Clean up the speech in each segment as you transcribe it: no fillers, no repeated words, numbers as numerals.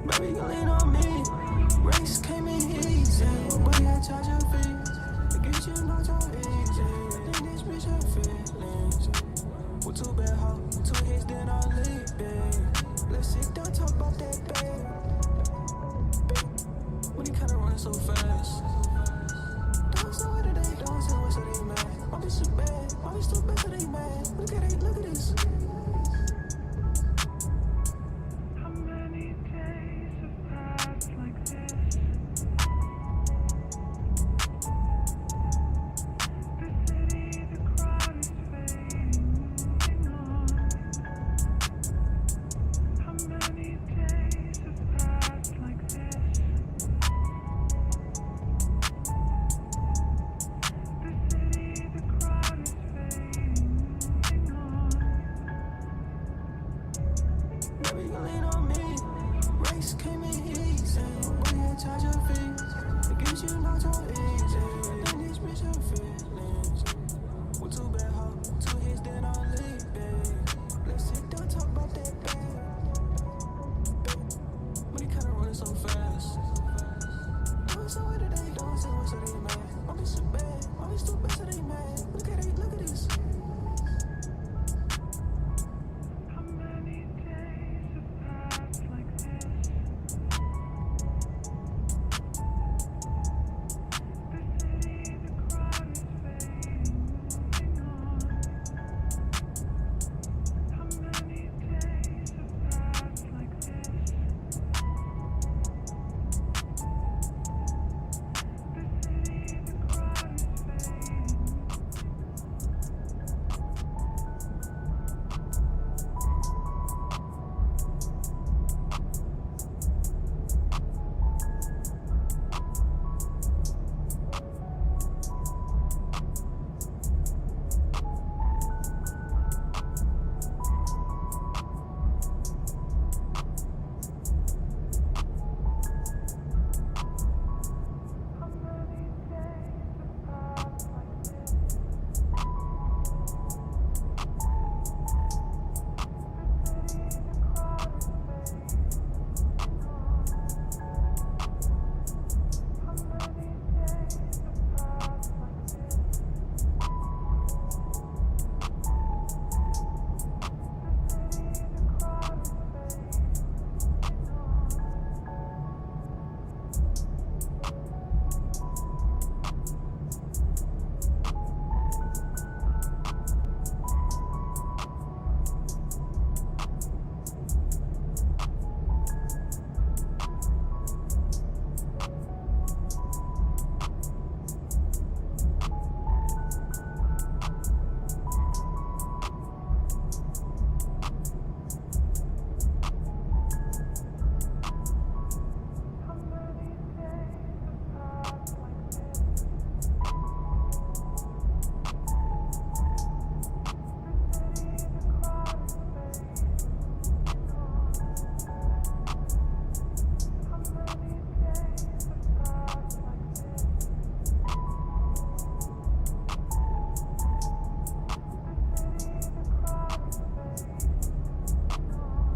Baby, you lean on me. Race came in easy. Boy, I charge your fees. To get you not so easy. I think this bitch her feelings. We're too bad, ho. 2 hits, then I'll leave, babe. Let's sit down, talk about that, babe. When you kinda running so fast. Don't say what today, don't say what's they mad. Why be so bad? Why be so bad so they mad? Look at this. How many days have passed like this? The city, the crowd is fading, moving on. How many days have passed like this? The city, the crowd is fading, moving on. Baby, you lean on me. Race came in easy. Boy, I charge your fees. To get you not so easy. I think this bitch her feelings. We're too bad, ho. 2 hits, then I'll leave, babe. Let's sit down, talk about that, babe. When you kinda running so fast. Don't say what today, don't say what's they mad. Why be so bad? Why be so bad so they mad? Look at this. How many days have passed like this? The city, the crowd is fading, moving on. How many days have passed like this? The city, the crowd is fading. How many days have passed like this? The city, the crowd is fading, moving on. How many days have passed like this? The city, the crowd is fading, moving on. How many days have passed like this? The city, the crowd is fading, moving on. How many days have passed like this? The city, the crowd is fading, moving on.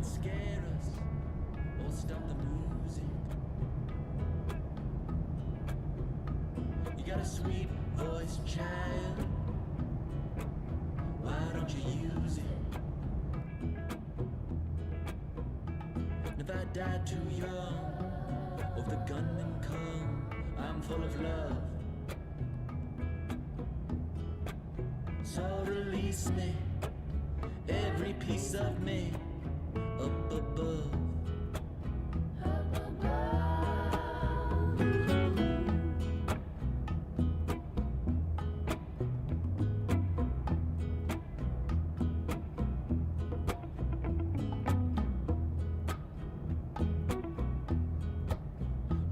scare us or stop the music. You got a sweet voice, child. Why don't you use it? And if I die too young, or if the gunmen come, I'm full of love. So release me, every piece of me, up above.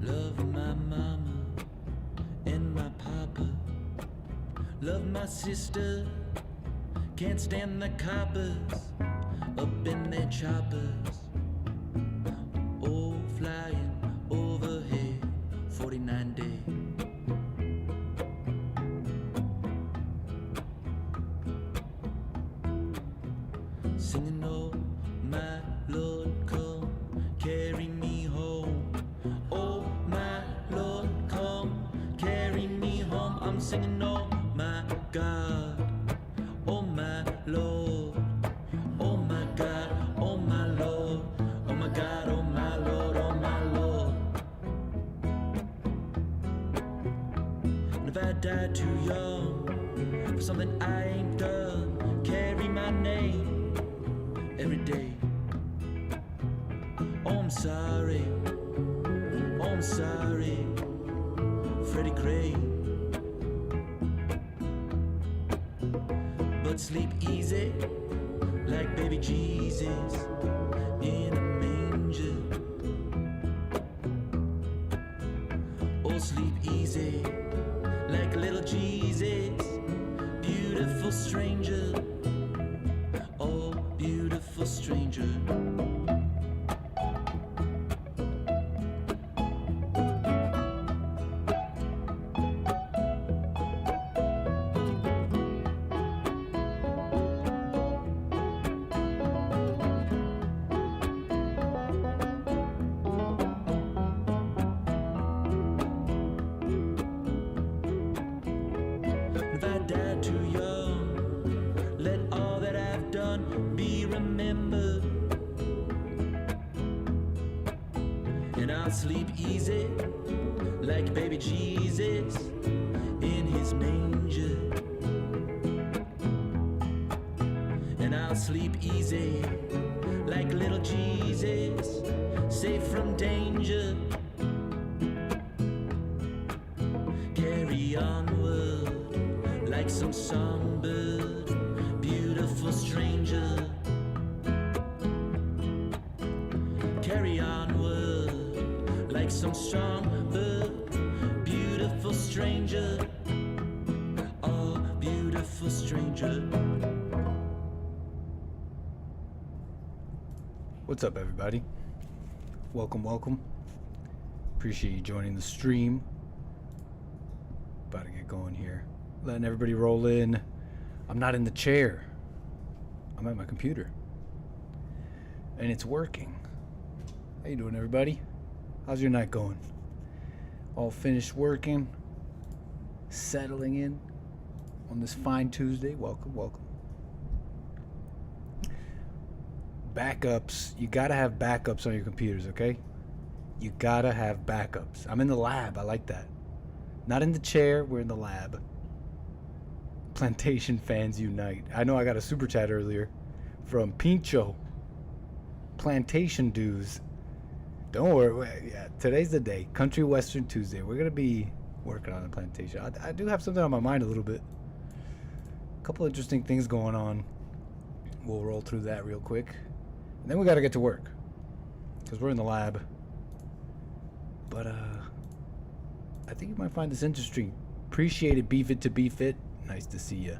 Love my mama and my papa. Love my sister. Can't stand the coppers up in their choppers. Oh, flying overhead, 49 day. Singing, oh, my Lord, come carry me home. Oh, my Lord, come carry me home. I'm singing, oh, my God. Oh my Lord, oh my God, oh my Lord, oh my God, oh my Lord, oh my Lord. And if I die too young for something I ain't done, carry my name every day. Oh, I'm sorry, Freddie Gray. But sleep easy, like baby Jesus in a manger. Oh, sleep easy, like little Jesus, beautiful stranger. Oh, beautiful stranger. If I die too young, let all that I've done be remembered. And I'll sleep easy, like baby Jesus in his manger. And I'll sleep easy, like little Jesus, safe from danger. Carry onward, like some songbird, beautiful stranger. Carry onward, like some songbird, beautiful stranger. Oh, beautiful stranger. What's up, everybody? Welcome. Appreciate you joining the stream. About to get going here. Letting everybody roll in. I'm not in the chair. I'm at my computer. And it's working. How you doing, everybody? How's your night going? All finished working? Settling in on this fine Tuesday? Welcome. Backups. You gotta have backups on your computers, okay? You gotta have backups. I'm in the lab. I like that. Not in the chair. We're in the lab. Plantation fans unite. I know I got a super chat earlier from Pincho. Plantation dues. Don't worry. Yeah, today's the day. Country Western Tuesday. We're gonna be working on the plantation. I do have something on my mind a little bit. A couple interesting things going on. We'll roll through that real quick. And then we gotta get to work. Because we're in the lab. But I think you might find this interesting. Appreciate it, Beef It to Be Fit. Nice to see ya.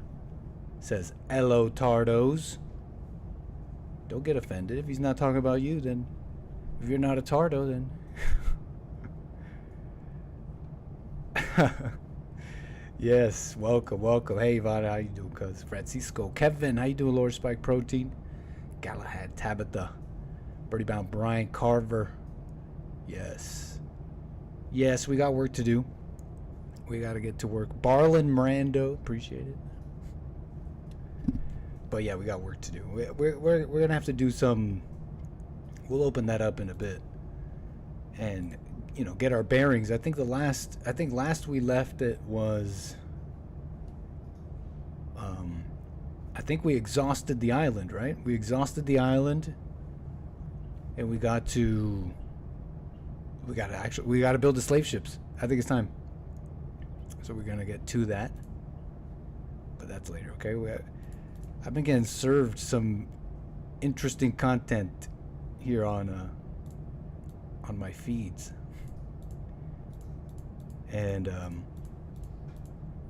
Says Hello Tardos. Don't get offended. If he's not talking about you, then if you're not a tardo, then yes, welcome. Hey Ivana, how you doing, cuz? Francisco, Kevin, how you doing, Lord Spike Protein? Galahad, Tabitha, Birdie Bound Brian Carver. Yes. Yes, we got work to do. We got to get to work. Barlin Mirando. Appreciate it. But yeah, we got work to do. We're going to have to do some... We'll open that up in a bit. And, you know, get our bearings. I think last we left it was... I think we exhausted the island, right? We exhausted the island. And we got to build the slave ships. I think it's time. So we're going to get to that. But that's later, okay? I've been getting served some interesting content here on my feeds. And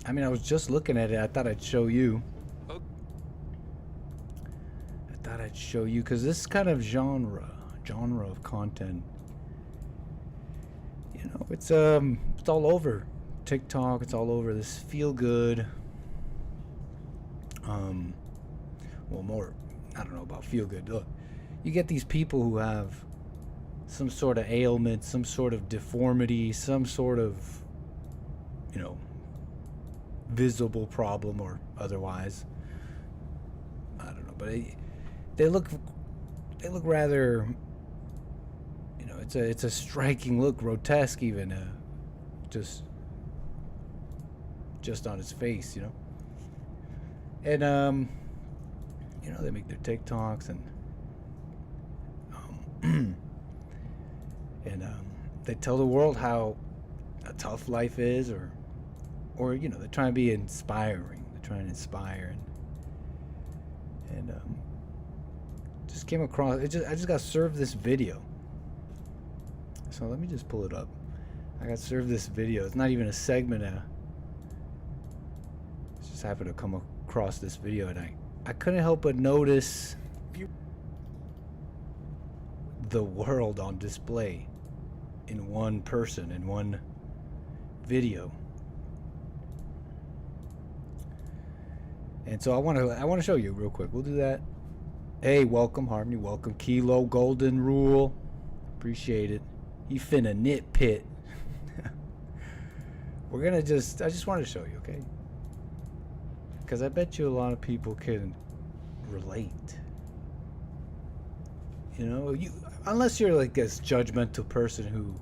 I mean, I was just looking at it. I thought I'd show you. Because this kind of genre of content, you know, it's all over TikTok. It's all over this feel good. Well, more, I don't know about feel good. Look, you get these people who have some sort of ailment, some sort of deformity, some sort of, you know, visible problem or otherwise. I don't know, but they look rather, you know, it's a striking look, grotesque even, just on its face, you know. And you know, they make their TikToks and they tell the world how a tough life is, or you know, they're trying to be inspiring. They're trying to inspire and just came across. I just got served this video. So let me just pull it up. I got served this video. It's not even a segment. Just happened to come across this video, and I couldn't help but notice the world on display in one person, in one video. And so I want to show you real quick. We'll do that. Hey, welcome Harmony, welcome Kilo Golden Rule. Appreciate it. He finna nitpit. We're gonna I just want to show you, okay? Because I bet you a lot of people can relate. You know, unless you're like this judgmental person who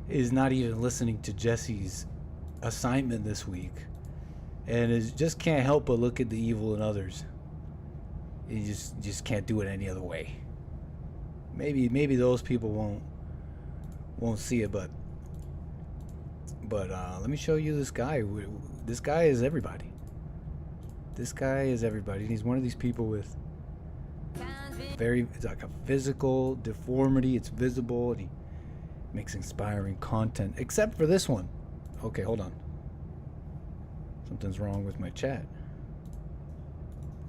is not even listening to Jesse's assignment this week, and just can't help but look at the evil in others. You just can't do it any other way. Maybe those people won't see it, but let me show you this guy. This guy is everybody. This guy is everybody. He's one of these people with it's like a physical deformity. It's visible, and he makes inspiring content. Except for this one. Okay, hold on. Something's wrong with my chat.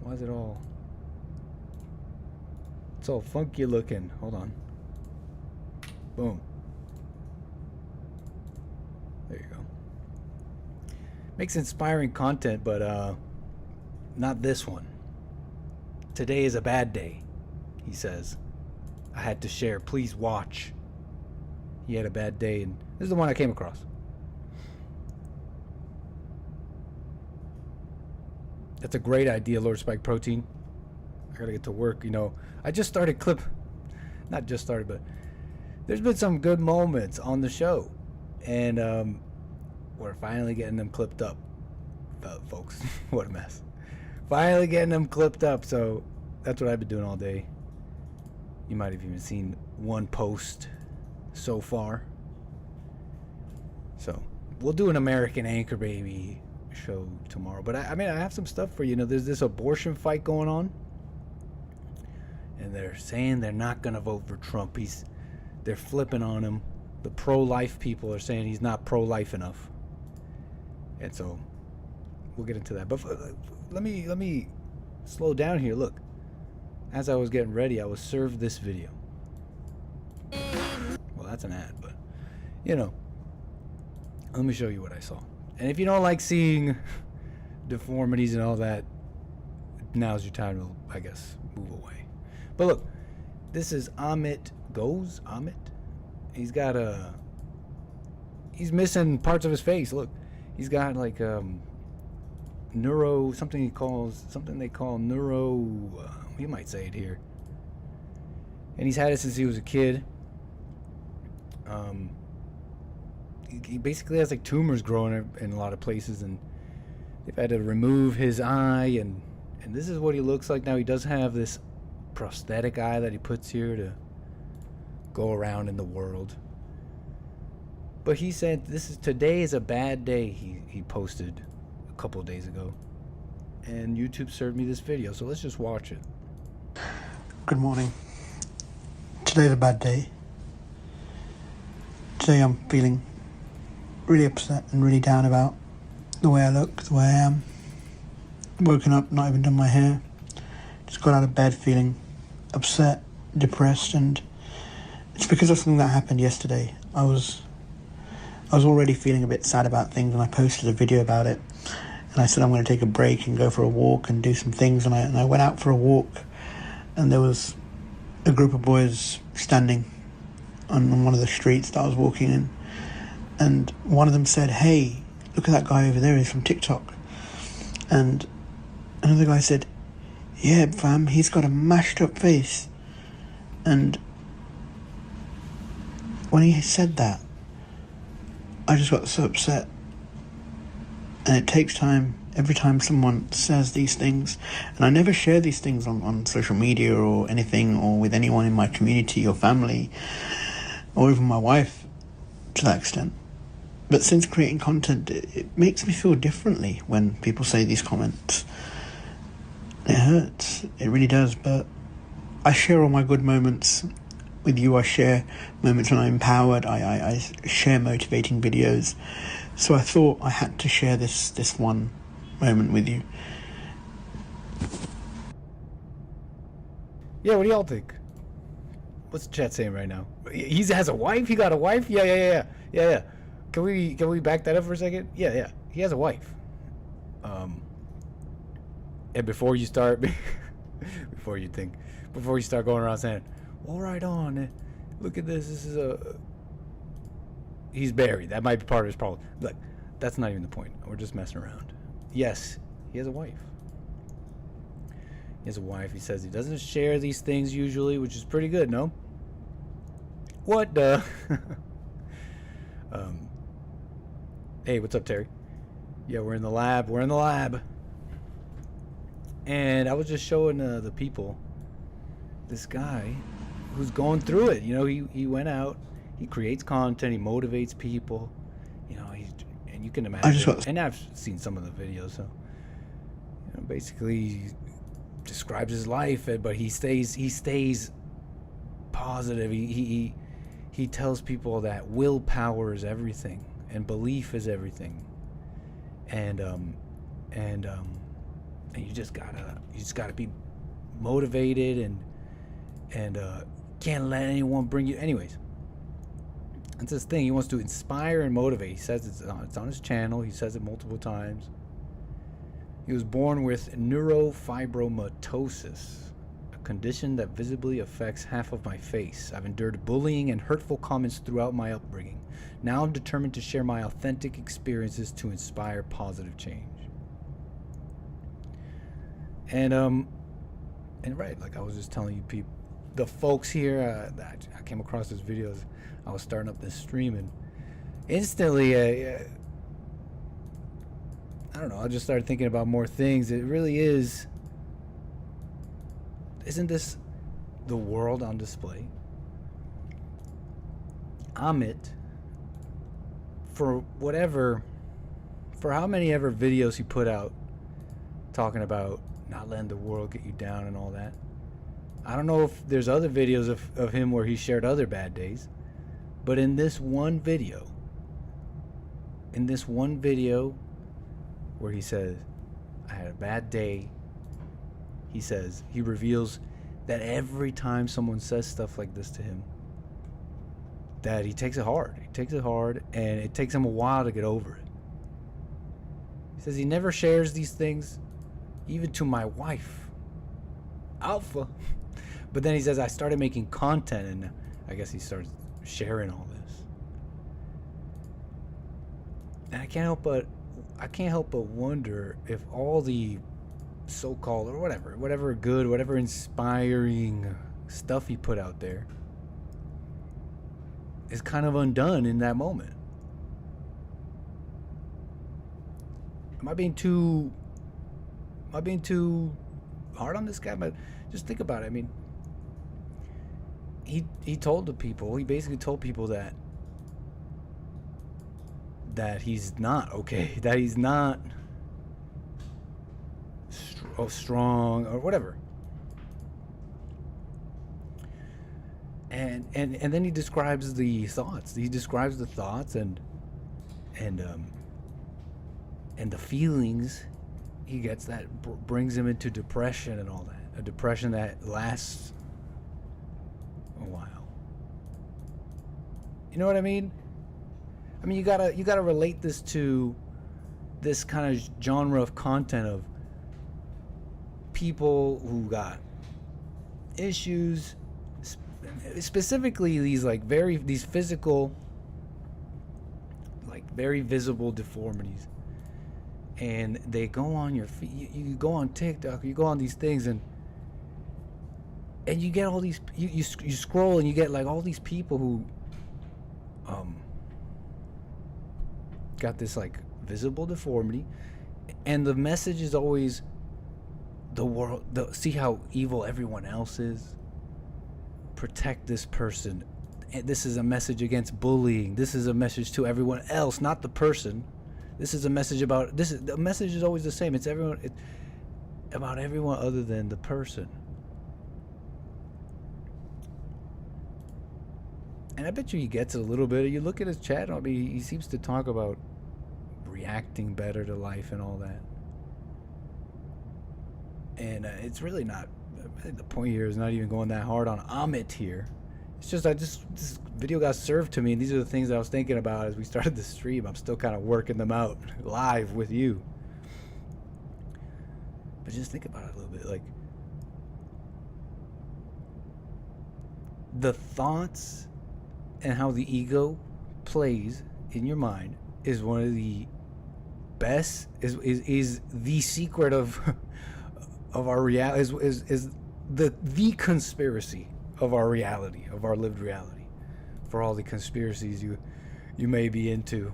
Why is it all... It's all funky looking. Hold on. Boom. There you go. Makes inspiring content, but not this one. Today is a bad day, he says. I had to share. Please watch. He had a bad day, and this is the one I came across. That's a great idea, Lord Spike Protein. I gotta get to work, you know. I just started not just started, but there's been some good moments on the show, and we're finally getting them clipped up, folks. What a mess. Finally getting them clipped up, so that's what I've been doing all day. You might have even seen one post so far. So we'll do an American Anchor Baby show tomorrow, but I mean, I have some stuff for you. You know, there's this abortion fight going on, and they're saying they're not gonna vote for Trump. They're flipping on him. The pro-life people are saying he's not pro-life enough, and so we'll get into that. But let me slow down here. Look, as I was getting ready, I was served this video. Well, that's an ad, but you know, let me show you what I saw. And if you don't like seeing deformities and all that, now's your time to, I guess, move away. But look, This is Amit. He's got he's missing parts of his face. Look, he's got like something they call neuro. We might say it here. And he's had it since he was a kid. He basically has like tumors growing in a lot of places, and they've had to remove his eye, and this is what he looks like now. He does have this prosthetic eye that he puts here to go around in the world. But he said today is a bad day. He posted a couple of days ago, and YouTube served me this video, so let's just watch it. Good morning. Today's a bad day. Today I'm feeling really upset and really down about the way I look, the way I am. Woken up, not even done my hair. Just got out of bed feeling upset, depressed, and it's because of something that happened yesterday. I was already feeling a bit sad about things, and I posted a video about it. And I said I'm going to take a break and go for a walk and do some things. And I went out for a walk, and there was a group of boys standing on one of the streets that I was walking in. And one of them said, "Hey, look at that guy over there, he's from TikTok." And another guy said, "Yeah, fam, he's got a mashed up face." And when he said that, I just got so upset. And it takes time every time someone says these things. And I never share these things on social media or anything, or with anyone in my community or family, or even my wife to that extent. But since creating content, it makes me feel differently when people say these comments. It hurts, it really does, but I share all my good moments with you. I share moments when I'm empowered, I share motivating videos. So I thought I had to share this one moment with you. Yeah, what do y'all think? What's the chat saying right now? He has a wife? He got a wife? Yeah. Can we back that up for a second? Yeah. He has a wife. And before you start before you start going around saying, "Well, right on, look at this. This is he's married. That might be part of his problem." Look, that's not even the point. We're just messing around. Yes, he has a wife. He has a wife. He says he doesn't share these things usually, which is pretty good, no? What the? Hey, what's up, Terry? Yeah, we're in the lab. And I was just showing the people this guy who's going through it. You know, he went out, he creates content, he motivates people. You know, and you can imagine. And I've seen some of the videos, so basically he describes his life, but he stays positive. He tells people that willpower is everything and belief is everything, and you just gotta be motivated and can't let anyone bring you. Anyways, that's his thing. He wants to inspire and motivate. He says it's on his channel. He says it multiple times. He was born with neurofibromatosis, a condition that visibly affects half of my face. I've endured bullying and hurtful comments throughout my upbringing. Now I'm determined to share my authentic experiences to inspire positive change. And right, like I was just telling you, people, the folks here, I came across this video. I was starting up this stream, and instantly, I don't know, I just started thinking about more things. It really is. Isn't this the world on display? Amit, for how many ever videos he put out talking about not letting the world get you down and all that. I don't know if there's other videos of him where he shared other bad days, but in this one video where he says, "I had a bad day," he reveals that every time someone says stuff like this to him, that he takes it hard, and it takes him a while to get over it. He says he never shares these things, even to my wife, Alpha, But then he says, I started making content, and I guess he starts sharing all this. And I can't help but wonder if all the so-called, or whatever good, whatever inspiring stuff he put out there is kind of undone in that moment. Am I being too hard on this guy? But just think about it. I mean, he basically told people that he's not okay, that he's not strong or whatever. And then he describes the thoughts. He describes the thoughts and the feelings he gets that brings him into depression and all that. A depression that lasts a while. You know what I mean? I mean, you gotta relate this to this kind of genre of content of people who got issues, specifically these physical, like very visible deformities, and they go on your feed. You go on TikTok, you go on these things, and you get all these. You scroll and you get like all these people who got this like visible deformity, and the message is always the world. See how evil everyone else is. Protect this person. And this is a message against bullying. This is a message to everyone else, not the person. This is a message about this. The message is always the same. It's everyone. It's about everyone other than the person. And I bet you he gets it a little bit. You look at his chat. I mean, he seems to talk about reacting better to life and all that. And it's really not. I think the point here is not even going that hard on Amit here. It's just this video got served to me, and these are the things that I was thinking about as we started the stream. I'm still kind of working them out live with you. But just think about it a little bit, like the thoughts and how the ego plays in your mind is one of the best, is the secret of our reality, is the conspiracy of our reality, of our lived reality. For all the conspiracies you may be into,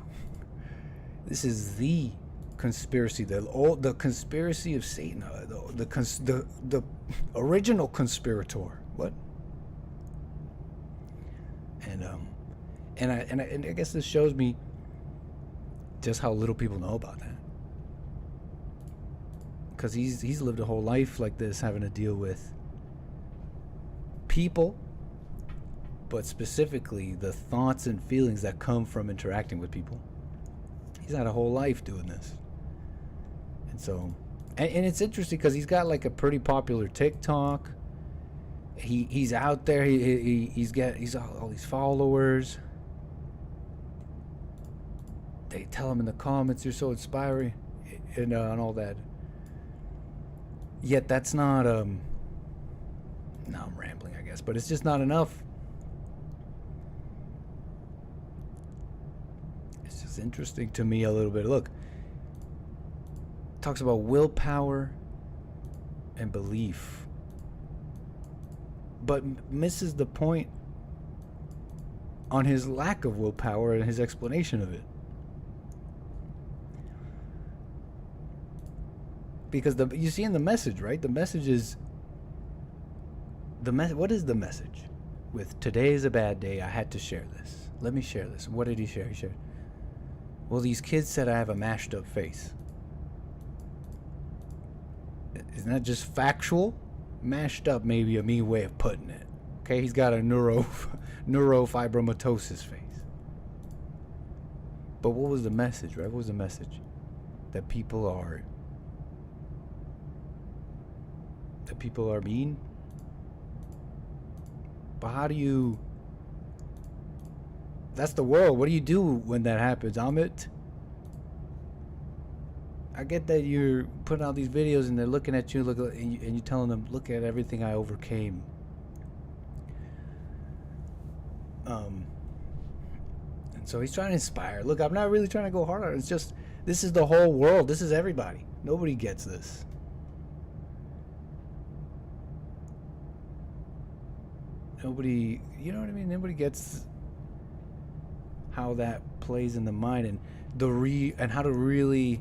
this is the conspiracy, the conspiracy of Satan, the original conspirator. What? And I guess this shows me just how little people know about that. Because he's lived a whole life like this, having to deal with people, but specifically the thoughts and feelings that come from interacting with people. He's had a whole life doing this. And so, and it's interesting because he's got like a pretty popular TikTok. He's out there. He's got all these followers. They tell him in the comments, "You're so inspiring," and all that. Yet that's not now I'm rambling, I guess, but it's just not enough. It's just interesting to me a little bit. Look, talks about willpower and belief, but misses the point on his lack of willpower and his explanation of it. Because you see in the message, right? The message is what is the message? With today is a bad day, I had to share this. Let me share this. What did he share? He shared, well, these kids said I have a mashed up face. Isn't that just factual? Mashed up may be a mean way of putting it. Okay, he's got a neurofibromatosis face. But what was the message, right? What was the message? That people are mean? But how do you... That's the world. What do you do when that happens, Amit? I get that you're putting out these videos and they're looking at you, and you're telling them, look at everything I overcame. And so he's trying to inspire. Look, I'm not really trying to go hard on it. It's just, this is the whole world. This is everybody. Nobody gets this. Nobody, you know what I mean? Nobody gets how that plays in the mind, and and how to really,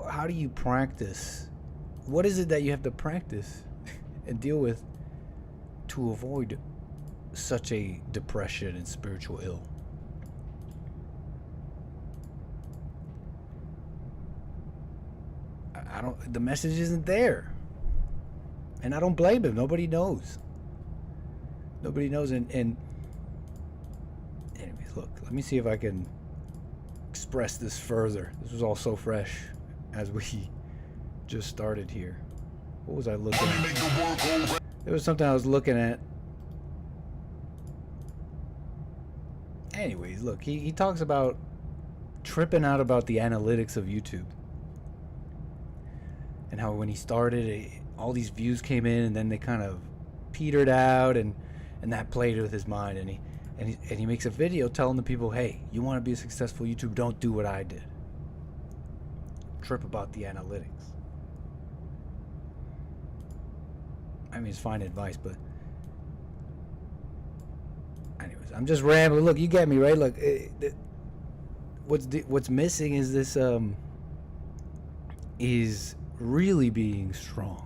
how do you practice? What is it that you have to practice and deal with to avoid such a depression and spiritual ill? I don't, the message isn't there. And I don't blame him. Nobody knows. Nobody knows. And anyways, look, let me see if I can express this further. This was all so fresh as we just started here. What was I looking at? There was something I was looking at. Anyways, look, he talks about tripping out about the analytics of YouTube. And how when he started, all these views came in, and then they kind of petered out, and that played with his mind. And he makes a video telling the people, hey, you want to be a successful YouTuber, don't do what I did. Trip about the analytics. I mean, it's fine advice, but anyways, I'm just rambling. Look, you get me, right? Look, what's missing is this is really being strong.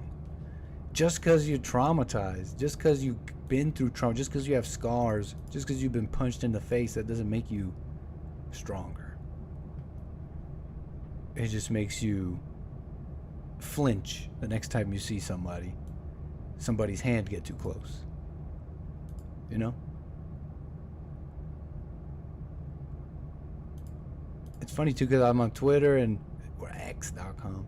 Just because you're traumatized, just because you've been through trauma, just because you have scars, just because you've been punched in the face, that doesn't make you stronger. It just makes you flinch the next time you see somebody's hand get too close. You know? It's funny too, because I'm on Twitter or X.com,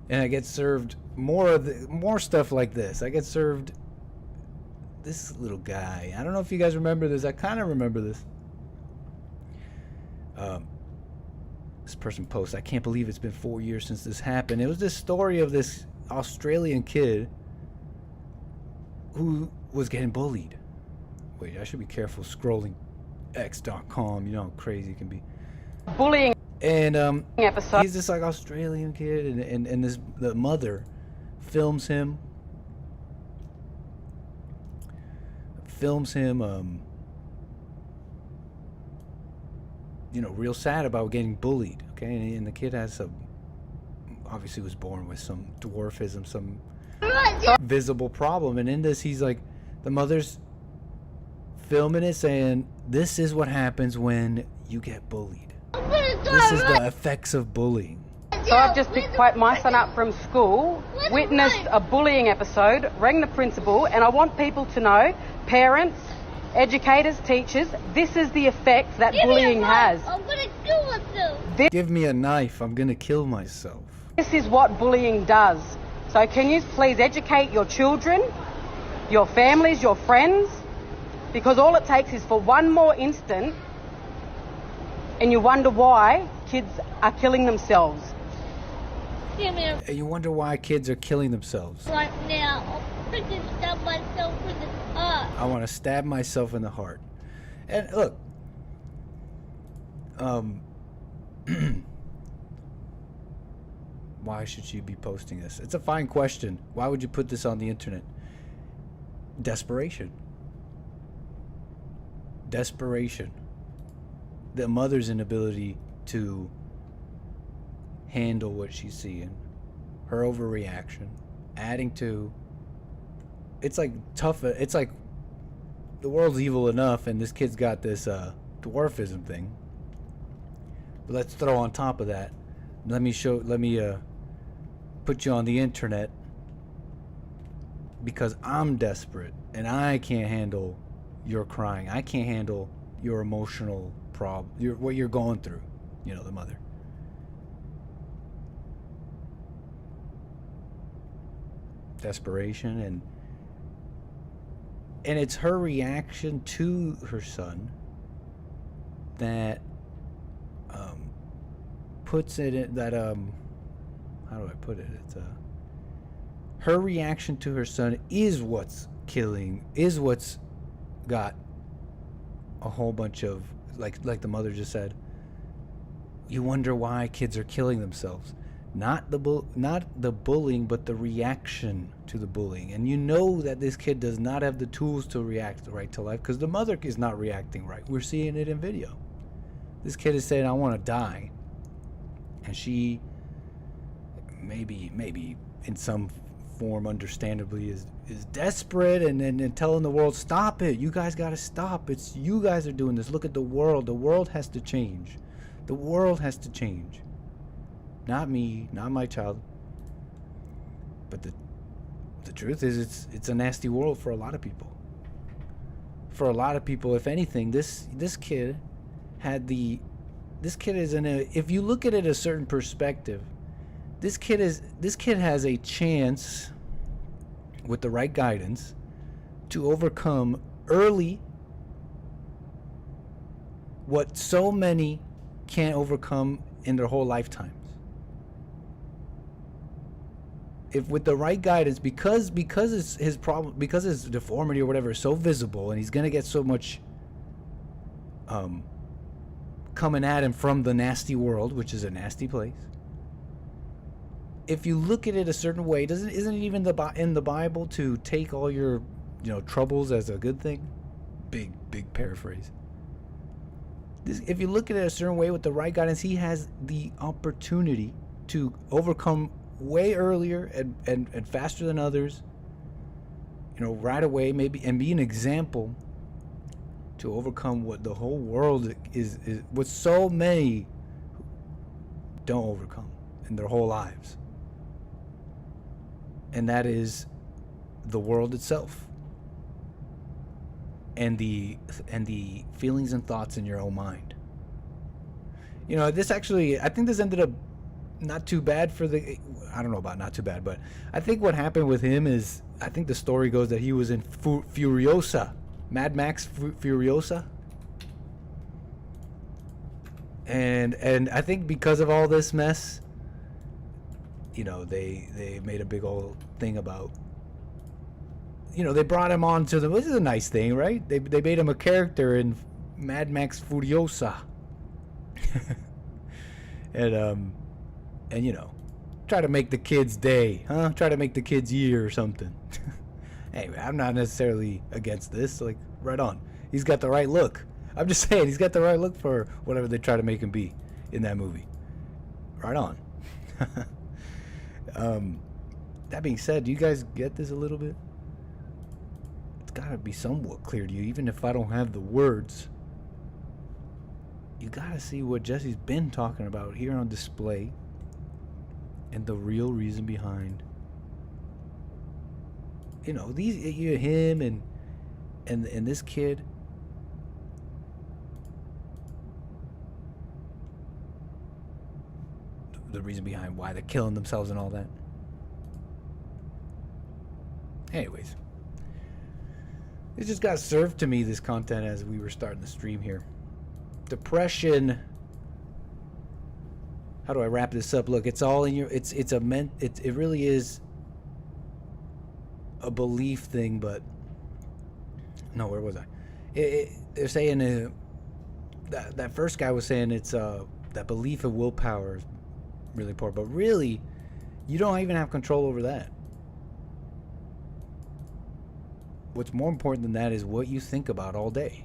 and I get served more stuff like this. I get served this little guy. I don't know if you guys remember this. I kind of remember this. This person posts, I can't believe it's been 4 years since this happened. It was this story of this Australian kid who was getting bullied. Wait, I should be careful scrolling X.com. You know how crazy it can be. Bullying. And episode. he's this like Australian kid, and the mother films him you know, real sad about getting bullied. Okay, and the kid has obviously was born with some dwarfism, some visible problem, and in this he's like, the mother's filming it saying, this is what happens when you get bullied. This is the effects of bullying. So I've just picked my son up from school, witnessed a bullying episode, rang the principal, and I want people to know, parents, educators, teachers, this is the effects that bullying has. I'm gonna kill myself. Give me a knife, I'm gonna kill myself. This is what bullying does. So can you please educate your children, your families, your friends? Because all it takes is for one more instant, and you wonder why kids are killing themselves. Give me a And you wonder why kids are killing themselves. right now. I'm freaking stab myself in the heart. I want to stab myself in the heart. And look, why should she be posting this? It's a fine question. Why would you put this on the internet? Desperation. Desperation. The mother's inability to handle what she's seeing, her overreaction, adding to, it's like tough, it's like the world's evil enough and this kid's got this dwarfism thing, but let's throw on top of that, let me put you on the internet because I'm desperate and I can't handle your crying, I can't handle your emotional problem, what you're going through, you know, the mother. Desperation, and it's her reaction to her son that puts it in that how do I put it? It's her reaction to her son is what's killing, is what's got a whole bunch of, like the mother just said, you wonder why kids are killing themselves. Not the bullying, but the reaction to the bullying. And you know that this kid does not have the tools to react right to life, because the mother is not reacting right. We're seeing it in video. This kid is saying, I want to die. And she, maybe in some form, understandably, is desperate and telling the world, stop it. You guys got to stop. It's you guys are doing this. Look at the world. The world has to change. The world has to change. Not me, not my child. But the truth is, it's a nasty world for a lot of people. For a lot of people, if anything, this kid is in a, if you look at it a certain perspective, this kid has a chance, with the right guidance, to overcome early what so many can't overcome in their whole lifetimes. If with the right guidance, because his problem, because his deformity or whatever is so visible, and he's gonna get so much coming at him from the nasty world, which is a nasty place. If you look at it a certain way, isn't it even in the Bible to take all your troubles as a good thing? Big paraphrase. If you look at it a certain way with the right guidance, he has the opportunity to overcome way earlier and faster than others, right away, maybe, and be an example to overcome what the whole world is what so many don't overcome in their whole lives. And that is the world itself, and the feelings and thoughts in your own mind. This actually, I think this ended up not too bad for I don't know about not too bad, but I think what happened with him is, I think the story goes that he was in Furiosa, Mad Max Furiosa, and I think because of all this mess, they made a big old thing about, they brought him on to this is a nice thing, right? They made him a character in Mad Max Furiosa. and try to make the kids' day, huh? Try to make the kids' year or something. Anyway, I'm not necessarily against this. Like, right on. He's got the right look. I'm just saying, he's got the right look for whatever they try to make him be in that movie. Right on. That being said, do you guys get this a little bit? It's gotta be somewhat clear to you, even if I don't have the words. You gotta see what Jesse's been talking about here on display, and the real reason behind, him and this kid. The reason behind why they're killing themselves and all that. Anyways, it just got served to me, this content, as we were starting the stream here. Depression. How do I wrap this up? Look, it's all in your. It really is a belief thing, but no, where was I? They're saying that first guy was saying it's that belief of willpower is really important, but really, you don't even have control over that. What's more important than that is what you think about all day.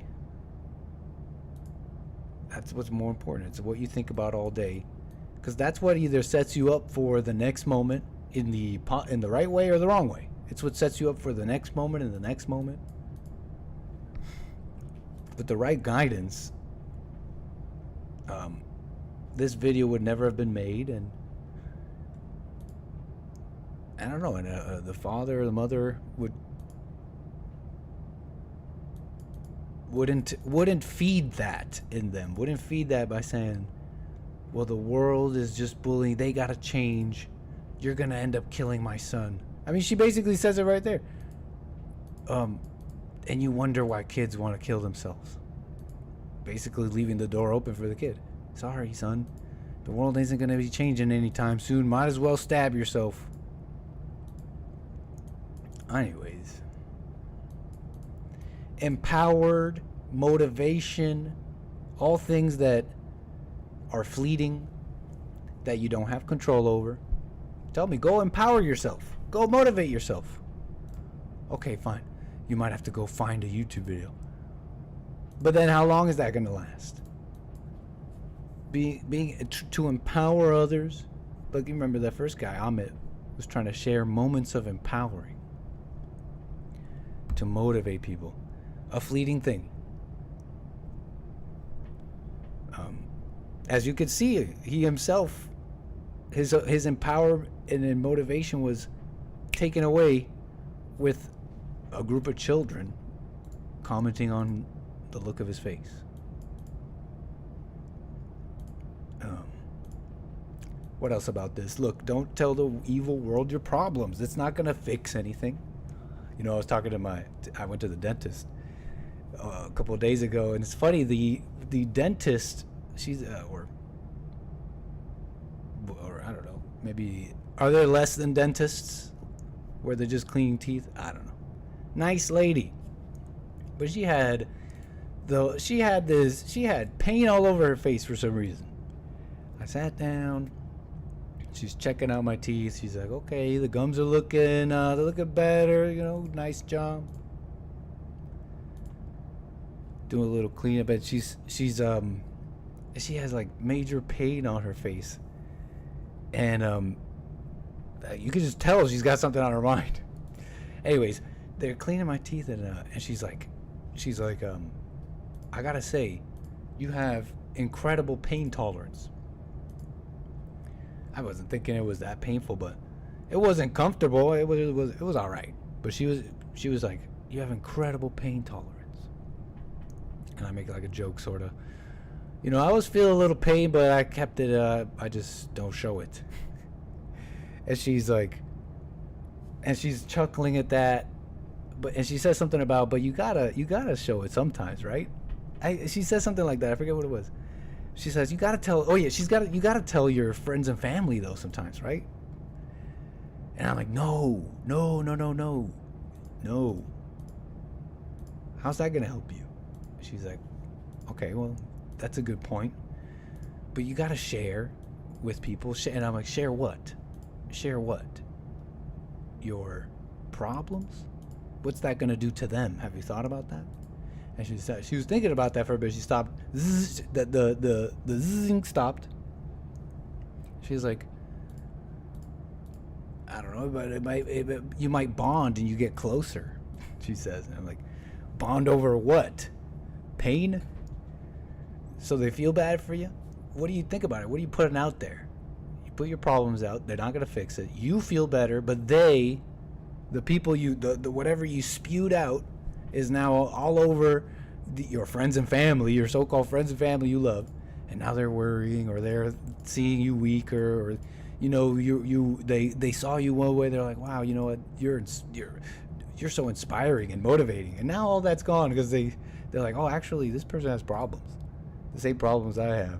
That's what's more important. It's what you think about all day, because that's what either sets you up for the next moment in the right way or the wrong way. It's what sets you up for the next moment and the next moment. With the right guidance, this video would never have been made, and I don't know, and the father or the mother wouldn't feed that in them. Wouldn't feed that by saying, well, the world is just bullying, they gotta change, you're gonna end up killing my son. I mean, she basically says it right there. And you wonder why kids want to kill themselves. Basically leaving the door open for the kid. Sorry, son, the world isn't gonna be changing anytime soon, might as well stab yourself. Anyways, empowered, motivation, all things that are fleeting, that you don't have control over. Tell me, go empower yourself. Go motivate yourself. Okay, fine. You might have to go find a YouTube video. But then how long is that going to last? Being to empower others. But you remember that first guy, Amit, was trying to share moments of empowering. To motivate people. A fleeting thing. As you could see, he himself, his empowerment and motivation was taken away with a group of children commenting on the look of his face. What else about this? Look, don't tell the evil world your problems. It's not going to fix anything. You know, I was talking to I went to the dentist a couple of days ago, and it's funny, the dentist, she's, or I don't know, maybe, are there less than dentists where they're just cleaning teeth? I don't know. Nice lady. But she had pain all over her face for some reason. I sat down. She's checking out my teeth. She's like, okay, the gums are looking, they're looking better, you know, nice job. Doing a little cleanup, but she has like major pain on her face. And you can just tell she's got something on her mind. Anyways, they're cleaning my teeth, and she's like, I gotta say, you have incredible pain tolerance. I wasn't thinking it was that painful, but it wasn't comfortable. It was all right. But she was like, you have incredible pain tolerance. And I make like a joke, sort of. You know, I always feel a little pain, but I kept it. I just don't show it. And she's like, and she's chuckling at that. And she says something about, but you gotta show it sometimes, right? She says something like that. I forget what it was. She says, you gotta tell. Oh yeah, you gotta tell your friends and family though sometimes, right? And I'm like, no. How's that gonna help you? She's like, okay, well, that's a good point. But you gotta share with people. And I'm like, share what? Share what? Your problems? What's that gonna do to them? Have you thought about that? And she was thinking about that for a bit. She stopped. The zzing stopped. She's like, I don't know, but you might bond and you get closer. She says, and I'm like, bond over what? Pain? So they feel bad for you? What do you think about it? What are you putting out there? You put your problems out. They're not gonna fix it. You feel better, but the people the whatever you spewed out is now all over your friends and family, your so-called friends and family you love, and now they're worrying, or they're seeing you weaker, or you know, they saw you one way, they're like, wow, you know what, you're so inspiring and motivating, and now all that's gone because they're like, oh, actually this person has problems, the same problems I have.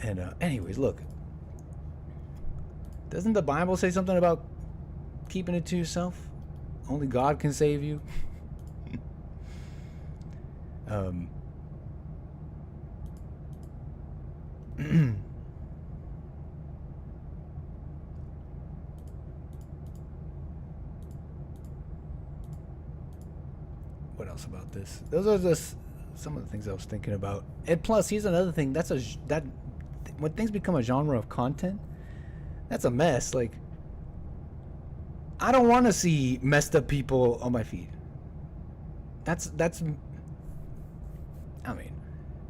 And anyways, look, doesn't the Bible say something about keeping it to yourself? Only God can save you. What else about this? Those are just some of the things I was thinking about. And plus, here's another thing. When things become a genre of content, that's a mess. Like, I don't want to see messed up people on my feed. That's I mean,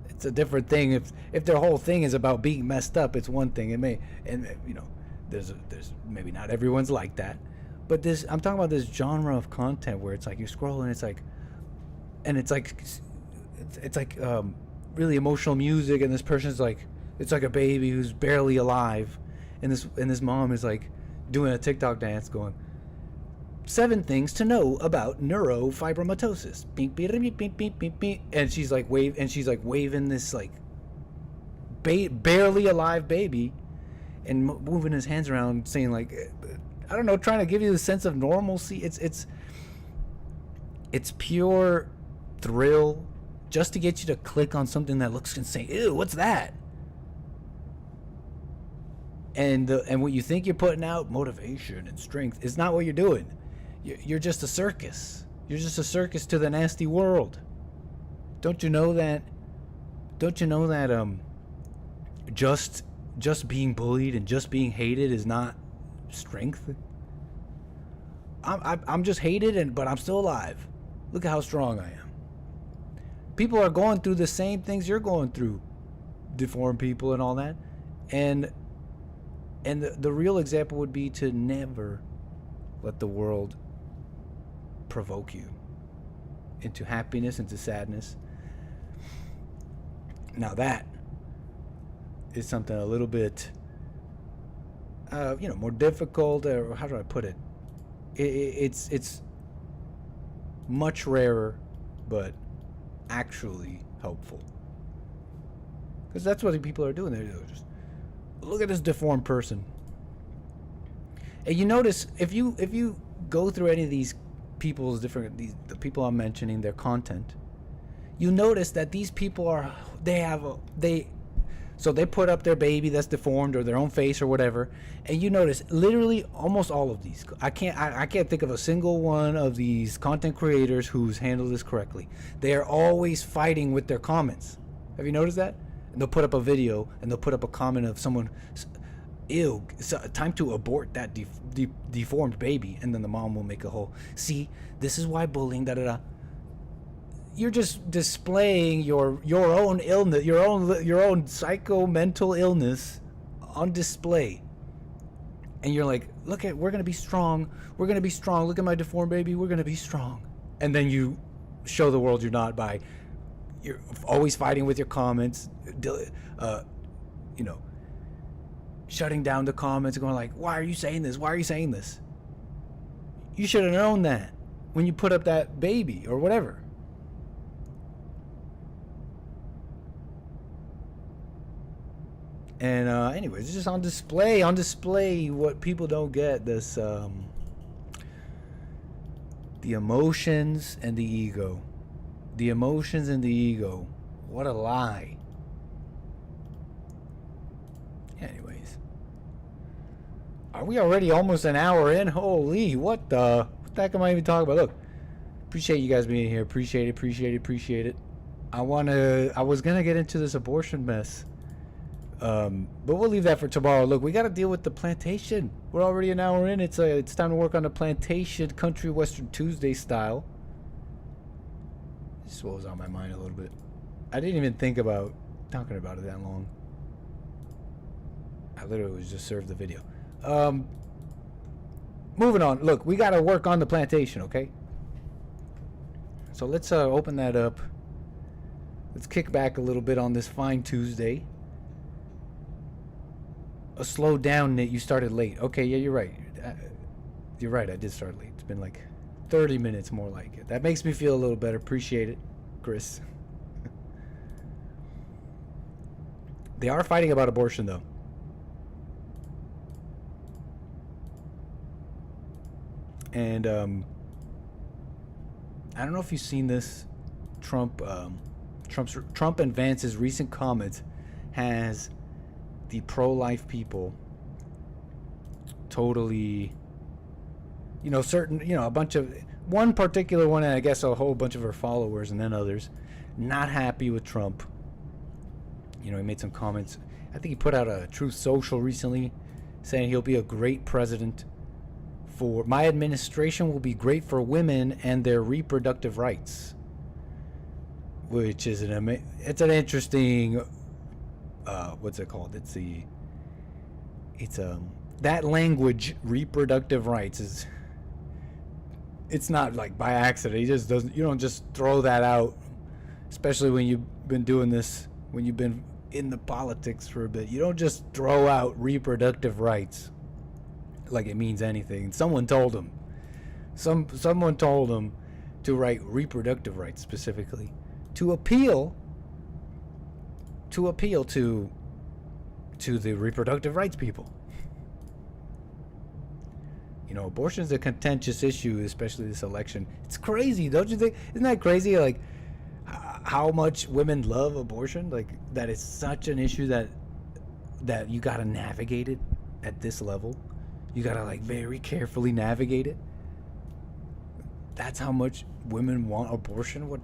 it's a different thing if their whole thing is about being messed up. It's one thing. It may, and you know, there's maybe not everyone's like that, but I'm talking about this genre of content where it's like you scroll and it's like really emotional music, and this person's like, it's like a baby who's barely alive, and this mom is like doing a TikTok dance going, 7 things to know about neurofibromatosis. And she's like waving this like barely alive baby and moving his hands around, saying like, I don't know, trying to give you the sense of normalcy. It's pure thrill just to get you to click on something that looks insane. Ew, what's that? And what you think you're putting out, motivation and strength, is not what you're doing. You're just a circus. You're just a circus to the nasty world. Don't you know that? Don't you know that just being bullied and just being hated is not strength? I'm just hated, but I'm still alive. Look at how strong I am. People are going through the same things you're going through, deformed people and all that, and the real example would be to never let the world provoke you into happiness, into sadness. Now that is something a little bit, more difficult, or how do I put it? It's much rarer, but actually helpful. Because that's what the people are doing. They're just, look at this deformed person. And you notice if you go through any of these people's the people I'm mentioning, their content, you notice that these people so they put up their baby that's deformed or their own face or whatever, and you notice literally almost all of these. I can't think of a single one of these content creators who's handled this correctly. They are always fighting with their comments. Have you noticed that? And they'll put up a video and they'll put up a comment of someone, ew, time to abort that deformed baby, and then the mom will make a whole, see, this is why bullying, da da da. You're just displaying your own illness, your own mental illness on display. And you're like, look at, we're gonna be strong. We're gonna be strong. Look at my deformed baby. We're gonna be strong. And then you show the world you're not by, you're always fighting with your comments, shutting down the comments and going like, why are you saying this? Why are you saying this? You should have known that when you put up that baby or whatever. And anyways, it's just on display what people don't get, this the emotions and the ego. The emotions and the ego. What a lie. Anyways, are we already almost an hour in? Holy, what the heck am I even talking about? Look, appreciate you guys being here. Appreciate it. I was gonna get into this abortion mess. But we'll leave that for tomorrow. Look, we got to deal with the plantation. We're already an hour in. It's time to work on the plantation, country western Tuesday style. This was on my mind a little bit. I didn't even think about talking about it that long. I literally was just served the video. Moving on. Look, we got to work on the plantation, okay? So let's open that up. Let's kick back a little bit on this fine Tuesday. Slow down, Nate. You started late. Okay, yeah, you're right. You're right. I did start late. It's been like 30 minutes more like it. That makes me feel a little better. Appreciate it, Chris. They are fighting about abortion, though. And I don't know if you've seen this. Trump and Vance's recent comments has the pro-life people totally, a bunch of, one particular one, and I guess a whole bunch of her followers and then others, not happy with Trump. He made some comments. I think he put out a Truth Social recently saying he'll be a great president for, my administration will be great for women and their reproductive rights, which is it's an interesting, what's it called? It's that language, reproductive rights, it's not like by accident. He just doesn't, you don't just throw that out, especially when you've been doing this, when you've been in the politics for a bit. You don't just throw out reproductive rights like it means anything. Someone told him. Someone told him to write reproductive rights specifically to appeal to the reproductive rights people. You know, abortion is a contentious issue, especially this election. It's crazy, don't you think? Isn't that crazy? Like, how much women love abortion? Like, that is such an issue that you gotta navigate it at this level. You gotta, like, very carefully navigate it. That's how much women want abortion? What?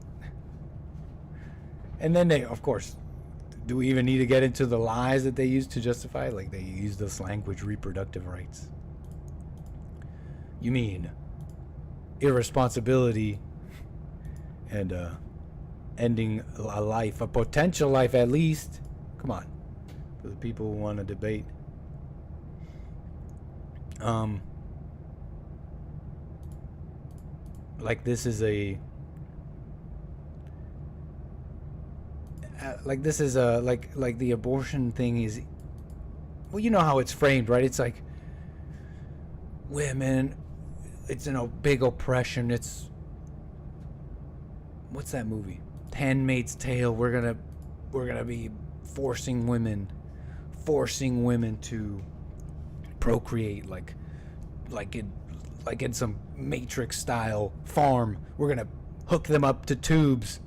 And then they, of course, do we even need to get into the lies that they use to justify it? Like, they use this language, reproductive rights. You mean irresponsibility and ending a life, a potential life at least. Come on, for the people who want to debate. Like this is a like the abortion thing is, well, you know how it's framed, right? It's like women, it's a big oppression. It's, what's that movie? Handmaid's Tale. We're gonna be forcing women to procreate like in some Matrix style farm. We're gonna hook them up to tubes.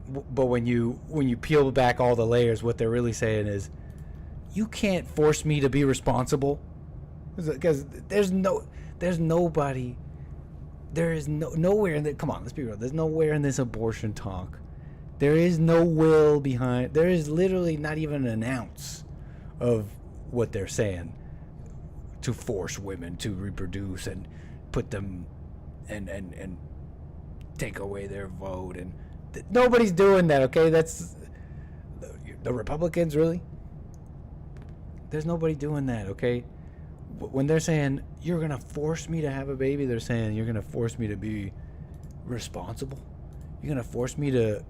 But when you peel back all the layers, what they're really saying is, you can't force me to be responsible, because there's nobody. There is nowhere in the, come on, let's be real. There's nowhere in this abortion talk. There is no will behind. There is literally not even an ounce of what they're saying to force women to reproduce and put them and take away their vote. And nobody's doing that, okay? That's the Republicans, really. There's nobody doing that, okay? When they're saying, you're going to force me to have a baby, they're saying, you're going to force me to be responsible. You're going to force me to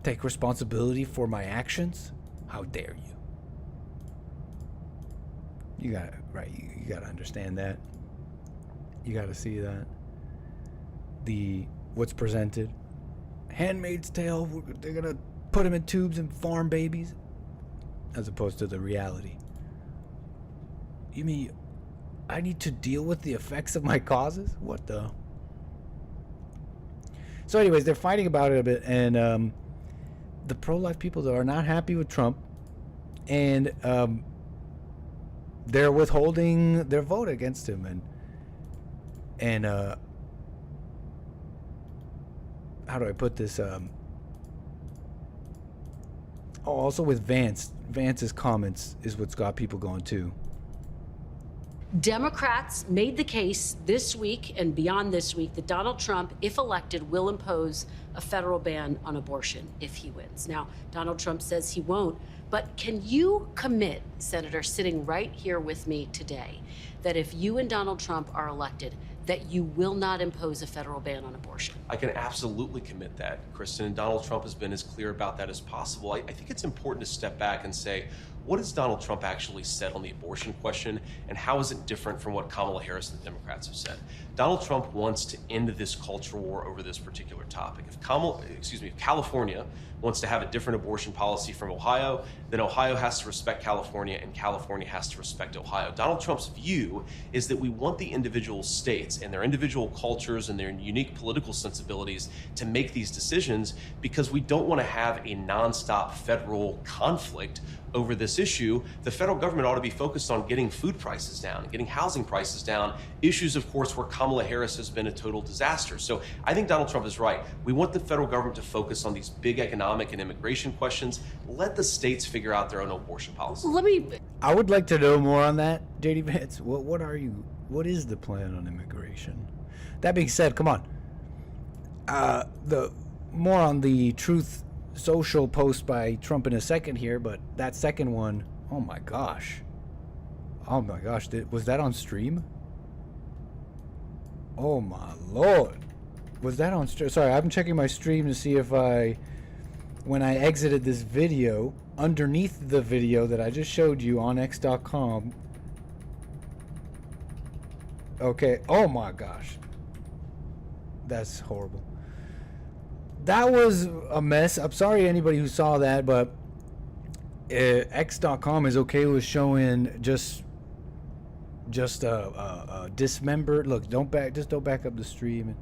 take responsibility for my actions. How dare you? You got right. You got to understand that. You got to see that. What's presented. Handmaid's Tale. They're going to put them in tubes and farm babies, as opposed to the reality. You mean I need to deal with the effects of my causes? What the? So anyways, they're fighting about it a bit, and the pro-life people are not happy with Trump, and they're withholding their vote against him, and how do I put this? Also with Vance's comments is what's got people going too. Democrats made the case this week and beyond this week that Donald Trump, if elected, will impose a federal ban on abortion if he wins. Now, Donald Trump says he won't, but can you commit, Senator, sitting right here with me today, that if you and Donald Trump are elected, that you will not impose a federal ban on abortion? I can absolutely commit that, Kristen, and Donald Trump has been as clear about that as possible. I think it's important to step back and say, what has Donald Trump actually said on the abortion question, and how is it different from what Kamala Harris and the Democrats have said? Donald Trump wants to end this culture war over this particular topic. If California wants to have a different abortion policy from Ohio, then Ohio has to respect California and California has to respect Ohio. Donald Trump's view is that we want the individual states and their individual cultures and their unique political sensibilities to make these decisions, because we don't want to have a nonstop federal conflict over this issue. The federal government ought to be focused on getting food prices down, getting housing prices down, issues, of course, where Kamala Harris has been a total disaster. So I think Donald Trump is right. We want the federal government to focus on these big economic and immigration questions. Let the states figure out their own abortion policy. I would like to know more on that, JD Vance. What is the plan on immigration? That being said, come on. The more on the Truth Social post by Trump in a second here, but that second one, oh my gosh, was that on stream? Oh my lord, was that on stream? Sorry, I'm checking my stream to see if when I exited this video, underneath the video that I just showed you on x.com. Okay, oh my gosh, that's horrible. That was a mess. I'm sorry anybody who saw that, but x.com is okay with showing just just dismembered. Look, don't back up the stream. And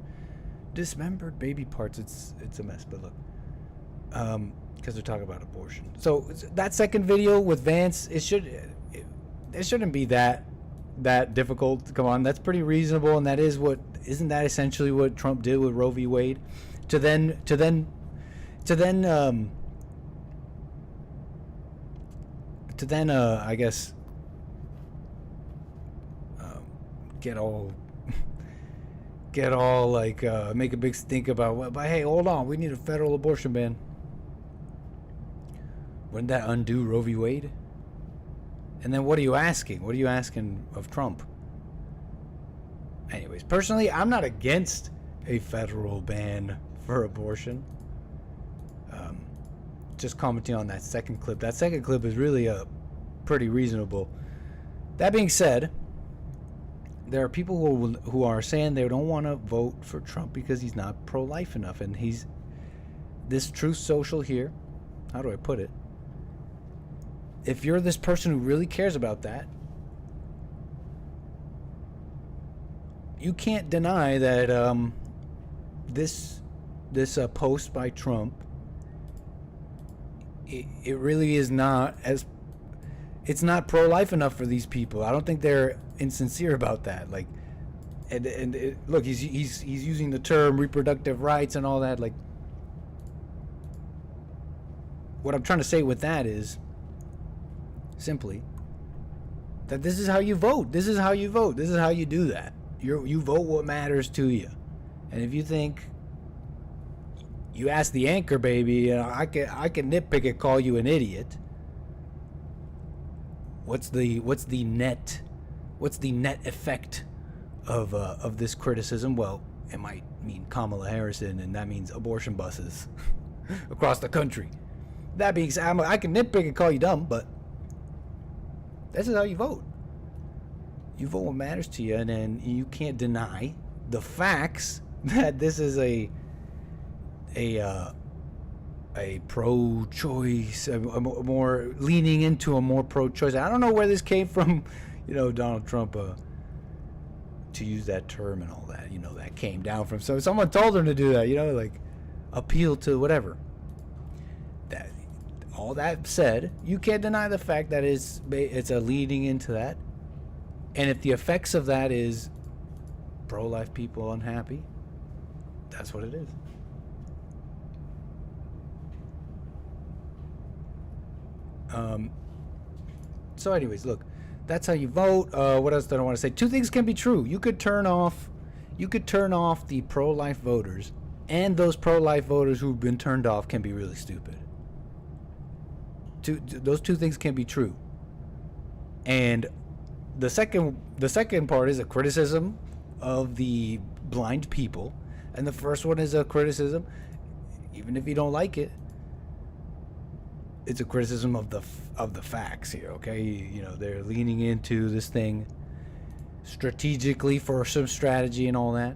dismembered baby parts. It's a mess. But look, because they're talking about abortion. So that second video with Vance, it shouldn't be that difficult. Come on, that's pretty reasonable, and isn't that essentially what Trump did with Roe v. Wade? To then I guess get all like make a big stink about, well, but hey, hold on, we need a federal abortion ban. Wouldn't that undo Roe v. Wade? And then what are you asking? What are you asking of Trump? Anyways, personally, I'm not against a federal ban for abortion. Just commenting on that second clip. That second clip is really pretty reasonable. That being said, there are people who are saying they don't want to vote for Trump because he's not pro-life enough, and he's this Truth Social here. How do I put it? If you're this person who really cares about that, you can't deny that this post by Trump, it really is not it's not pro-life enough for these people. I don't think they're insincere about that. Like, look, he's using the term reproductive rights and all that. Like, what I'm trying to say with that is simply that this is how you vote. This is how you vote. This is how you do that. You vote what matters to you. And if you think, you ask the anchor baby, I can nitpick it, call you an idiot. What's the net effect of this criticism? Well, it might mean Kamala Harris, and that means abortion buses across the country. That being said, I can nitpick and call you dumb, but this is how you vote. You vote what matters to you, and then you can't deny the facts that this is a pro-choice, a more leaning into a more pro-choice. I don't know where this came from, Donald Trump, to use that term and all that. That came down from someone told him to do that. Like appeal to whatever. That all that said, you can't deny the fact that it's a leading into that. And if the effects of that is pro-life people unhappy, that's what it is. So anyways, look, that's how you vote. What else do I want to say? Two things can be true. You could turn off the pro-life voters, and those pro-life voters who've been turned off can be really stupid. Those two things can be true. And the second part is a criticism of the blind people, and the first one is a criticism, even if you don't like it, it's a criticism of the facts here. Okay, they're leaning into this thing strategically for some strategy and all that,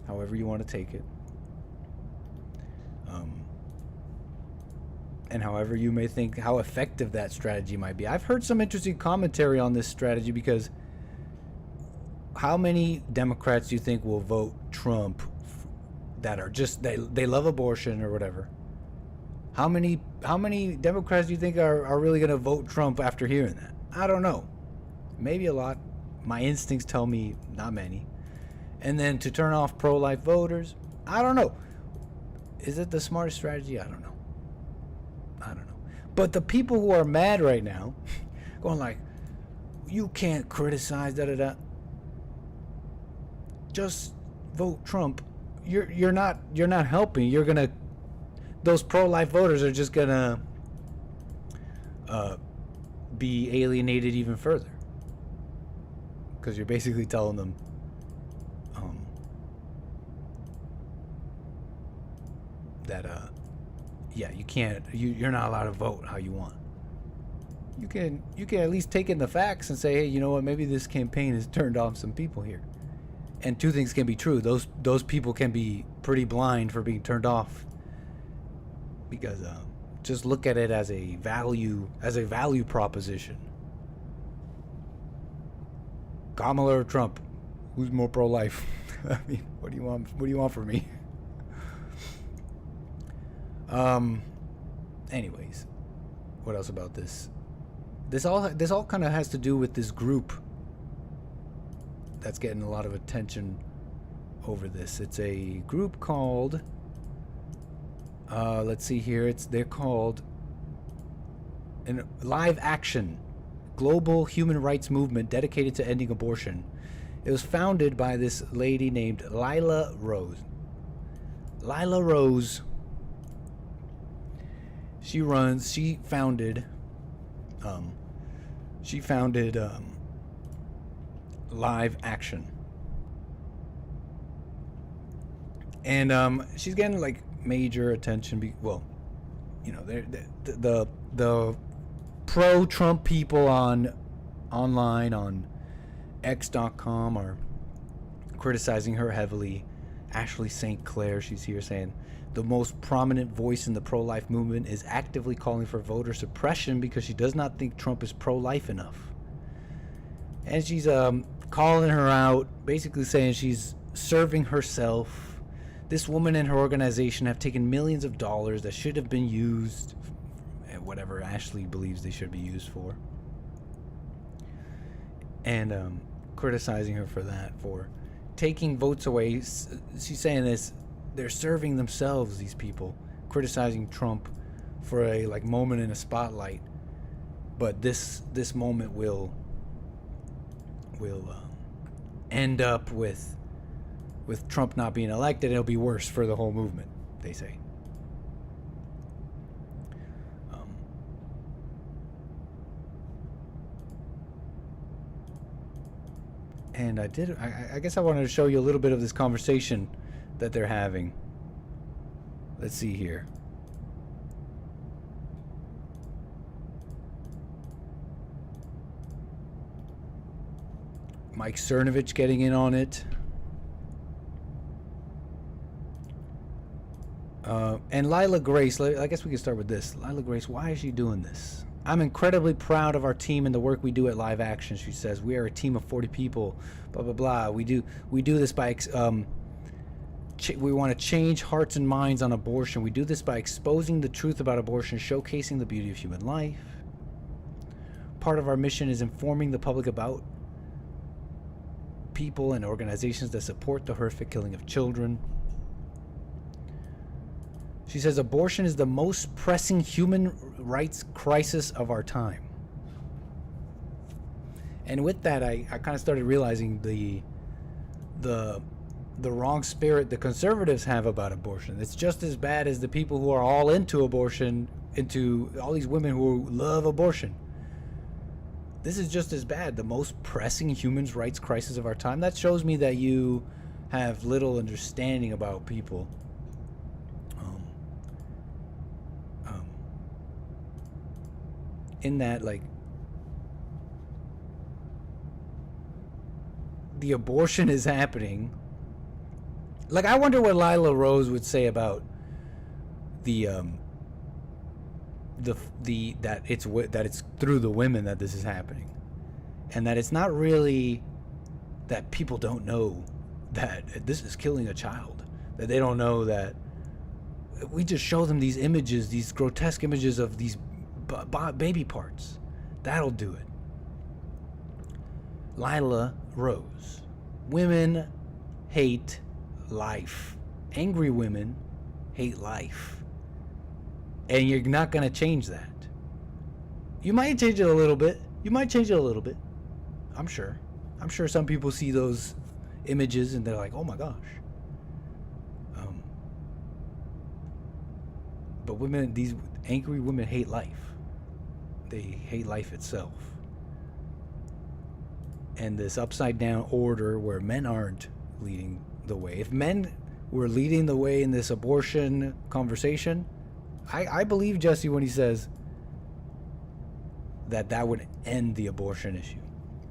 however you want to take it, and however you may think how effective that strategy might be. I've heard some interesting commentary on this strategy, because how many Democrats do you think will vote Trump that are just they love abortion or whatever? How many Democrats do you think are really going to vote Trump after hearing that? I don't know. Maybe a lot. My instincts tell me not many. And then to turn off pro-life voters, I don't know. Is it the smartest strategy? I don't know. But the people who are mad right now, going like, you can't criticize da-da-da. Just vote Trump. You're not helping. You're gonna. Those pro-life voters are just gonna be alienated even further, because you're basically telling them that you can't, you're not allowed to vote how you want. You can at least take in the facts and say, hey, you know what, maybe this campaign has turned off some people here. And two things can be true. Those people can be pretty blind for being turned off, because just look at it as a value proposition. Kamala or Trump? Who's more pro-life? I mean, what do you want? What do you want from me? Anyways, what else about this? This all kind of has to do with this group that's getting a lot of attention over this. It's a group called let's see here. They're called Live Action, global human rights movement dedicated to ending abortion. It was founded by this lady named Lila Rose. Lila Rose. She founded Live Action. And she's getting like major attention. Well, you know, the pro-Trump people online on X.com are criticizing her heavily. Ashley St. Clair, she's here saying the most prominent voice in the pro-life movement is actively calling for voter suppression because she does not think Trump is pro-life enough. And she's calling her out, basically saying she's serving herself. This woman and her organization have taken millions of dollars that should have been used at whatever Ashley believes they should be used for. And criticizing her for that, for taking votes away. She's saying this, they're serving themselves, these people, criticizing Trump for a like moment in a spotlight, but this moment will end up with Trump not being elected. It'll be worse for the whole movement, they say. And I guess I wanted to show you a little bit of this conversation that they're having. Let's see here. Mike Cernovich getting in on it. And Lila Grace, I guess we can start with this. Lila Grace, why is she doing this? I'm incredibly proud of our team and the work we do at Live Action, she says. We are a team of 40 people, blah, blah, blah. We do this by, we want to change hearts and minds on abortion. We do this by exposing the truth about abortion, showcasing the beauty of human life. Part of our mission is informing the public about people and organizations that support the horrific killing of children. She says abortion is the most pressing human rights crisis of our time. And with that, I kind of started realizing the wrong spirit the conservatives have about abortion. It's just as bad as the people who are all into abortion, into all these women who love abortion. This is just as bad, the most pressing human rights crisis of our time. That shows me that you have little understanding about people. In that, like, the abortion is happening. Like, I wonder what Lila Rose would say about that it's through the women that this is happening, and that it's not really that people don't know that this is killing a child, that they don't know that we just show them these images, these grotesque images of these baby parts. That'll do it. Lila Rose. Women hate life. Angry women hate life. And you're not going to change that. You might change it a little bit. I'm sure. I'm sure some people see those images and they're like, oh my gosh. But women, these angry women hate life. They hate life itself. And this upside down order where men aren't leading the way. If men were leading the way in this abortion conversation, I believe Jesse when he says that would end the abortion issue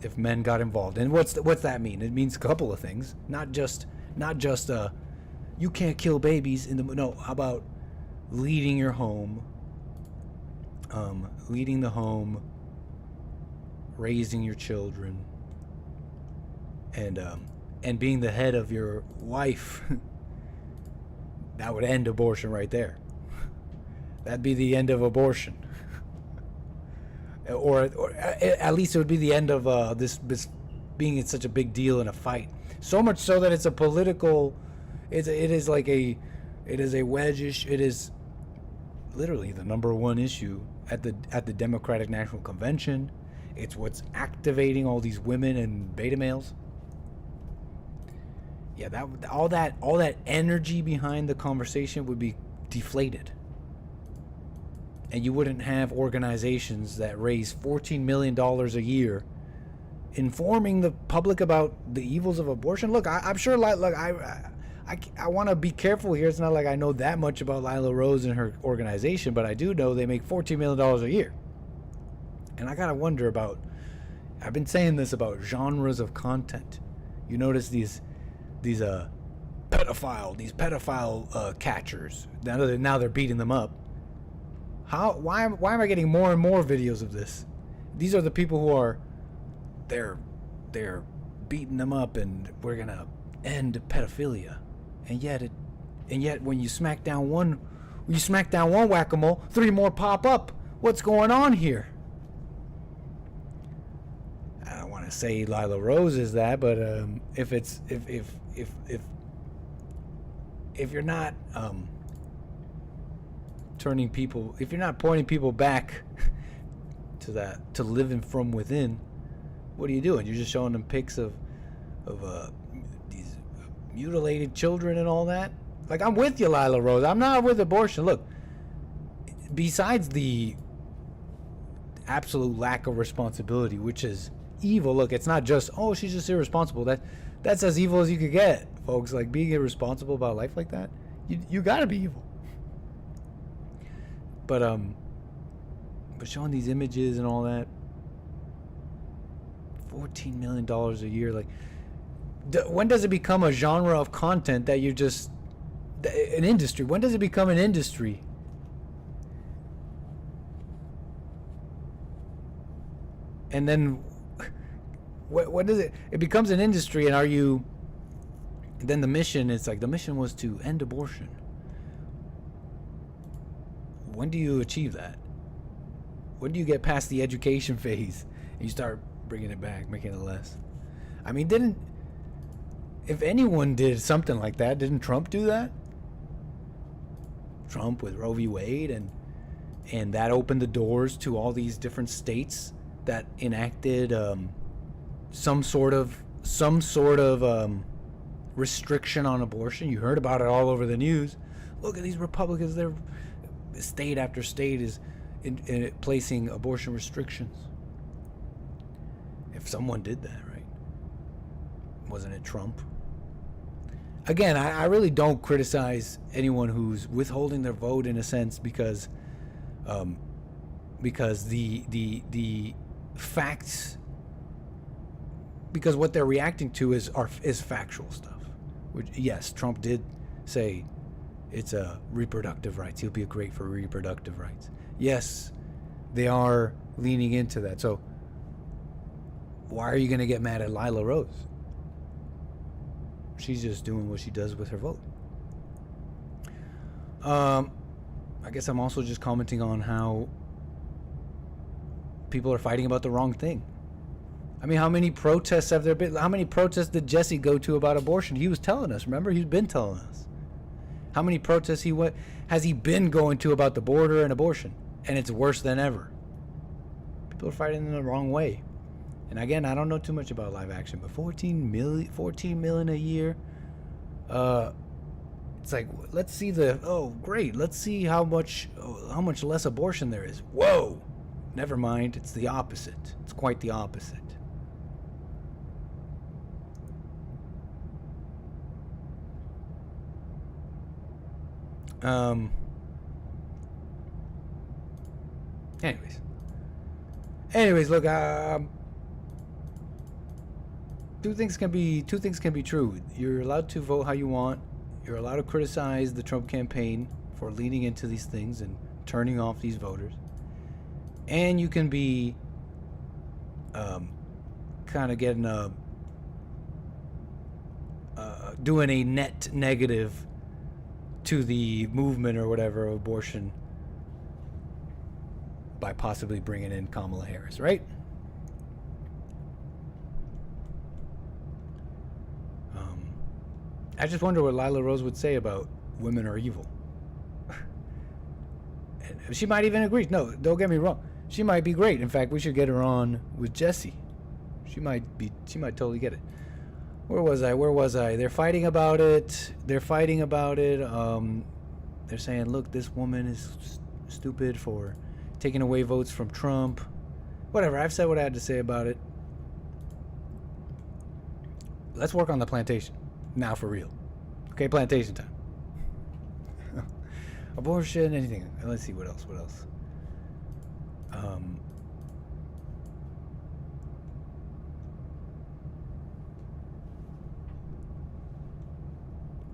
if men got involved. And what's that mean? It means a couple of things. Not just you can't kill babies in the no. How about leading your home? Leading the home, raising your children, and being the head of your wife, that would end abortion right there. That'd be the end of abortion. Or at least it would be the end of this being such a big deal in a fight. So much so that it's a political, it is a wedge issue. It is literally the #1 issue at the Democratic National Convention. It's what's activating all these women and beta males. Yeah, all that energy behind the conversation would be deflated. And you wouldn't have organizations that raise $14 million a year informing the public about the evils of abortion. Look, I'm sure, look, I want to be careful here. It's not like I know that much about Lila Rose and her organization, but I do know they make $14 million a year. And I got to wonder about, I've been saying this about genres of content. You notice these pedophile catchers. Now they're beating them up. Why am I getting more and more videos of this? These are the people who are they're beating them up, and we're gonna end pedophilia. And yet when you smack down one whack-a-mole, 3 more pop up. What's going on here? I don't want to say Lila Rose is that, but if you're not if you're not pointing people back to living from within, what are you doing? You're just showing them pics of these mutilated children and all that. Like, I'm with you, Lila Rose. I'm not with abortion. Look, besides the absolute lack of responsibility, which is evil. Look, it's not just, oh, she's just irresponsible. That's as evil as you could get, folks. Like, being irresponsible about life like that, you gotta be evil. But showing these images and all that, $14 million a year, like, when does it become a genre of content that you're just an industry? When does it become an industry? And then what does it becomes an industry, and then the mission, it's like the mission was to end abortion. When do you achieve that? When do you get past the education phase and you start bringing it back, making it less? I mean, if anyone did something like that, didn't Trump do that? Trump with Roe v. Wade, and that opened the doors to all these different states that enacted some sort of restriction on abortion. You heard about it all over the news. Look at these Republicans; they're state after state is in placing abortion restrictions. If someone did that, right? Wasn't it Trump? Again, I really don't criticize anyone who's withholding their vote in a sense, because the facts, because what they're reacting to is factual stuff. Which, yes, Trump did say it's reproductive rights. He'll be great for reproductive rights. Yes, they are leaning into that. So why are you going to get mad at Lila Rose? She's just doing what she does with her vote. I guess I'm also just commenting on how people are fighting about the wrong thing. I mean, how many protests have there been? How many protests did Jesse go to about abortion? He was telling us, remember? He's been telling us. How many protests has he been going to about the border and abortion? And it's worse than ever. People are fighting in the wrong way. And again, I don't know too much about live action, but 14 million a year. It's like, let's see great. Let's see how much less abortion there is. Whoa, never mind. It's the opposite. It's quite the opposite. Anyways, look, two things can be true. You're allowed to vote how you want. You're allowed to criticize the Trump campaign for leaning into these things and turning off these voters. And you can be kind of getting doing a net negative to the movement or whatever of abortion by possibly bringing in Kamala Harris, right? I just wonder what Lila Rose would say about women are evil. She might even agree. No, don't get me wrong. She might be great. In fact, we should get her on with Jesse. She might totally get it. Where was I? They're fighting about it. They're saying, look, this woman is stupid for taking away votes from Trump. Whatever, I've said what I had to say about it. Let's work on the plantation. Now for real. Okay, plantation time. Abortion, anything. Let's see, what else?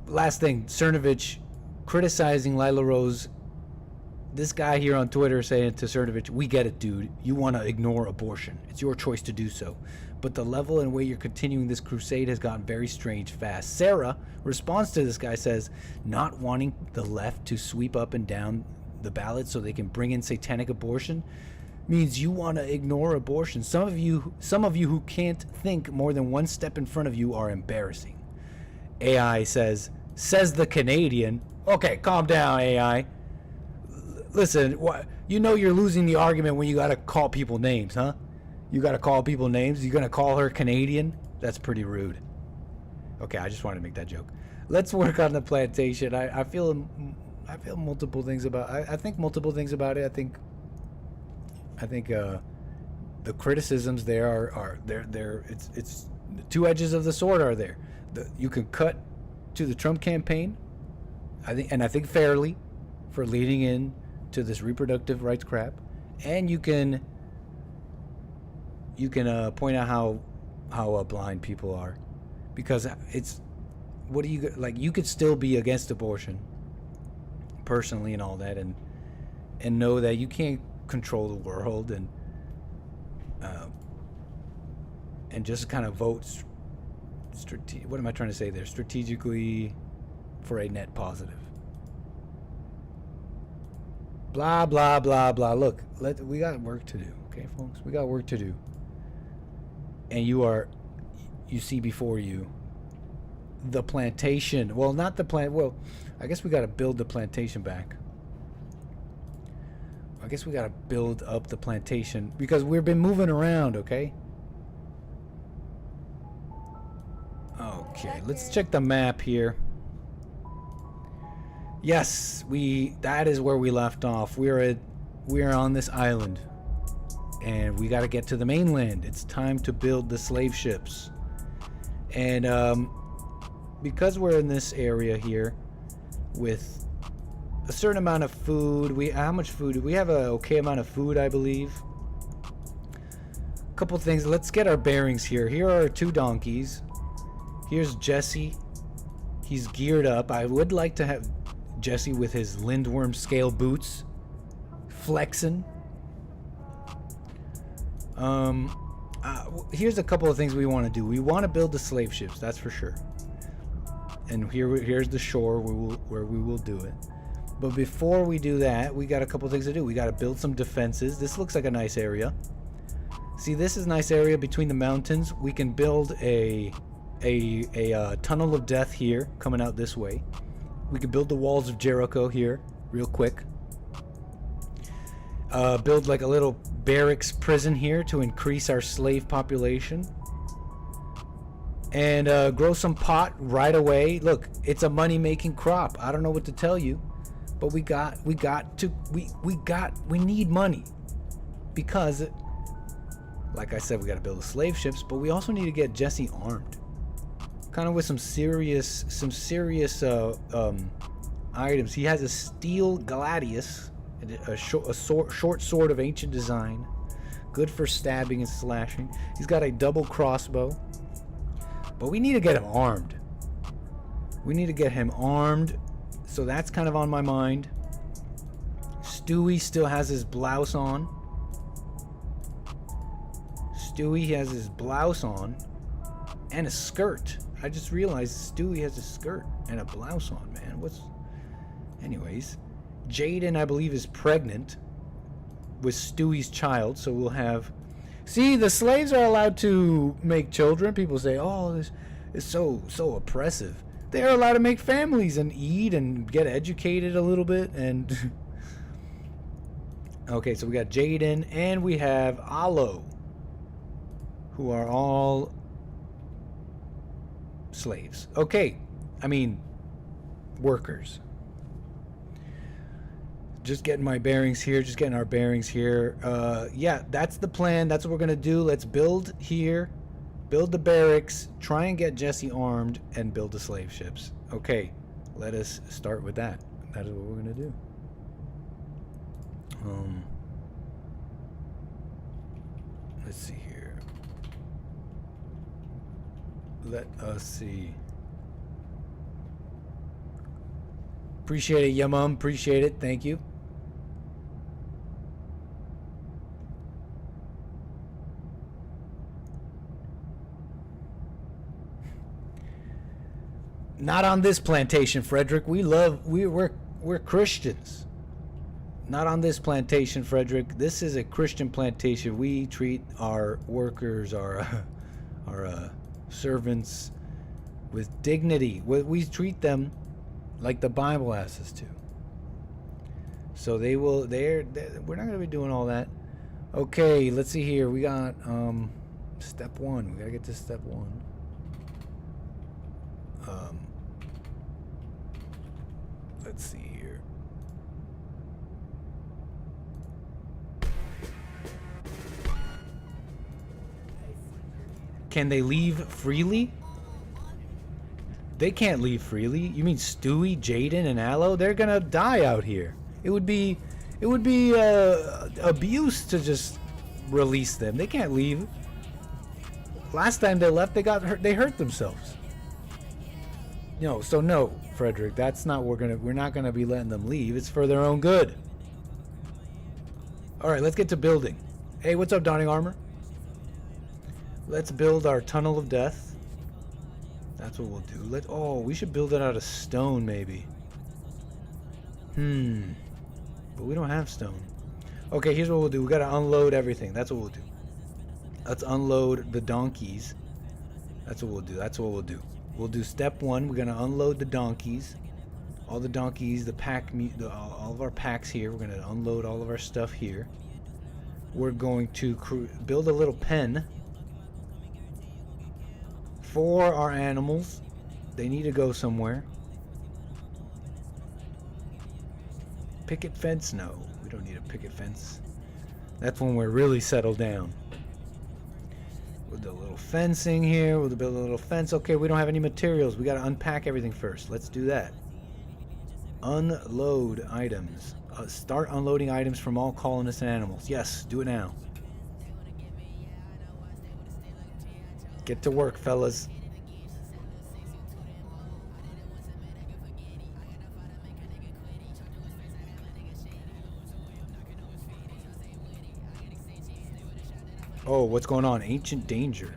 Last thing, Cernovich criticizing Lila Rose. This guy here on Twitter saying to Cernovich, we get it, dude. You want to ignore abortion. It's your choice to do so. But the level and way you're continuing this crusade has gotten very strange fast. Sarah responds to this guy, says, not wanting the left to sweep up and down the ballot so they can bring in satanic abortion means you want to ignore abortion. Some of you who can't think more than one step in front of you are embarrassing. AI says the Canadian. Okay, calm down, AI. Listen, you know you're losing the argument when you got to call people names, huh? You got to call people names? You're going to call her Canadian? That's pretty rude. Okay, I just wanted to make that joke. Let's work on the plantation. I feel multiple things about I think multiple things about it. I think the criticisms there are it's the two edges of the sword are there. You can cut to the Trump campaign, I think fairly, for leading in to this reproductive rights crap, and you can point out how blind people are, because it's, what do you like? You could still be against abortion personally and all that, and know that you can't control the world, and just kind of vote what am I trying to say there? Strategically for a net positive. Blah blah blah blah. Look, we got work to do, okay, folks? We got work to do. And you see before you the plantation. Well, not the plant. Well, I guess we got to build the plantation back. I guess we got to build up the plantation because we've been moving around, okay? Okay, let's check the map here. Yes, that is where we left off. We're on this island, and we got to get to the mainland. It's time to build the slave ships. And because we're in this area here with a certain amount of food, how much food? We have a okay amount of food, I believe. A couple things. Let's get our bearings here. Here are our 2 donkeys. Here's Jesse. He's geared up. I would like to have Jesse with his lindworm scale boots, flexing. Here's a couple of things we want to do. We want to build the slave ships, that's for sure. And here's the shore where we will do it. But before we do that, we got a couple of things to do. We got to build some defenses. This looks like a nice area. See, this is a nice area between the mountains. We can build a tunnel of death here, coming out this way. We could build the walls of Jericho here real quick. Build like a little barracks prison here to increase our slave population. And grow some pot right away. Look, it's a money-making crop. I don't know what to tell you, but we need money, because like I said, we got to build the slave ships, but we also need to get Jesse armed. Kind of with some serious items. He has a steel gladius, a short sword of ancient design, good for stabbing and slashing. He's got a double crossbow, but we need to get him armed. So that's kind of on my mind. Stewie still has his blouse on. And a skirt. I just realized Stewie has a skirt and a blouse on, man. Anyways, Jaden, I believe, is pregnant with Stewie's child, so we'll have... See, the slaves are allowed to make children. People say, oh, this is so oppressive. They're allowed to make families and eat and get educated a little bit. And okay, so we got Jaden and we have Alo, who are all slaves. Okay, I mean, workers. Just getting my bearings here, just getting our bearings here. Yeah, that's the plan. That's what we're going to do. Let's build here, build the barracks, try and get Jesse armed, and build the slave ships. Okay, let us start with that. That is what we're going to do. Let's see here. Let us see. Appreciate it, yeah, Mom. Appreciate it. Thank you. Not on this plantation, Frederick. We're Christians. Not on this plantation, Frederick. This is a Christian plantation. We treat our workers, our servants, with dignity. We treat them like the Bible asks us to. So they will. We're not going to be doing all that. Okay, let's see here. We got step 1. We got to get to step 1. Let's see here. Can they leave freely? They can't leave freely. You mean Stewie, Jaden, and Aloe? They're gonna die out here. It would be abuse to just release them. They can't leave. Last time they left, they got hurt. They hurt themselves. No, so no, Frederick. That's not we're not gonna be letting them leave. It's for their own good. All right, let's get to building. Hey, what's up, Donning Armor? Let's build our tunnel of death. That's what we'll do. Oh, we should build it out of stone, maybe. But we don't have stone. Okay, here's what we'll do. We gotta unload everything. That's what we'll do. Let's unload the donkeys. That's what we'll do. That's what we'll do. We'll do step 1. We're gonna unload the donkeys. All the donkeys, all of our packs here. We're gonna unload all of our stuff here. We're going to build a little pen for our animals. They need to go somewhere. Picket fence? No, we don't need a picket fence. That's when we're really settled down. We'll do a little fencing here. We'll build a little fence. Okay, we don't have any materials. We got to unpack everything first. Let's do that. Unload items. Start unloading items from all colonists and animals. Yes, do it now. Get to work, fellas. Oh, what's going on? Ancient danger.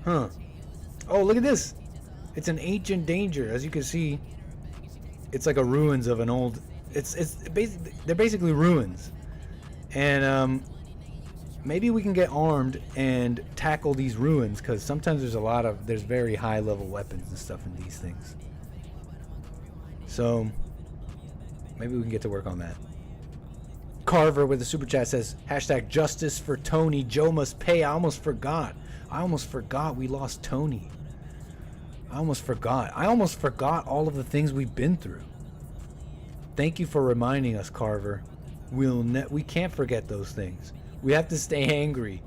Huh. Oh, look at this. It's an ancient danger. As you can see, it's like a ruins of an old... They're basically ruins. And maybe we can get armed and tackle these ruins, because sometimes there's very high level weapons and stuff in these things. So maybe we can get to work on that. Carver with the super chat says, #justice for Tony. Joe must pay. I almost forgot we lost Tony. I almost forgot all of the things we've been through. Thank you for reminding us, Carver. We can't forget those things. We have to stay angry,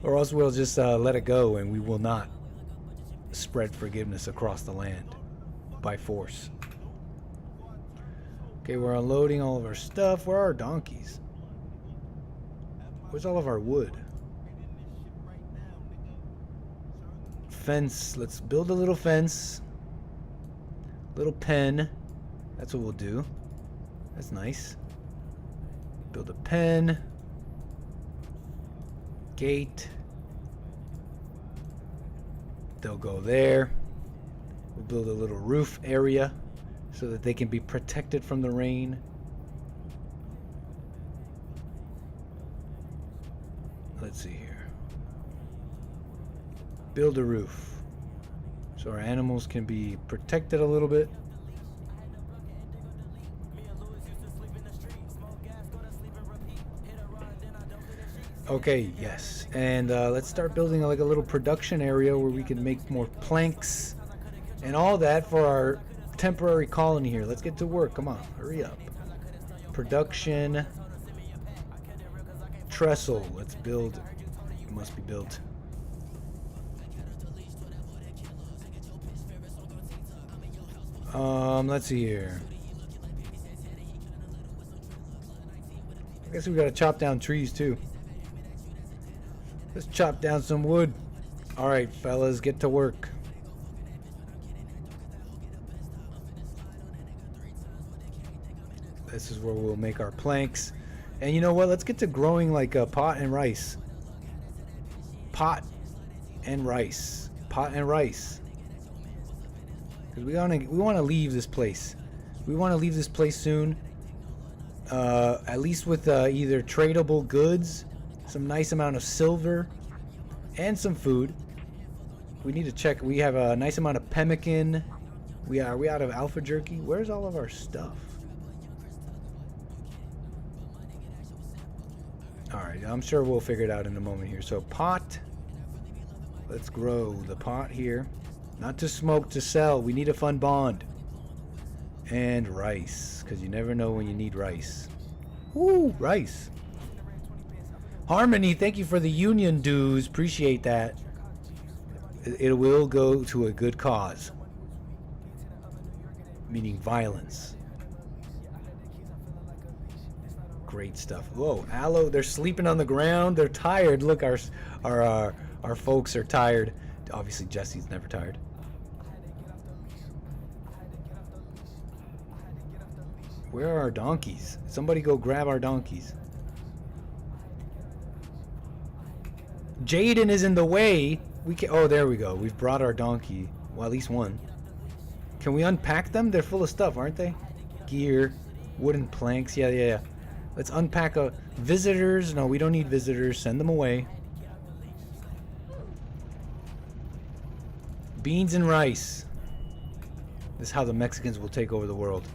or else we'll just let it go, and we will not spread forgiveness across the land by force. Okay, we're unloading all of our stuff. Where are our donkeys? Where's all of our wood? Fence. Let's build a little fence. Little pen. That's what we'll do. That's nice. Build a pen. Gate. They'll go there. We'll build a little roof area so that they can be protected from the rain. Let's see here. Build a roof so our animals can be protected a little bit. Okay, yes. And let's start building like a little production area where we can make more planks and all that for our temporary colony here. Let's get to work. Come on, hurry up. Production. Trestle. Let's build. It must be built. Let's see here. I guess we gotta chop down trees too. Let's chop down some wood. Alright, fellas, get to work. This is where we'll make our planks. And you know what? Let's get to growing like pot and rice. Pot and rice. Pot and rice. Because we want to leave this place. We want to leave this place soon. At least with either tradable goods, some nice amount of silver, and some food. We need to check. We have a nice amount of pemmican. Are we out of alpha jerky? Where's all of our stuff? Alright, I'm sure we'll figure it out in a moment here. So pot. Let's grow the pot here. Not to smoke, to sell. We need a fun bond. And rice, because you never know when you need rice. Ooh, rice. Harmony, thank you for the union dues. Appreciate that. It will go to a good cause. Meaning violence. Great stuff. Whoa, aloe, they're sleeping on the ground. They're tired. Look, our folks are tired. Obviously, Jesse's never tired. Where are our donkeys? Somebody go grab our donkeys. Jaden is in the way. We can. Oh, there we go. We've brought our donkey. Well, at least one. Can we unpack them? They're full of stuff, aren't they? Gear, wooden planks. Yeah. Let's unpack visitors. No, we don't need visitors. Send them away. Beans and rice. This is how the Mexicans will take over the world.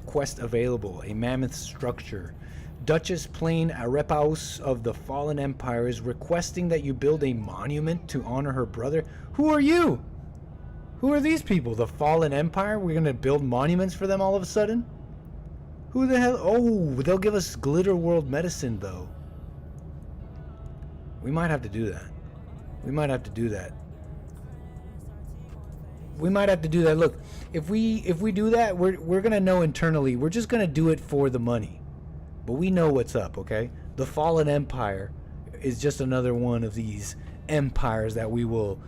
Quest available. A mammoth structure. Duchess Plain Arepaus of the Fallen Empire is requesting that you build a monument to honor her brother. Who are you? Who are these people? The Fallen Empire? We're gonna build monuments for them all of a sudden? Who the hell? Oh, they'll give us Glitter World medicine though. We might have to do that. We might have to do that. Look, if we do that, we're gonna know internally. We're just gonna do it for the money. But we know what's up, okay? The Fallen Empire is just another one of these empires that we will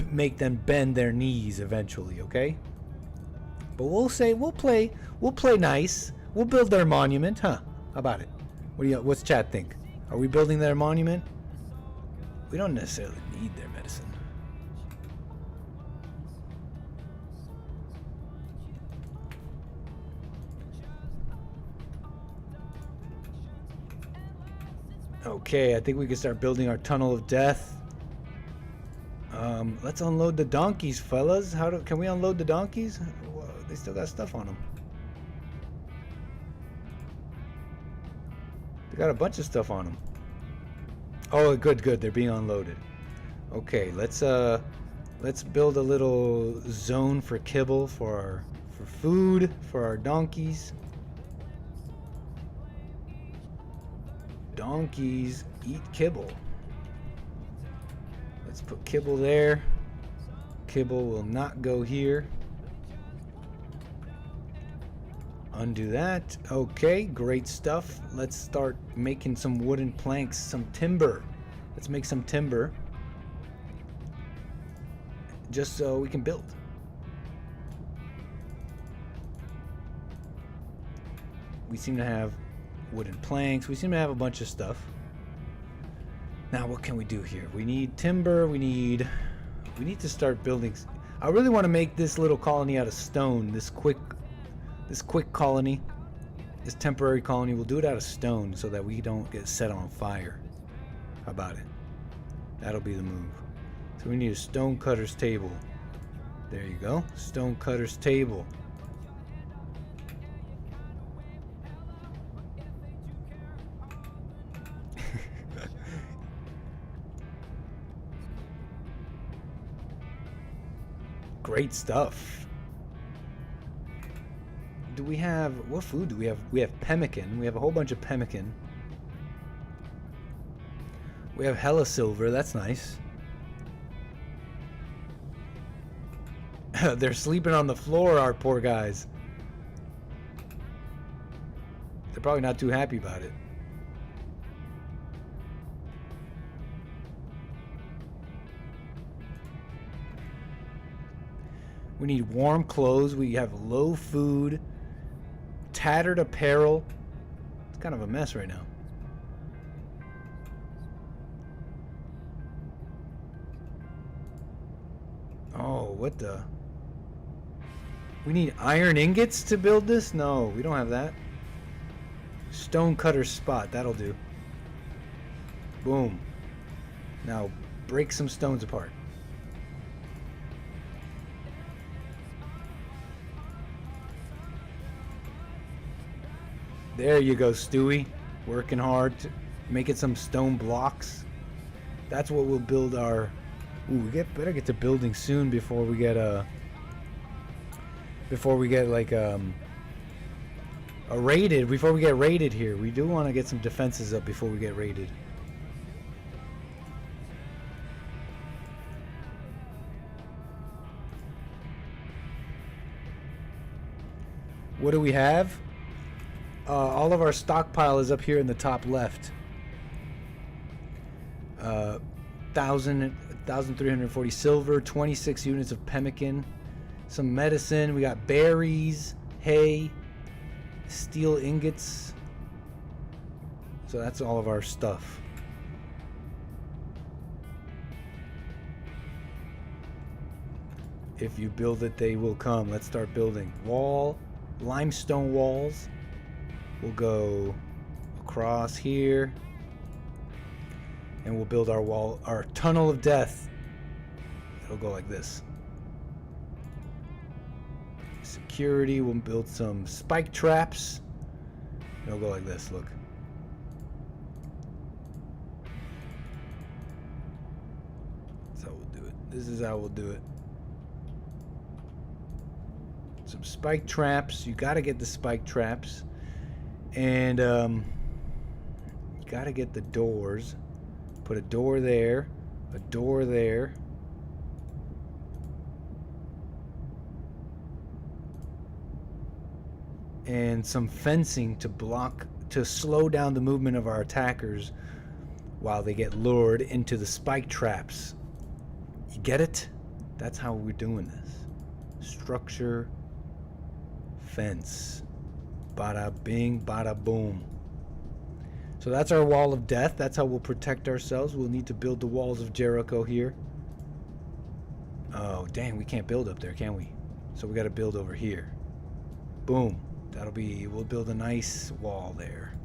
make them bend their knees eventually, okay? But we'll play nice. We'll build their monument, huh? How about it? What's chat think? Are we building their monument? We don't necessarily need their medicine. Okay, I think we can start building our tunnel of death. Let's unload the donkeys, fellas. Can we unload the donkeys? Whoa, they still got stuff on them. They got a bunch of stuff on them. Oh, good. They're being unloaded. Okay, let's build a little zone for kibble for food for our donkeys. Donkeys eat kibble. Let's put kibble there. Kibble will not go here. Undo that. Okay, great stuff. Let's start making some wooden planks, some timber. Let's make some timber. Just so we can build. We seem to have wooden planks. We seem to have a bunch of stuff. Now what can we do here? We need timber. We need to start building. I really want to make this little colony out of stone. This quick colony, this temporary colony. We'll do it out of stone so that we don't get set on fire. How about it? That'll be the move. So we need a stone cutter's table. There you go. Stone cutter's table. Great stuff. Do we have, what food do we have? We have pemmican. We have a whole bunch of pemmican. We have hella silver. That's nice. They're sleeping on the floor, our poor guys. They're probably not too happy about it. We need warm clothes. We have low food. Tattered apparel. It's kind of a mess right now. Oh, what the? We need iron ingots to build this? No, we don't have that. Stone cutter spot. That'll do. Boom. Now break some stones apart. There you go, Stewie. Working hard to making some stone blocks. That's what we'll build our... Ooh, we better get to building soon before we get like a raided. Before we get raided here, we do want to get some defenses up before we get raided. What do we have? All of our stockpile is up here in the top left. 1,340 silver, 26 units of pemmican, some medicine. We got berries, hay, steel ingots. So that's all of our stuff. If you build it, they will come. Let's start building. Wall, limestone walls. We'll go across here. And we'll build our wall, our tunnel of death. It'll go like this. Security, we'll build some spike traps. It'll go like this, look. That's how we'll do it. This is how we'll do it. Some spike traps. You gotta get the spike traps. And you gotta get the doors. Put a door there, a door there. And some fencing to block, to slow down the movement of our attackers while they get lured into the spike traps. You get it? That's how we're doing this. Structure, fence. Bada bing, bada boom. So that's our wall of death. That's how we'll protect ourselves. We'll need to build the walls of Jericho here. Oh, dang, we can't build up there, can we? So we got to build over here. Boom. That'll be, we'll build a nice wall there.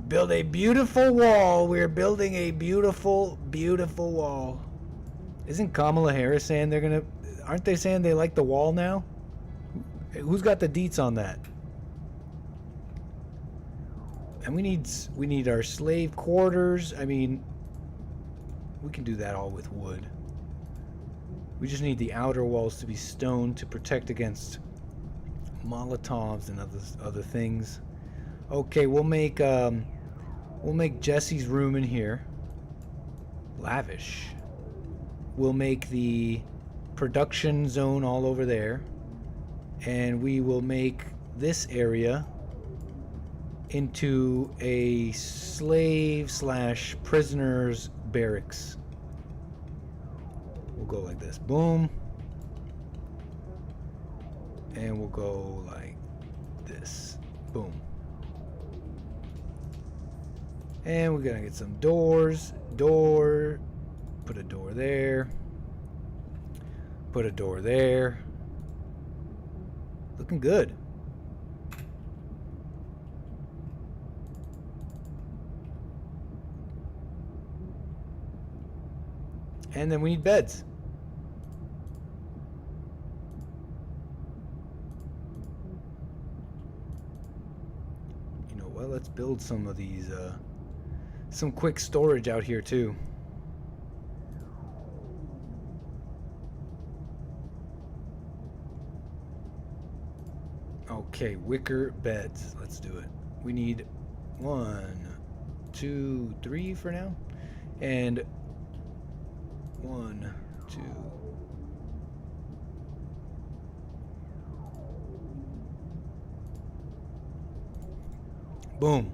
Build a beautiful wall. We're building a beautiful, beautiful wall. Isn't Kamala Harris saying they're going to, aren't they saying they like the wall now? Who's got the deets on that? And we need our slave quarters. I mean, we can do that all with wood. We just need the outer walls to be stone to protect against Molotovs and other things. Okay, we'll make Jesse's room in here lavish. We'll make the production zone all over there, and we will make this area into a slave / prisoners barracks. We'll go like this. Boom. And we'll go like this. Boom. And we're gonna get some doors. door. Put a door there. Put a door there. Looking good. And then we need beds. You know what? Let's build some of these, some quick storage out here too. Okay, wicker beds. Let's do it. We need 1, 2, 3 for now. And 1, 2. Boom.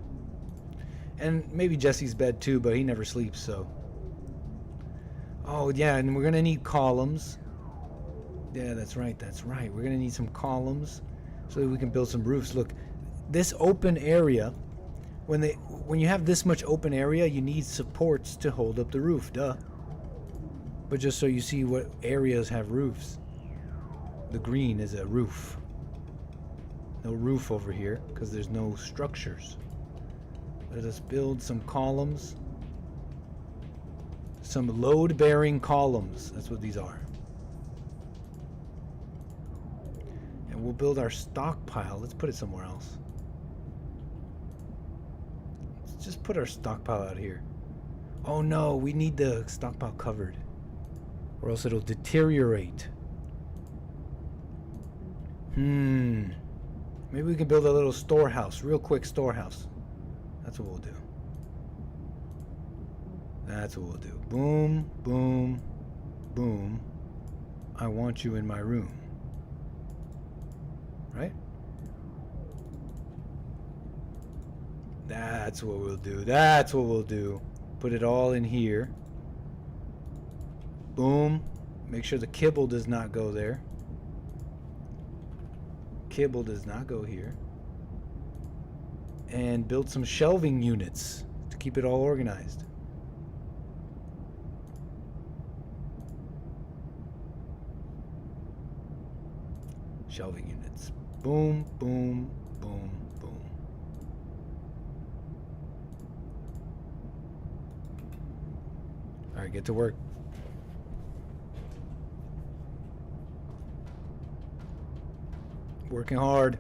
And maybe Jesse's bed too, but he never sleeps, so. Oh, yeah, and we're going to need columns. Yeah, that's right, that's right. We're going to need some columns so that we can build some roofs. Look, this open area, when you have this much open area, you need supports to hold up the roof, duh. But just so you see what areas have roofs. The green is a roof. No roof over here because there's no structures. Let us build some columns. Some load-bearing columns. That's what these are. And we'll build our stockpile. Let's put it somewhere else. Let's just put our stockpile out here. Oh no, we need the stockpile covered, or else it'll deteriorate. Maybe we can build a little storehouse, real quick storehouse. That's what we'll do. That's what we'll do. Boom, boom, boom. I want you in my room. Right? That's what we'll do. That's what we'll do. Put it all in here. Boom. Make sure the kibble does not go there. Kibble does not go here. And build some shelving units to keep it all organized. Shelving units. Boom, boom, boom, boom. All right, get to work. Working hard.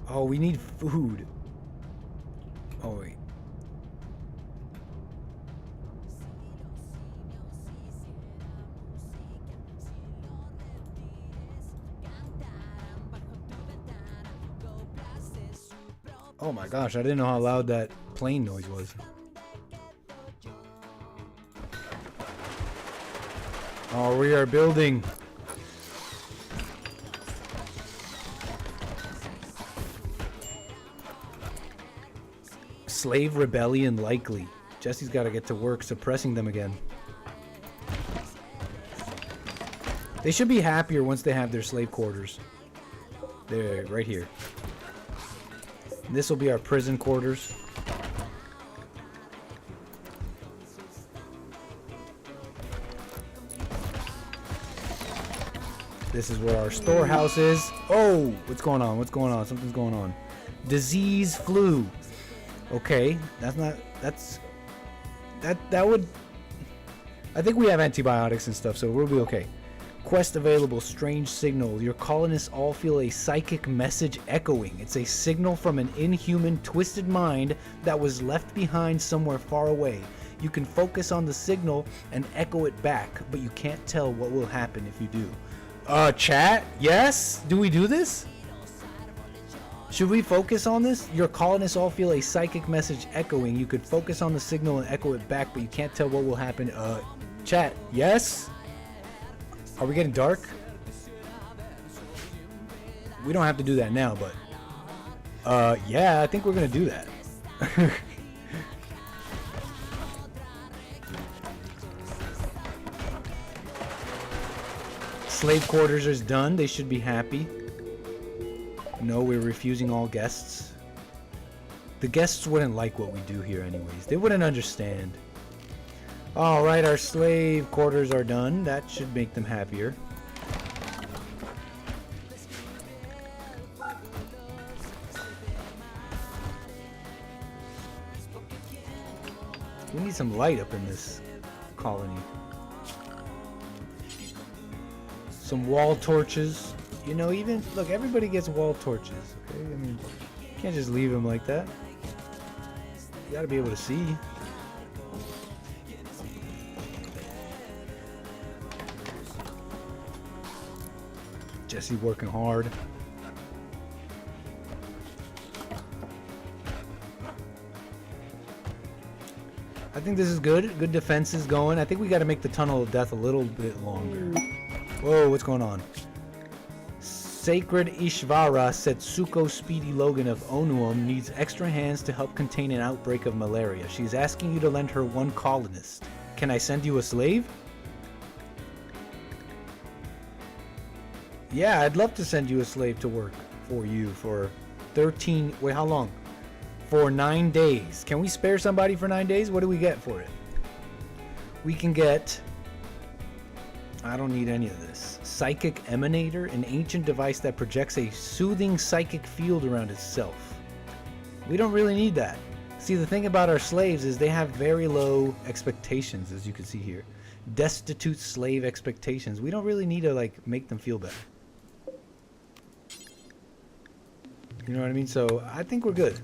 Oh, we need food. Oh, wait. Oh my gosh, I didn't know how loud that plane noise was. Oh, we are building. Slave rebellion likely. Jesse's got to get to work suppressing them again. They should be happier once they have their slave quarters. They're right here. This will be our prison quarters. This is where our storehouse is. Oh, what's going on? What's going on? Something's going on. Disease, flu. Okay, that would, I think we have antibiotics and stuff, so we'll be okay. Quest available, strange signal. Your colonists all feel a psychic message echoing. It's a signal from an inhuman, twisted mind that was left behind somewhere far away. You can focus on the signal and echo it back, but you can't tell what will happen if you do. Chat? Yes? Do we do this? Should we focus on this? Your colonists all feel a psychic message echoing. You could focus on the signal and echo it back, but you can't tell what will happen. Chat, yes? Are we getting dark? We don't have to do that now, but yeah, I think we're gonna do that. Slave quarters is done. They should be happy. No, we're refusing all guests. The guests wouldn't like what we do here anyways. They wouldn't understand. Alright, our slave quarters are done. That should make them happier. We need some light up in this colony. Some wall torches. You know, even, look, everybody gets wall torches, okay? I mean, you can't just leave them like that. You gotta be able to see. Jesse working hard. I think this is good. Good defense is going. I think we got to make the tunnel of death a little bit longer. Whoa, what's going on? Sacred 𝒏𝒊𝒄𝒌𝒔𝒕𝒓𝒆𝒂𝒎 of Onuum needs extra hands to help contain an outbreak of malaria. She's asking you to lend her one colonist. Can I send you a slave? Yeah, I'd love to send you a slave to work for you for 13... Wait, how long? For 9 days. Can we spare somebody for 9 days? What do we get for it? We can get... I don't need any of this. Psychic Emanator, an ancient device that projects a soothing psychic field around itself. We don't really need that. See, the thing about our slaves is they have very low expectations, as you can see here. Destitute slave expectations. We don't really need to, like, make them feel better. You know what I mean? So, I think we're good.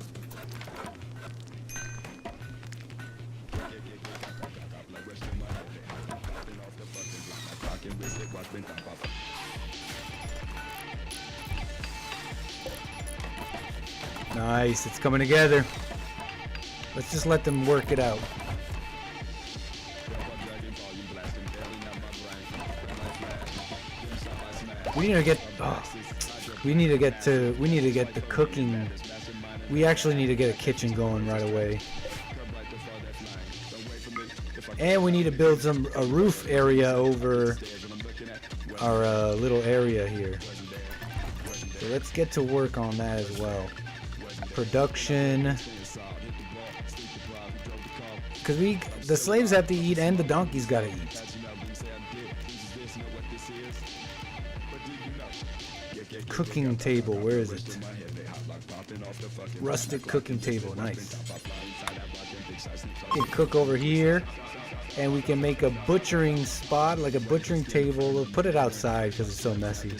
Nice, it's coming together. Let's just let them work it out. We need to get we need to get the cooking. We actually need to get a kitchen going right away. And we need to build a roof area over our little area here. So let's get to work on that as well. Production. Because the slaves have to eat and the donkeys gotta eat. Cooking table, where is it? Rustic cooking table, nice. We can cook over here. And we can make a butchering spot, like a butchering table. We'll put it outside because it's so messy.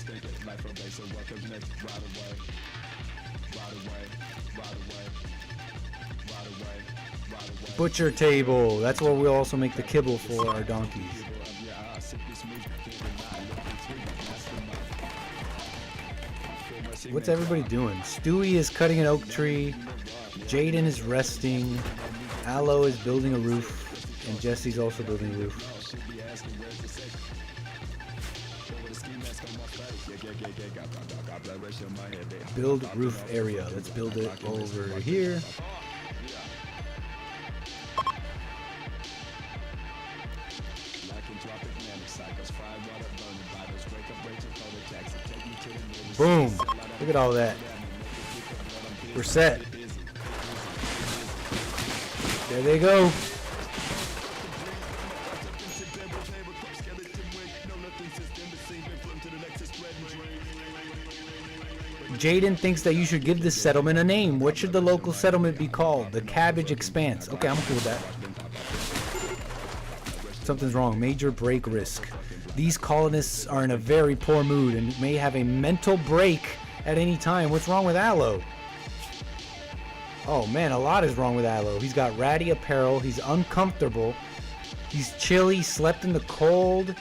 Butcher table. That's where we'll also make the kibble for our donkeys. What's everybody doing? Stewie is cutting an oak tree. Jaden is resting. Aloe is building a roof. And Jesse's also building a roof. Build roof area. Let's build it over here. Boom! Look at all that. We're set. There they go. Jaden thinks that you should give this settlement a name. What should the local settlement be called? The Cabbage Expanse. Okay, I'm cool with that. Something's wrong. Major break risk. These colonists are in a very poor mood and may have a mental break at any time. What's wrong with Aloe? Oh man, a lot is wrong with Aloe. He's got ratty apparel. He's uncomfortable. He's chilly, slept in the cold.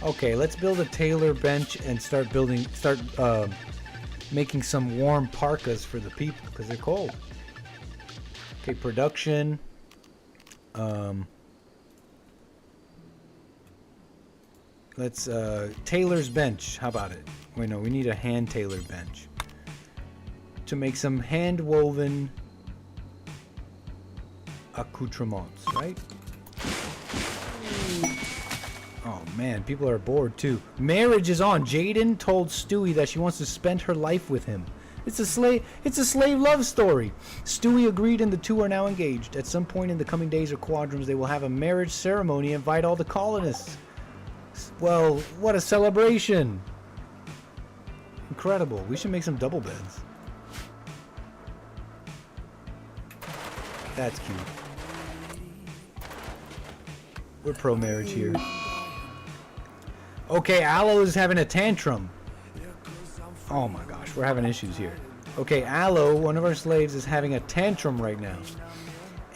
Okay, let's build a tailor bench and start making some warm parkas for the people because they're cold. Okay, production. Let's tailor's bench. How about it? Wait, no, we need a hand tailor bench to make some hand woven accoutrements, right? Oh man, people are bored too. Marriage is on. Jaden told Stewie that she wants to spend her life with him. It's a slave love story. Stewie agreed and the two are now engaged. At some point in the coming days or quadrums, they will have a marriage ceremony and invite all the colonists. Well, what a celebration. Incredible. We should make some double beds. That's cute. We're pro-marriage here. Okay, Aloe is having a tantrum. Oh my gosh, we're having issues here. Okay, Aloe, one of our slaves, is having a tantrum right now.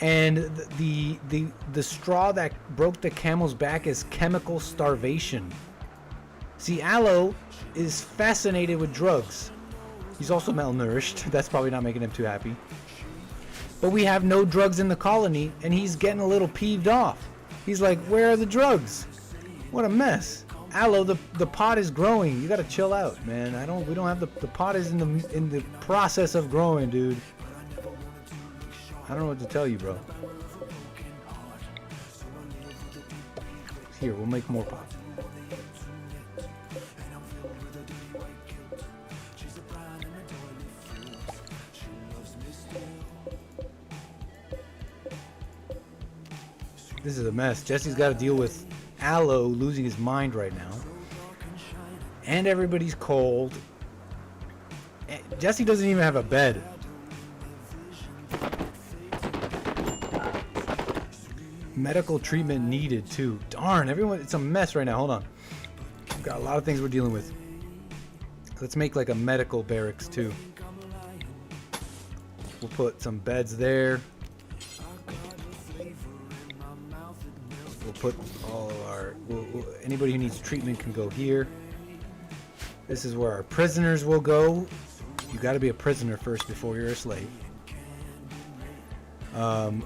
And the straw that broke the camel's back is chemical starvation. See, Aloe is fascinated with drugs. He's also malnourished. That's probably not making him too happy. But we have no drugs in the colony, and he's getting a little peeved off. He's like, where are the drugs? What a mess. Aloe, the pot is growing. You gotta chill out, man. We don't have the pot is in the process of growing, dude. I don't know what to tell you, bro. Here, we'll make more pot. This is a mess. Jesse's got to deal with Aloe losing his mind right now. And everybody's cold. Jesse doesn't even have a bed. Medical treatment needed too. Darn, everyone, it's a mess right now. Hold on. We've got a lot of things we're dealing with. Let's make like a medical barracks too. We'll put some beds there. We'll put all of our... anybody who needs treatment can go here. This is where our prisoners will go. You got to be a prisoner first before you're a slave.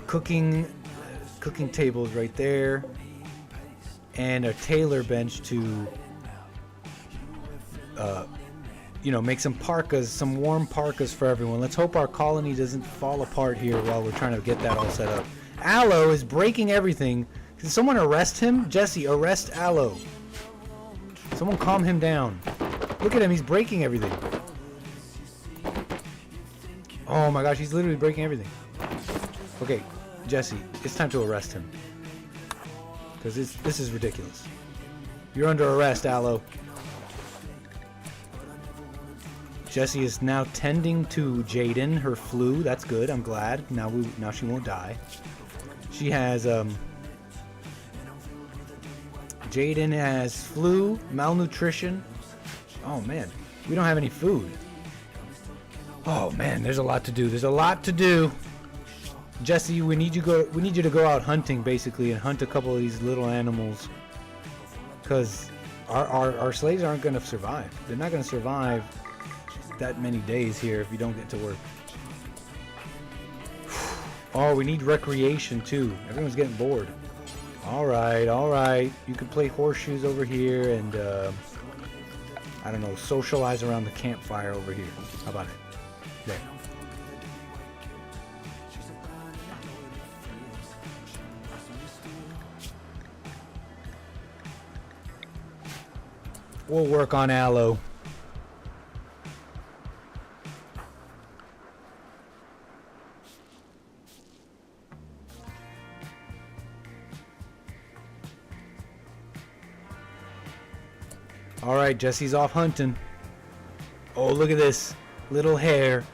Cooking tables right there. And a tailor bench to... make some parkas, some warm parkas for everyone. Let's hope our colony doesn't fall apart here while we're trying to get that all set up. Aloe is breaking everything. Can someone arrest him? Jesse, arrest Aloe. Someone calm him down. Look at him, he's breaking everything. Oh my gosh, he's literally breaking everything. Okay, Jesse, it's time to arrest him. Because this is ridiculous. You're under arrest, Aloe. Jesse is now tending to Jaden, her flu. That's good, I'm glad. Now she won't die. She has, Jaden has flu, malnutrition. Oh man, we don't have any food. Oh man, there's a lot to do. There's a lot to do. Jesse, we need you to go out hunting basically and hunt a couple of these little animals. Cause our slaves aren't gonna survive. They're not gonna survive that many days here if you don't get to work. Oh, we need recreation too. Everyone's getting bored. Alright. You can play horseshoes over here and, I don't know, socialize around the campfire over here. How about it? There. We'll work on Aloe. Alright, Jesse's off hunting. Oh, look at this. Little hare,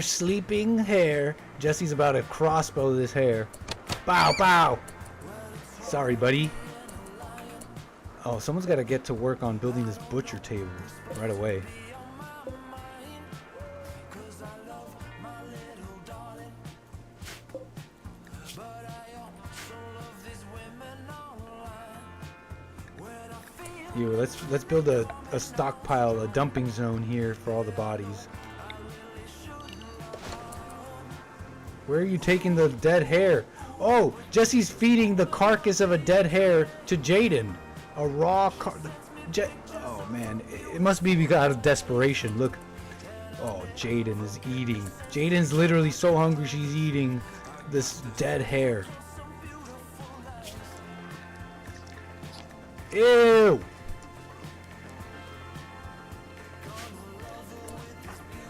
sleeping hare. Jesse's about to crossbow this hare. Bow, bow. Sorry, buddy. Oh, someone's got to get to work on building this butcher table right away. Here, let's build a stockpile, a dumping zone here for all the bodies. Where are you taking the dead hare? Oh, Jesse's feeding the carcass of a dead hare to Jaden. A raw oh man, it must be out of desperation. Look. Oh, Jaden is eating. Jaden's literally so hungry she's eating this dead hare. Ew!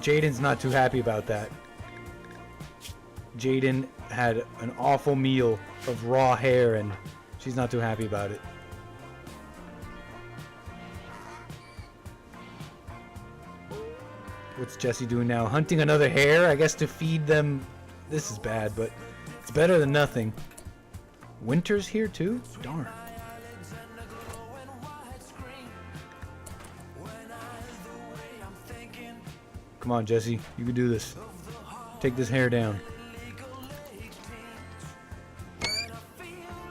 Jaden's not too happy about that. Jaden had an awful meal of raw hair and she's not too happy about it. What's Jesse doing now? Hunting another hare, I guess, to feed them. This is bad, but it's better than nothing. Winter's here too? Darn. Come on, Jesse. You can do this. Take this hare down.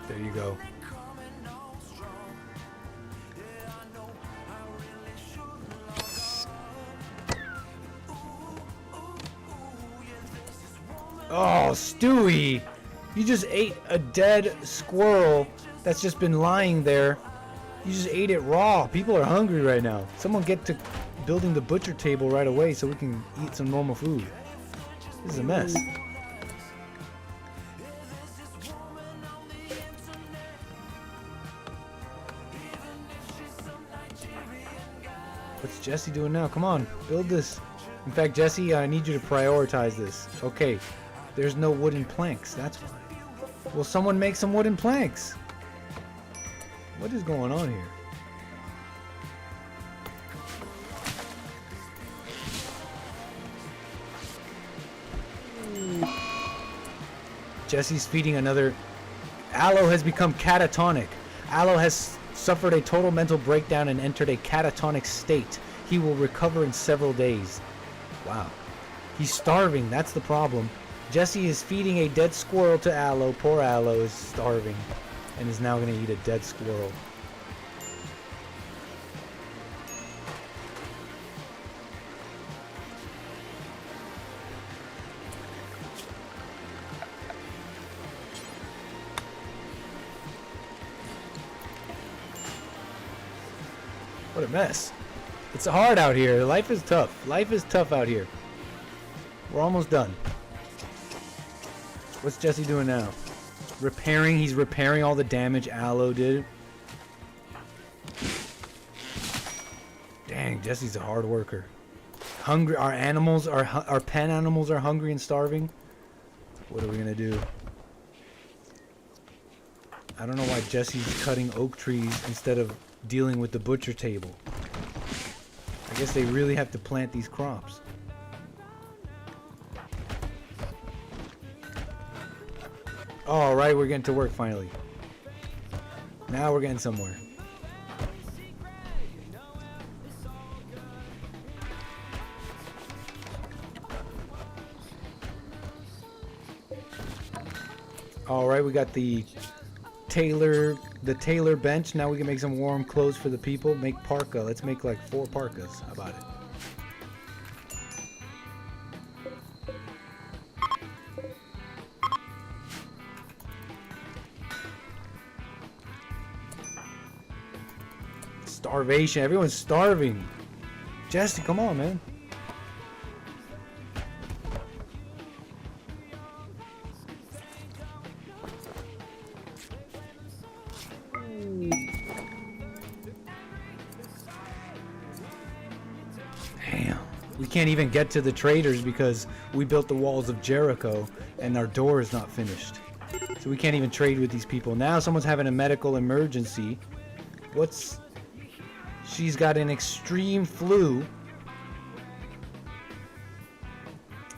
There you go. Oh, Stewie! You just ate a dead squirrel that's just been lying there. You just ate it raw. People are hungry right now. Someone get to building the butcher table right away so we can eat some normal food. This is a mess. What's Jesse doing now? Come on, build this. In fact, Jesse, I need you to prioritize this. Okay, there's no wooden planks. That's why. Will someone make some wooden planks? What is going on here? Jesse's feeding another. Aloe has become catatonic. Aloe has suffered a total mental breakdown and entered a catatonic state. He will recover in several days. Wow. He's starving. That's the problem. Jesse is feeding a dead squirrel to Aloe. Poor Aloe is starving and is now going to eat a dead squirrel. What a mess. It's hard out here. Life is tough. Life is tough out here. We're almost done. What's Jesse doing now? Repairing. He's repairing all the damage Aloe did. Dang, Jesse's a hard worker. Hungry. Our animals, our pen animals are hungry and starving. What are we gonna do? I don't know why Jesse's cutting oak trees instead of dealing with the butcher table. I guess they really have to plant these crops. All right, we're getting to work finally. Now we're getting somewhere. All right, we got the tailor bench. Now we can make some warm clothes for the people. Make parka. Let's make like 4 parkas. How about it? Starvation. Everyone's starving. Jesse, come on, man. Damn. We can't even get to the traders because we built the walls of Jericho and our door is not finished. So we can't even trade with these people. Now someone's having a medical emergency. She's got an extreme flu.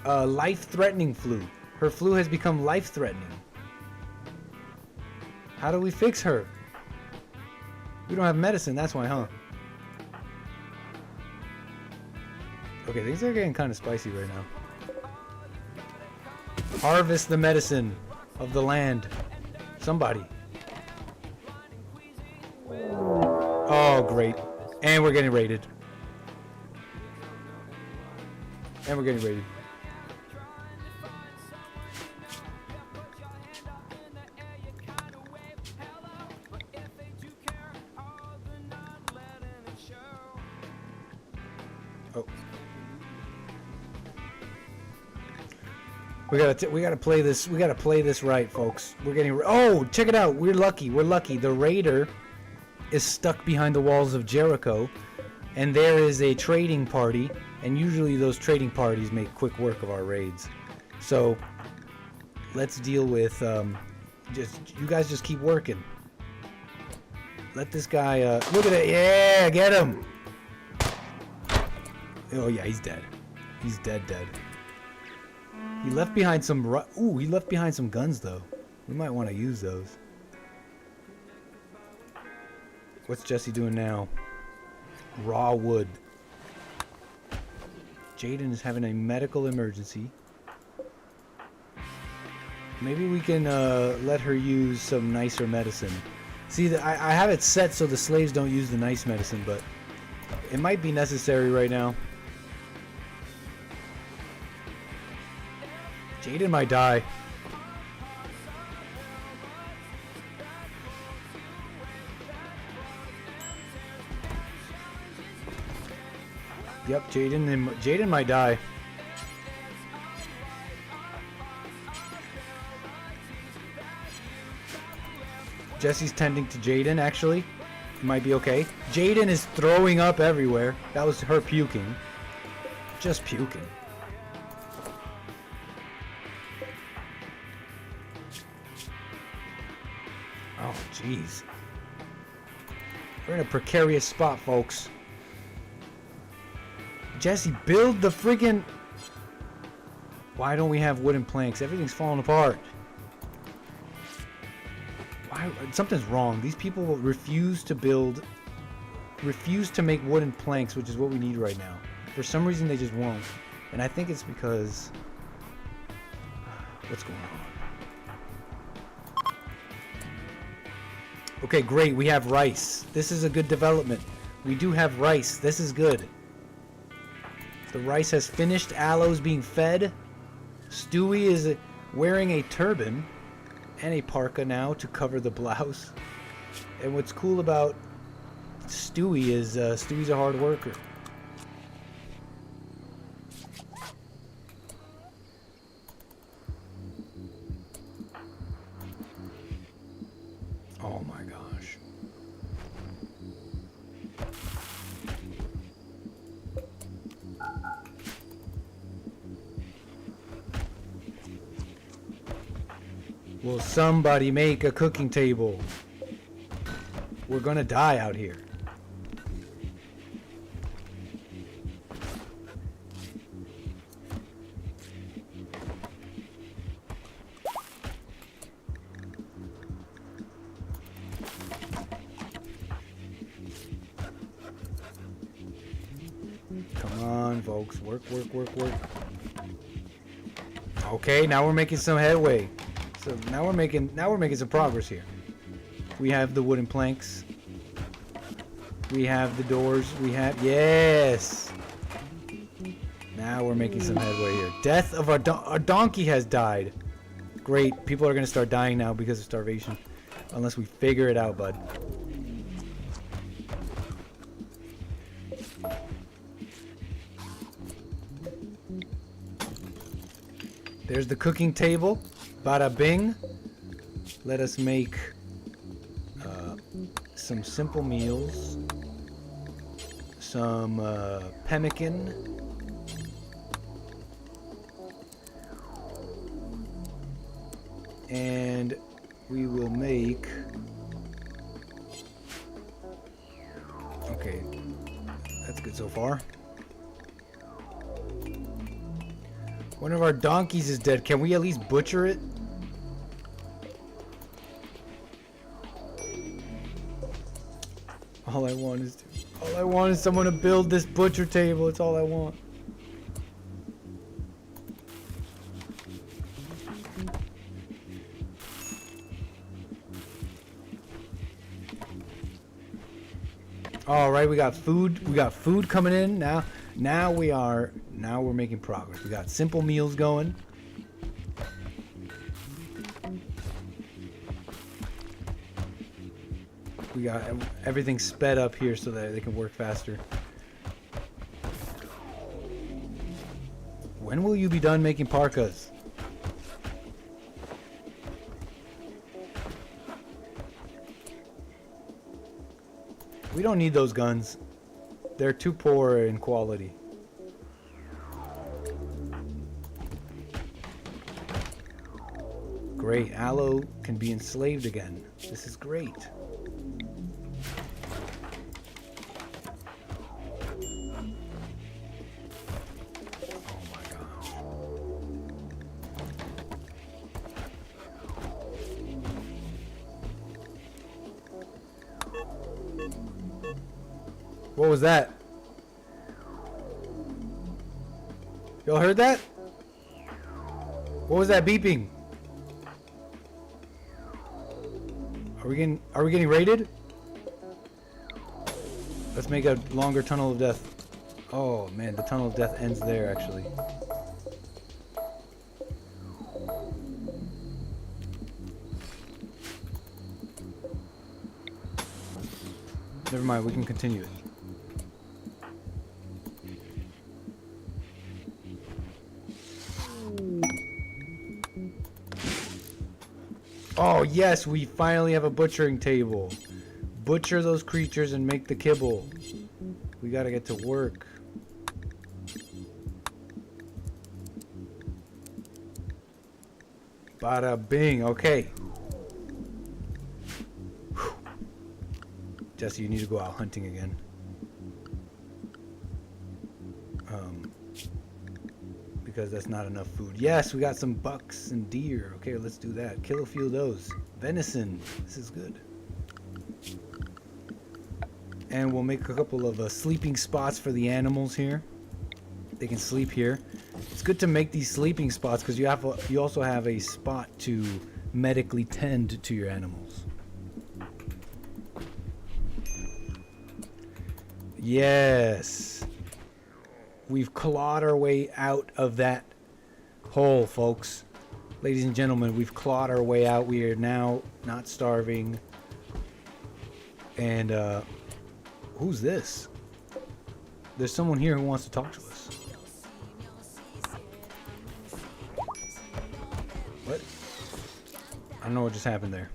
Life-threatening flu. Her flu has become life-threatening. How do we fix her? We don't have medicine, that's why, huh? Okay, things are getting kind of spicy right now. Harvest the medicine of the land. Somebody. Oh, great. And we're getting raided. And we're getting raided. Oh. We gotta play this. We gotta play this right, folks. We're getting. Oh, check it out. We're lucky. We're lucky. The raider is stuck behind the walls of Jericho, and there is a trading party, And usually those trading parties make quick work of our raids. So let's deal with, you guys just keep working. Let this guy, look at it, yeah, get him! Oh yeah, he's dead. He's dead. He left behind some, ooh, he left behind some guns though. We might want to use those. What's Jesse doing now? Raw wood. Jaden is having a medical emergency. Maybe we can let her use some nicer medicine. See, I have it set so the slaves don't use the nice medicine, but it might be necessary right now. Jaden might die. Yep, Jaden might die. Jesse's tending to Jaden, actually. It might be okay. Jaden is throwing up everywhere. That was her puking. Just puking. Oh, jeez. We're in a precarious spot, folks. Jesse, build the friggin'... Why don't we have wooden planks? Everything's falling apart. Why? Something's wrong. These people will refuse to make wooden planks, which is what we need right now. For some reason, they just won't. And I think it's because... What's going on? Okay, great. We have rice. This is a good development. We do have rice. This is good. The rice has finished. Aloe's being fed. Stewie is wearing a turban and a parka now to cover the blouse. And what's cool about Stewie is Stewie's a hard worker. Oh my gosh. Will somebody make a cooking table? We're gonna die out here. Come on, folks. Work. Okay, now we're making some headway. So now we're making some progress here. We have the wooden planks. We have the doors. Yes. Now we're making some headway here. Death of our donkey has died. Great. People are gonna start dying now because of starvation, unless we figure it out, bud. There's the cooking table. Bada bing. Let us make some simple meals. Some pemmican. And we will make... Okay, that's good so far. One of our donkeys is dead. Can we at least butcher it? All I want is someone to build this butcher table. It's all I want. All right, we got food. We got food coming in now. Now we're making progress. We got simple meals going. We got everything sped up here so that they can work faster. When will you be done making parkas? We don't need those guns. They're too poor in quality. great. Aloe can be enslaved again. This is great. Oh my gosh. What was that? Y'all heard that? What was that beeping? Are we getting raided? Let's make a longer tunnel of death. Oh man, the tunnel of death ends there actually. Never mind, we can continue it. Oh yes, we finally have a butchering table. Butcher those creatures and make the kibble. We gotta get to work. Bada bing, okay. Whew. Jesse, you need to go out hunting again. Because that's not enough food. Yes, we got some bucks and deer. Okay, let's do that. Kill a few of those. Venison. This is good. And we'll make a couple of sleeping spots for the animals here. They can sleep here. It's good to make these sleeping spots because you also have a spot to medically tend to your animals. Yes. We've clawed our way out of that hole, folks. Ladies and gentlemen, we've clawed our way out. We are now not starving. And, who's this? There's someone here who wants to talk to us. What? I don't know what just happened there.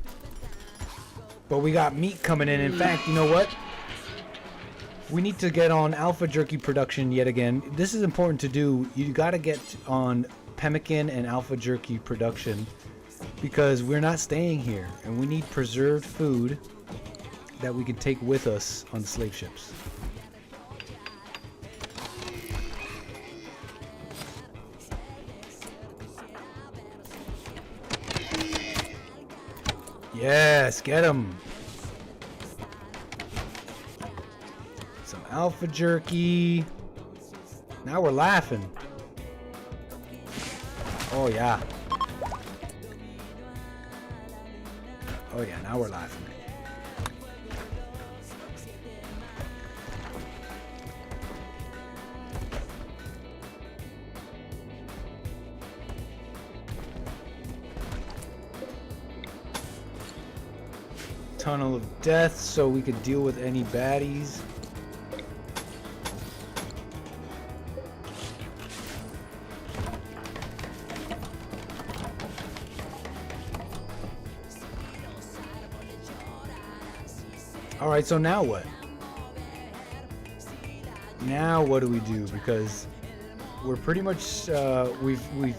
But we got meat coming in. In fact, you know what? We need to get on alpha jerky production yet again. This is important to do. You got to get on pemmican and alpha jerky production because we're not staying here and we need preserved food that we can take with us on the slave ships. Yes, get them. Some alpha jerky. Now we're laughing. Oh yeah. Oh yeah, now we're laughing. Tunnel of death so we could deal with any baddies. Alright, so now what? Now what do we do? Because we're pretty much we've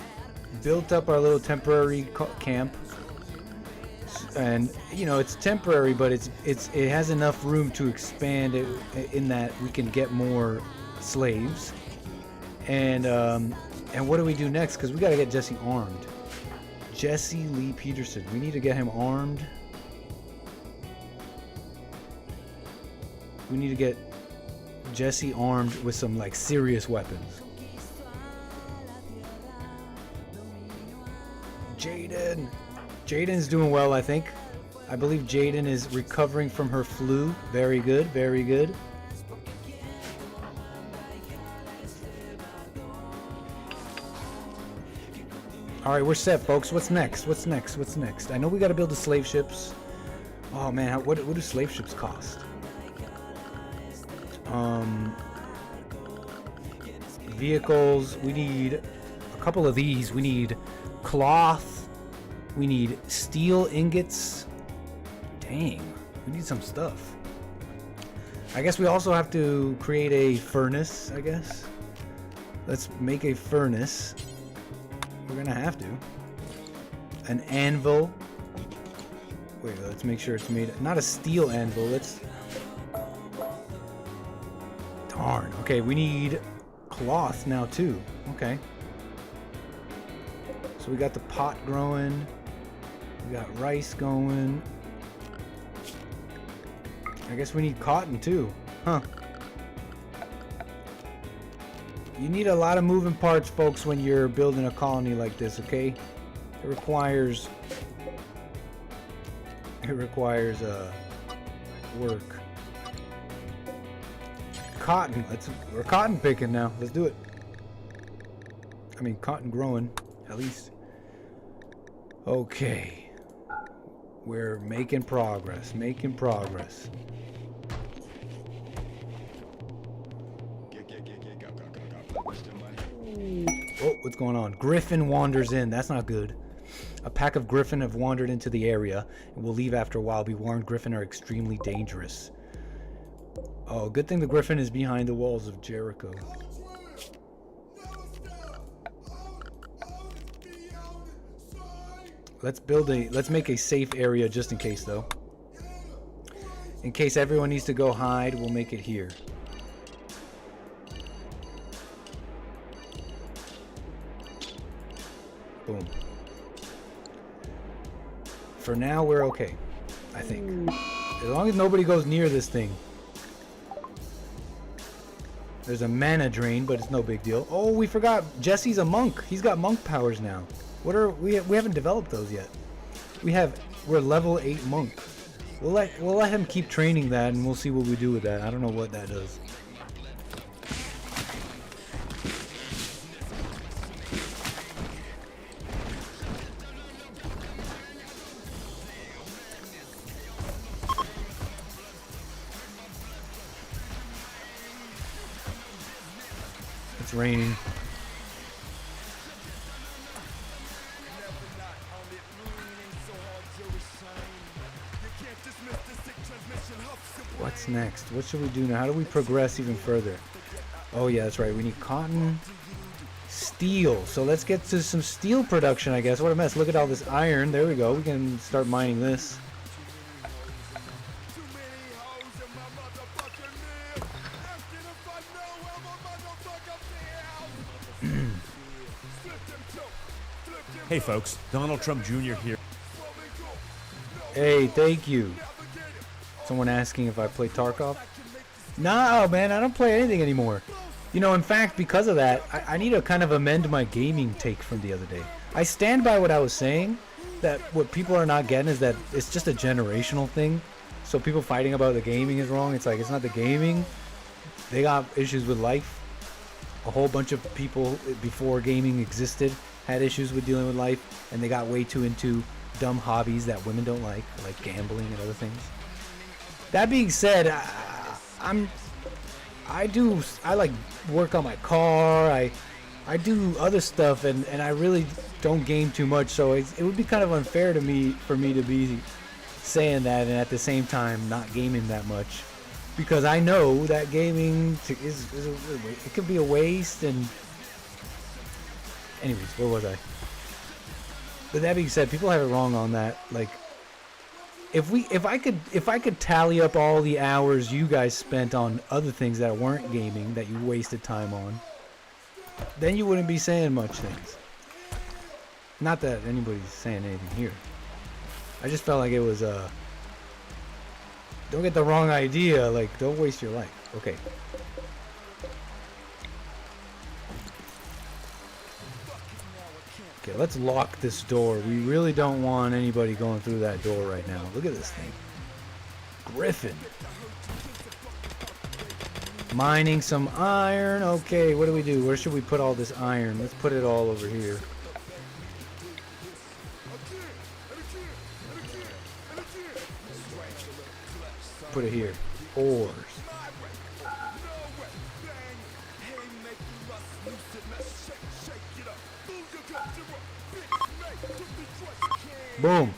built up our little temporary camp. And you know it's temporary, but it has enough room to expand it in that we can get more slaves. And what do we do next? Because we got to get Jesse armed. Jesse Lee Peterson. We need to get him armed. We need to get Jesse armed with some like serious weapons. Jaden. Jaden's doing well, I think. I believe Jaden is recovering from her flu. Very good, very good. All right, we're set, folks. What's next? What's next? What's next? I know we got to build the slave ships. Oh man, what do slave ships cost? Vehicles. We need a couple of these. We need cloth. We need steel ingots. Dang, we need some stuff. I guess we also have to create a furnace, I guess. Let's make a furnace. We're gonna have to. an anvil. Wait, let's make sure it's made, not a steel anvil, let's, darn, okay, we need cloth now too, okay. So we got the pot growing, we got rice going. I guess we need cotton too, huh. You need a lot of moving parts, folks, when you're building a colony like this, okay? It requires work. Cotton, we're cotton picking now. Let's do it. I mean, cotton growing, at least. Okay. We're making progress, making progress. Oh, what's going on? Griffin wanders in. That's not good. A pack of griffin have wandered into the area and will leave after a while. Be warned, griffin are extremely dangerous. Oh, good thing the griffin is behind the walls of Jericho. Let's make a safe area just in case, though. In case everyone needs to go hide, we'll make it here. Boom. For now, we're okay, I think. As long as nobody goes near this thing. There's a mana drain, but it's no big deal. Oh, we forgot. Jesse's a monk. He's got monk powers now. What are we haven't developed those yet. We're level 8 monk. We'll let him keep training that, and we'll see what we do with that. I don't know what that does. It's raining. What's next? What should we do now? How do we progress even further? Oh yeah, that's right. We need cotton, steel. So let's get to some steel production, I guess. What a mess. Look at all this iron. There we go. We can start mining this. Hey folks, Donald Trump Jr. here. Hey, thank you. Someone asking if I play Tarkov? No, man, I don't play anything anymore. You know, in fact, because of that, I need to kind of amend my gaming take from the other day. I stand by what I was saying, that what people are not getting is that it's just a generational thing. So people fighting about the gaming is wrong. It's like, it's not the gaming. They got issues with life. A whole bunch of people before gaming existed had issues with dealing with life, and they got way too into dumb hobbies that women don't like gambling and other things. That being said, I like work on my car. I do other stuff, and I really don't game too much. So it would be kind of unfair to me for me to be saying that and at the same time not gaming that much, because I know that gaming it could be a waste. And anyways, where was I? But that being said, people have it wrong on that. Like, if I could tally up all the hours you guys spent on other things that weren't gaming that you wasted time on, then you wouldn't be saying much things. Not that anybody's saying anything here. I just felt like it was don't get the wrong idea, like, don't waste your life. Okay. Okay, let's lock this door. We really don't want anybody going through that door right now. Look at this thing. Griffin. Mining some iron. Okay, what do we do? Where should we put all this iron? Let's put it all over here. Put it here. Ores. Boom.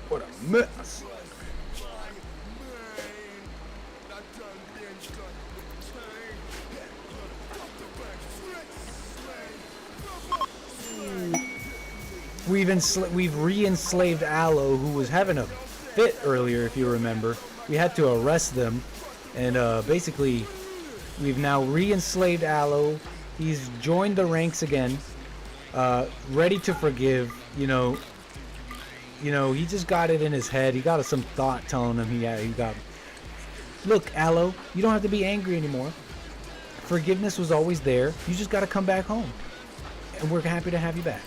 What a mess. we've re-enslaved Aloe, who was having a fit earlier, if you remember. We had to arrest them, and basically, we've now re-enslaved Aloe. He's joined the ranks again, ready to forgive. You know, he just got it in his head. He got some thought telling him he got. Look, Aloe, you don't have to be angry anymore. Forgiveness was always there. You just got to come back home, and we're happy to have you back.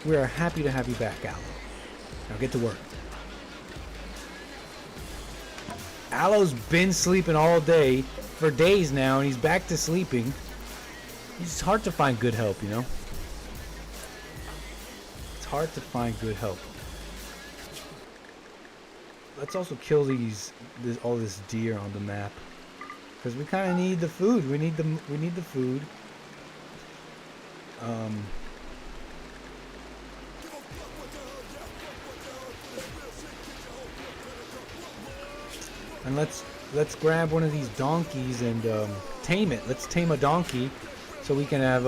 We are happy to have you back, Aloe. Now get to work. Aloe's been sleeping all day for days now, and he's back to sleeping. It's hard to find good help, you know? It's hard to find good help. Let's also kill all this deer on the map, because we kind of need the food. We need the food. And let's grab one of these donkeys and tame it. Let's tame a donkey, so we can have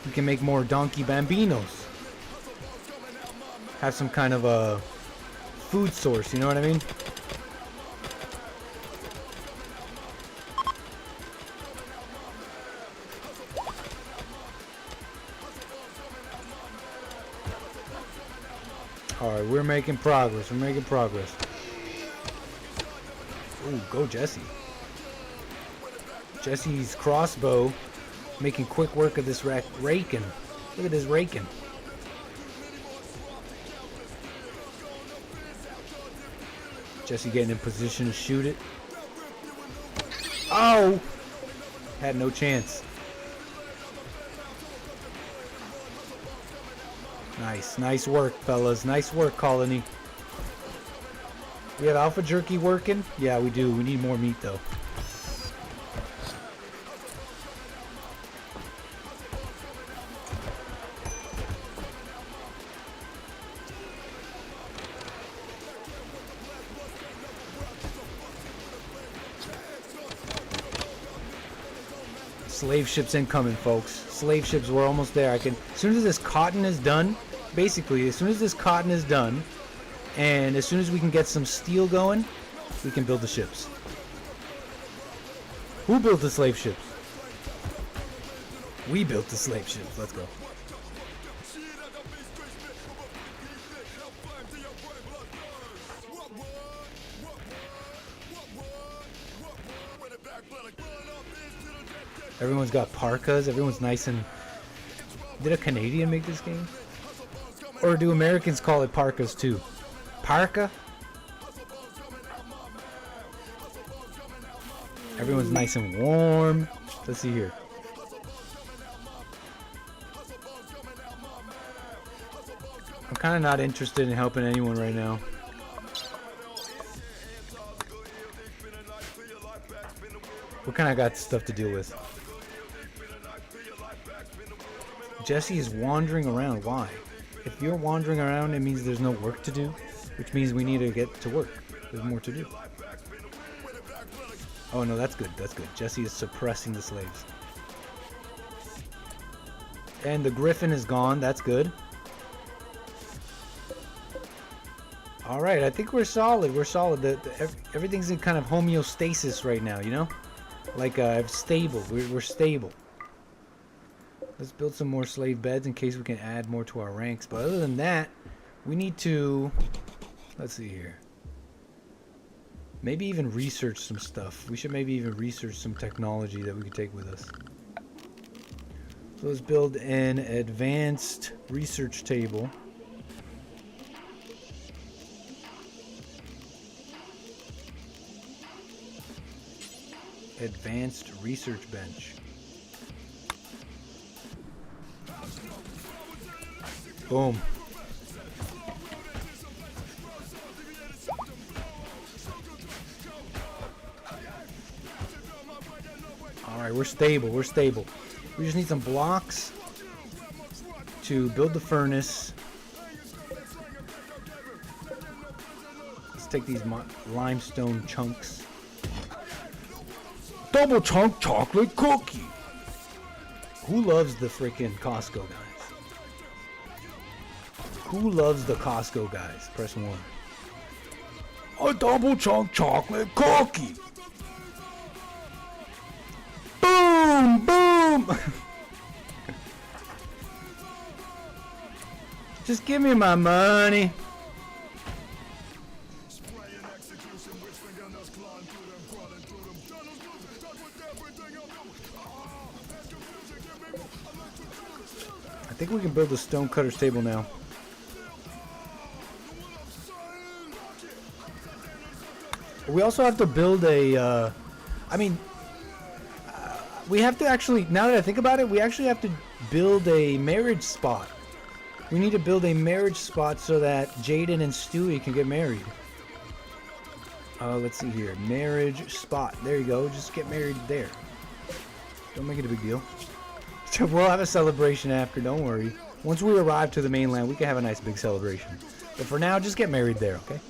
we can make more donkey bambinos. Have some kind of a food source. You know what I mean? All right, we're making progress. We're making progress. Ooh, go Jesse. Jesse's crossbow making quick work of this raking. Look at this raking. Jesse getting in position to shoot it. Oh! Had no chance. Nice work, fellas. Nice work, Colony. We have alpha jerky working? Yeah, we do. We need more meat, though. Slave ships incoming, folks. Slave ships, we're almost there. As soon as this cotton is done, basically, as soon as this cotton is done, and as soon as we can get some steel going, we can build the ships. Who built the slave ships? We built the slave ships. Let's go. Everyone's got parkas. Everyone's nice and... Did a Canadian make this game? Or do Americans call it parkas too? Parka? Everyone's nice and warm. Let's see here. I'm kind of not interested in helping anyone right now. We kind of got stuff to deal with. Jesse is wandering around. Why? If you're wandering around, it means there's no work to do, which means we need to get to work. There's more to do. Oh no, that's good. That's good. Jesse is suppressing the slaves. And the griffin is gone. That's good. All right, I think we're solid. We're solid. Everything's in kind of homeostasis right now, you know? Like stable. We're stable. Let's build some more slave beds in case we can add more to our ranks. But other than that, we need to... Let's see here. Maybe even research some stuff. We should maybe even research some technology that we could take with us. So let's build an advanced research table. Advanced research bench. Boom. Alright, we're stable. We're stable. We just need some blocks to build the furnace. Let's take these limestone chunks. Double chunk chocolate cookie. Who loves the freaking Costco guys? Who loves the Costco guys? Press 1. A double chunk chocolate cookie. Boom, boom. Just give me my money. I think we can build a stonecutter's table now. We also have to build a, we have to actually, now that I think about it, we actually have to build a marriage spot. We need to build a marriage spot so that Jaden and Stewie can get married. Let's see here. Marriage spot. There you go. Just get married there. Don't make it a big deal. We'll have a celebration after. Don't worry. Once we arrive to the mainland, we can have a nice big celebration. But for now, just get married there, okay?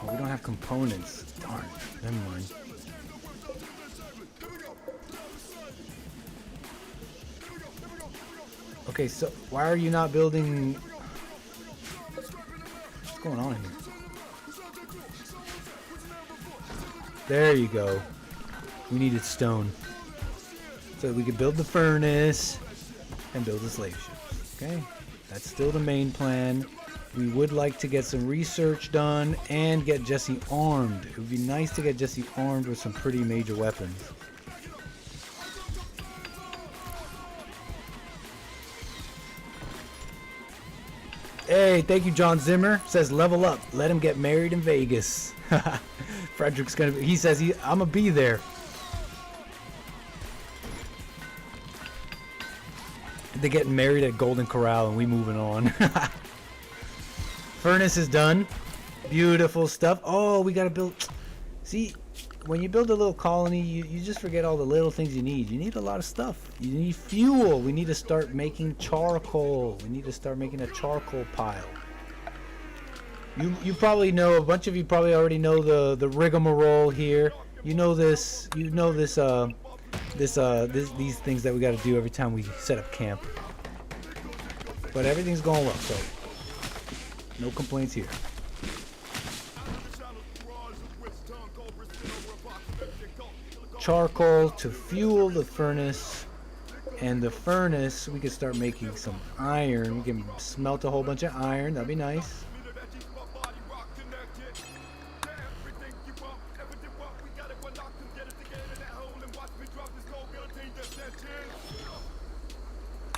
Oh, we don't have components. Darn. Never mind. Okay, so why are you not building? What's going on here? There you go. We needed stone. So we could build the furnace and build the slave ships. Okay, that's still the main plan. We would like to get some research done and get Jesse armed. It would be nice to get Jesse armed with some pretty major weapons. Hey, thank you, John Zimmer. Says level up. Let him get married in Vegas. Frederick's gonna be, he says I'm gonna be there. They're getting married at Golden Corral and we moving on. Furnace is done. Beautiful stuff. Oh, we gotta build. See, when you build a little colony, you just forget all the little things you need. You need a lot of stuff. You need fuel. We need to start making charcoal. We need to start making a charcoal pile. You probably know, a bunch of you probably already know the rigmarole here. You know this. You know this. These things that we got to do every time we set up camp. But everything's going well, so no complaints here. Charcoal to fuel the furnace, and the furnace we can start making some iron. We can smelt a whole bunch of iron. That'd be nice.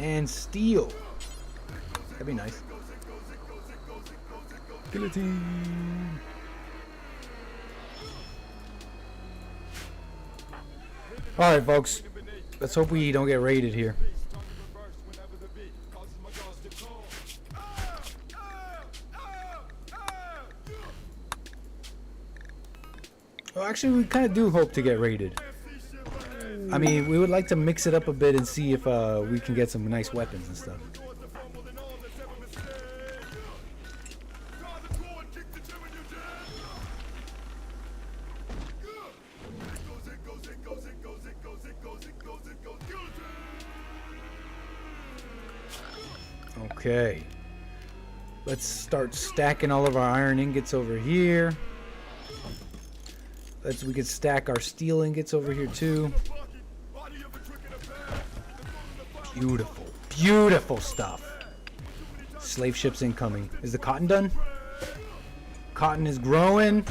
And steel. That'd be nice. Guillotine. Alright, folks. Let's hope we don't get raided here. Well, actually, we kind of do hope to get raided. I mean, we would like to mix it up a bit and see if we can get some nice weapons and stuff. Okay. Let's start stacking all of our iron ingots over here. We could stack our steel ingots over here too. Beautiful, beautiful stuff. Slave ships incoming. Is the cotton done? Cotton is growing.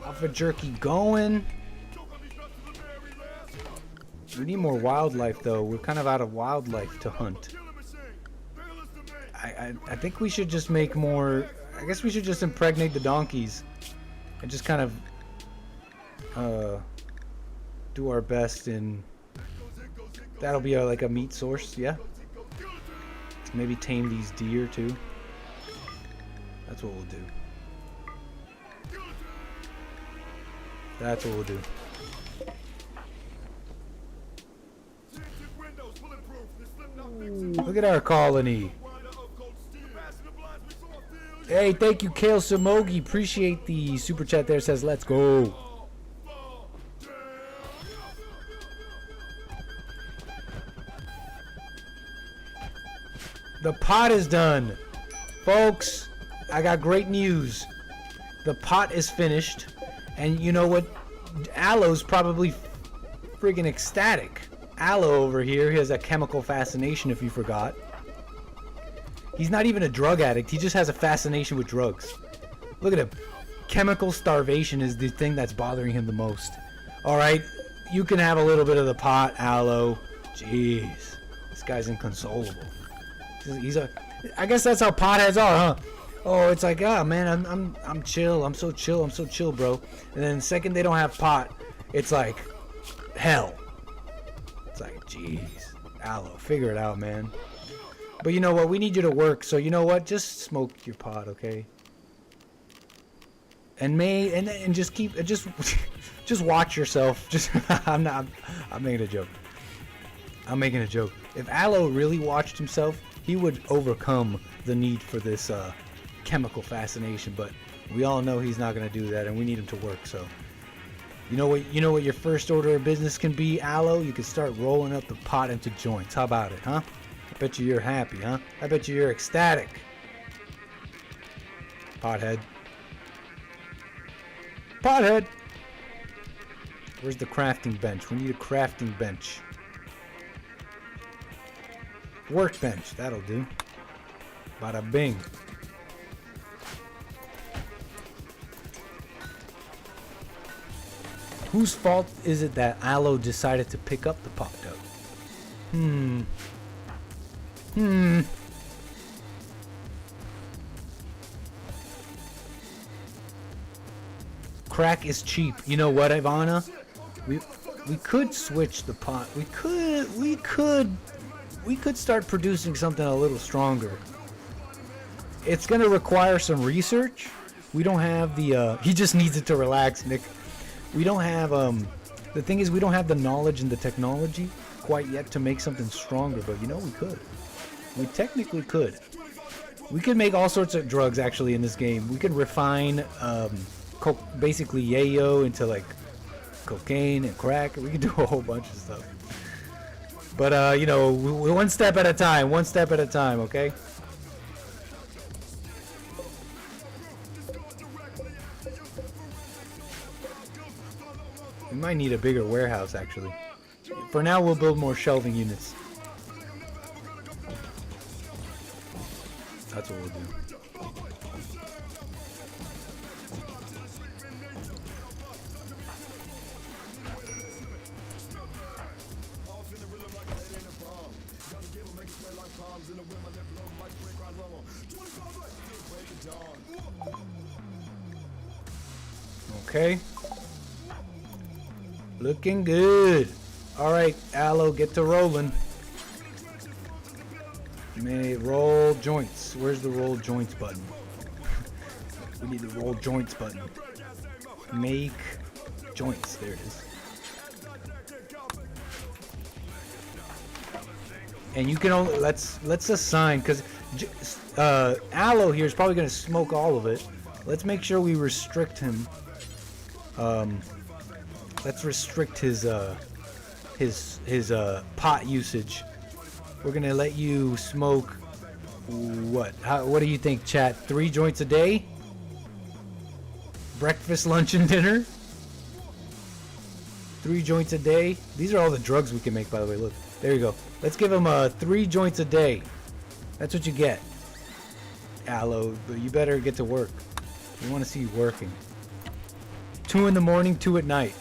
Alpha jerky going. We need more wildlife though. We're kind of out of wildlife to hunt. I think we should just make more. I guess we should just impregnate the donkeys and just kind of do our best in. That'll be like a meat source, yeah. Maybe tame these deer too. That's what we'll do. That's what we'll do. Ooh, look at our colony. Hey, thank you, 𝒏𝒊𝒄𝒌𝒔𝒕𝒓𝒆𝒂𝒎. Appreciate the super chat there. Says, let's go. The pot is done. Folks, I got great news. The pot is finished. And you know what? Aloe's probably friggin' ecstatic. Aloe over here, he has a chemical fascination, if you forgot. He's not even a drug addict. He just has a fascination with drugs. Look at him. Chemical starvation is the thing that's bothering him the most. Alright, you can have a little bit of the pot, Aloe. Jeez. This guy's inconsolable. I guess that's how potheads are, huh? Oh, it's like, oh man, I'm chill. I'm so chill, bro. And then the second they don't have pot, it's like hell. It's like, jeez. Aloe, figure it out, man. But you know what? We need you to work, so you know what? Just smoke your pot, okay? And just keep just watch yourself. Just I'm making a joke. I'm making a joke. If Aloe really watched himself, he would overcome the need for this chemical fascination. But we all know he's not gonna do that, and we need him to work. So you know what your first order of business can be, Aloe? You can start rolling up the pot into joints. How about it, huh? I bet you're happy, huh? I bet you're ecstatic. Pothead. Pothead! Where's the crafting bench? We need a crafting bench. Workbench, that'll do. Bada bing. Whose fault is it that Aloe decided to pick up the pot dough? Crack is cheap. You know what, Ivana? We could switch the pot. We could start producing something a little stronger. It's gonna require some research. We don't have the he just needs it to relax, Nick. We don't have the thing is we don't have the knowledge and the technology quite yet to make something stronger, but you know we could. We technically could. We could make all sorts of drugs actually in this game. We could refine basically yayo into like cocaine and crack. We could do a whole bunch of stuff. But you know, one step at a time, okay? We might need a bigger warehouse actually. For now we'll build more shelving units. That's what we'll do. Okay. Looking good. Alright, Aloe, get to rolling. May roll joints. Where's the roll joints button? We need the roll joints button. Make joints. There it is. And you can only let's assign, because Aloe here is probably going to smoke all of it. Let's make sure we restrict him. Let's restrict his pot usage. We're gonna let you smoke what? What do you think, chat? 3 joints a day? Breakfast, lunch, and dinner? 3 joints a day? These are all the drugs we can make, by the way. Look, there you go. Let's give him 3 joints a day. That's what you get, Aloe. But you better get to work. We want to see you working. 2 in the morning, 2 at night.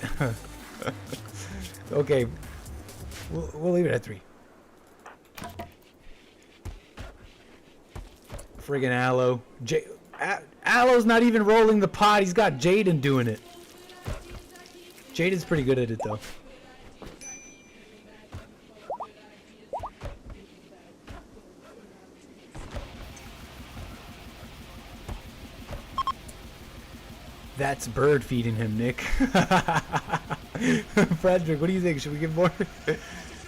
Okay, we'll leave it at 3. Friggin' Aloe. Aloe's not even rolling the pot. He's got Jaden doing it. Jaden's pretty good at it, though. That's bird feeding him, Nick. Frederick, what do you think? Should we give more?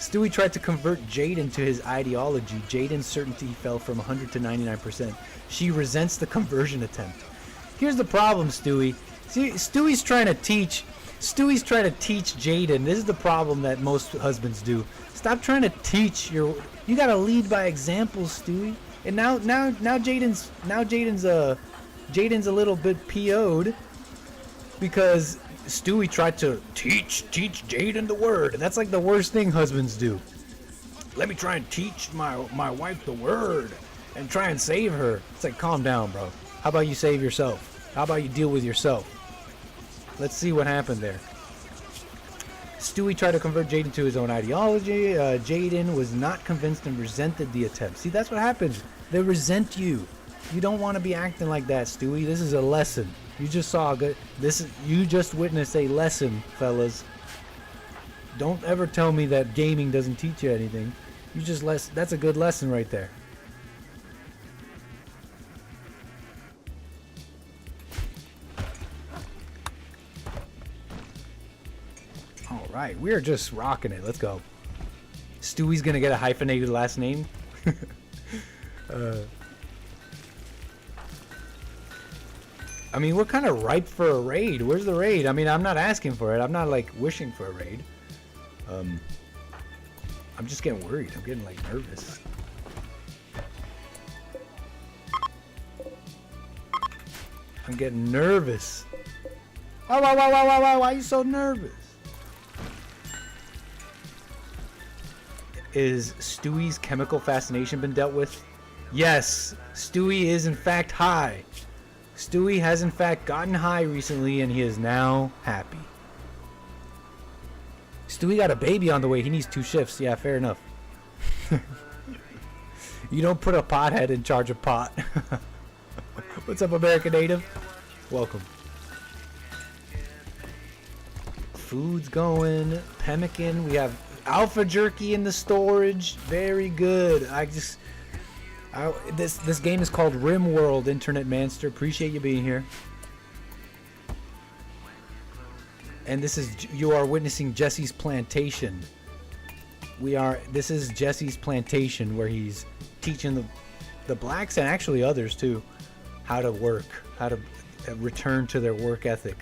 Stewie tried to convert Jaden to his ideology. Jaden's certainty fell from 100 to 99%. She resents the conversion attempt. Here's the problem, Stewie. See, Stewie's trying to teach Jaden. This is the problem that most husbands do. Stop trying to teach you gotta lead by example, Stewie. And now Jaden's a little bit PO'd because Stewie tried to teach Jaden the word. That's like the worst thing husbands do. Let me try and teach my wife the word and try and save her. It's like, calm down, bro. How about you save yourself? How about you deal with yourself? Let's see what happened there. Stewie tried to convert Jaden to his own ideology. Jaden was not convinced and resented the attempt. See, that's what happens. They resent you. You don't want to be acting like that, Stewie. This is a lesson. You just you just witnessed a lesson, fellas. Don't ever tell me that gaming doesn't teach you anything. That's a good lesson right there. All right, we are just rocking it. Let's go. Stewie's gonna get a hyphenated last name. I mean, we're kind of ripe for a raid. Where's the raid? I mean, I'm not asking for it. I'm not like wishing for a raid. I'm just getting worried. I'm getting like nervous. I'm getting nervous. Why are you so nervous? Is Stewie's chemical fascination been dealt with? Yes, Stewie is in fact high. Stewie has in fact gotten high recently and he is now happy. Stewie got a baby on the way. He needs 2 shifts. Yeah, fair enough. You don't put a pothead in charge of pot. What's up, American Native? Welcome. Food's going. Pemmican. We have alpha jerky in the storage. Very good. This game is called RimWorld, Internet Manster. Appreciate you being here. And you are witnessing Jesse's plantation. This is Jesse's plantation where he's teaching the blacks and actually others too how to work, how to return to their work ethic.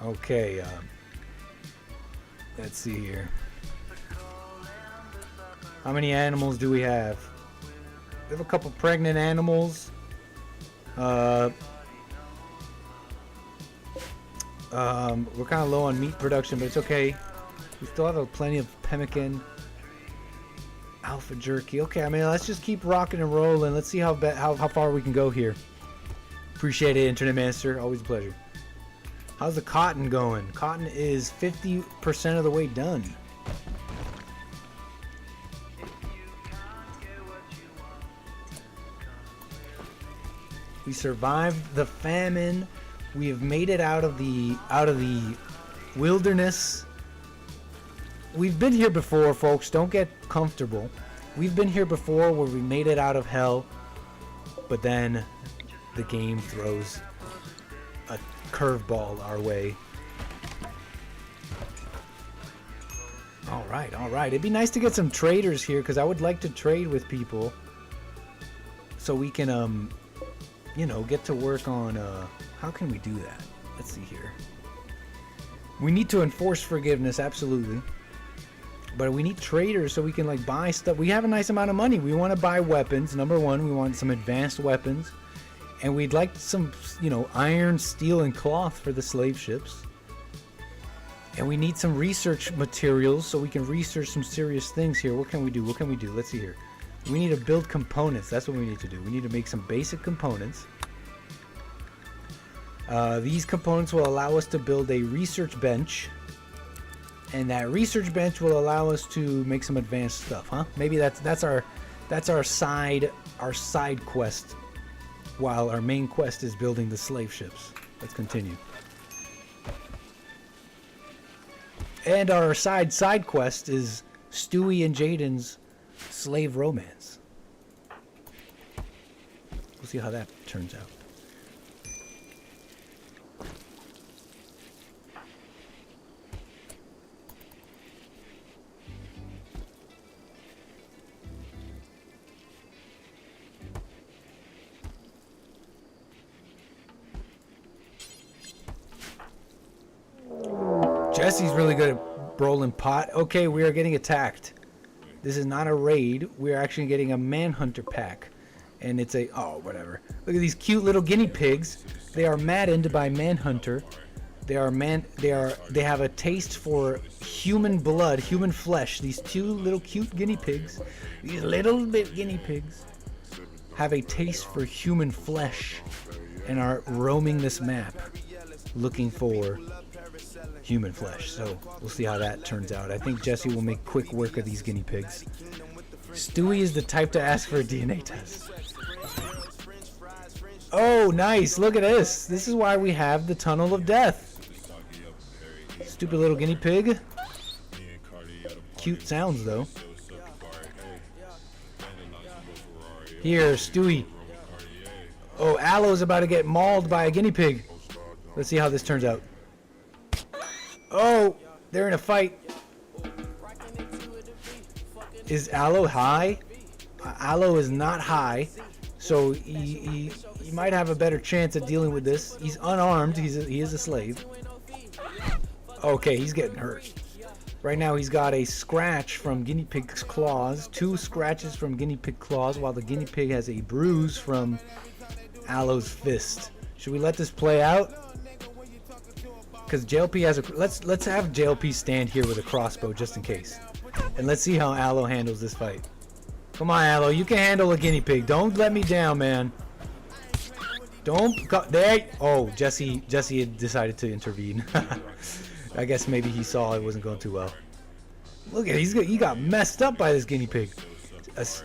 Okay, let's see here. How many animals do we have? We have a couple pregnant animals. We're kind of low on meat production, but it's okay. We still have plenty of pemmican. Alpha jerky. Okay, I mean, let's just keep rocking and rolling. Let's see how far we can go here. Appreciate it, Internet Master. Always a pleasure. How's the cotton going? Cotton is 50% of the way done. We survived the famine. We have made it out of the wilderness. We've been here before, folks. Don't get comfortable. We've been here before where we made it out of hell, but then the game throws a curveball our way. All right, all right. It'd be nice to get some traders here because I would like to trade with people so we can, you know, get to work on, how can we do that? Let's see here. We need to enforce forgiveness, absolutely. But we need traders so we can like buy stuff. We have a nice amount of money. We want to buy weapons. Number one, we want some advanced weapons. And we'd like some, you know, iron, steel, and cloth for the slave ships. And we need some research materials so we can research some serious things here. What can we do? What can we do? Let's see here. We need to build components. That's what we need to do. We need to make some basic components. These components will allow us to build a research bench. And that research bench will allow us to make some advanced stuff, huh? Maybe that's our side quest while our main quest is building the slave ships. Let's continue. And our side quest is Stewie and Jaden's slave romance. We'll see how that turns out. Jesse's really good at rolling pot. Okay, we are getting attacked. This is not a raid. We are actually getting a manhunter pack. And it's a... Oh, whatever. Look at these cute little guinea pigs. They are maddened by manhunter. They have a taste for human blood, human flesh. These two little cute guinea pigs. These little bit guinea pigs have a taste for human flesh and are roaming this map looking for human flesh. So we'll see how that turns out. I think Jesse will make quick work of these guinea pigs. Stewie is the type to ask for a DNA test. Oh, nice. Look at this. This is why we have the tunnel of death. Stupid little guinea pig. Cute sounds, though. Here, Stewie. Oh, Aloe's about to get mauled by a guinea pig. Let's see how this turns out. Oh, they're in a fight. Is Aloe high? Aloe is not high, so he might have a better chance at dealing with this. He's unarmed. He is a slave. Okay, he's getting hurt. Right now he's got a scratch from guinea pig's claws, 2 scratches from guinea pig claws, while the guinea pig has a bruise from Aloe's fist. Should we let this play out? Because JLP has a... Let's have JLP stand here with a crossbow just in case. And let's see how Aloe handles this fight. Come on, Aloe, you can handle a guinea pig. Don't let me down, man. Don't go there. Oh, Jesse had decided to intervene. I guess maybe he saw it wasn't going too well. Look at he got messed up by this guinea pig.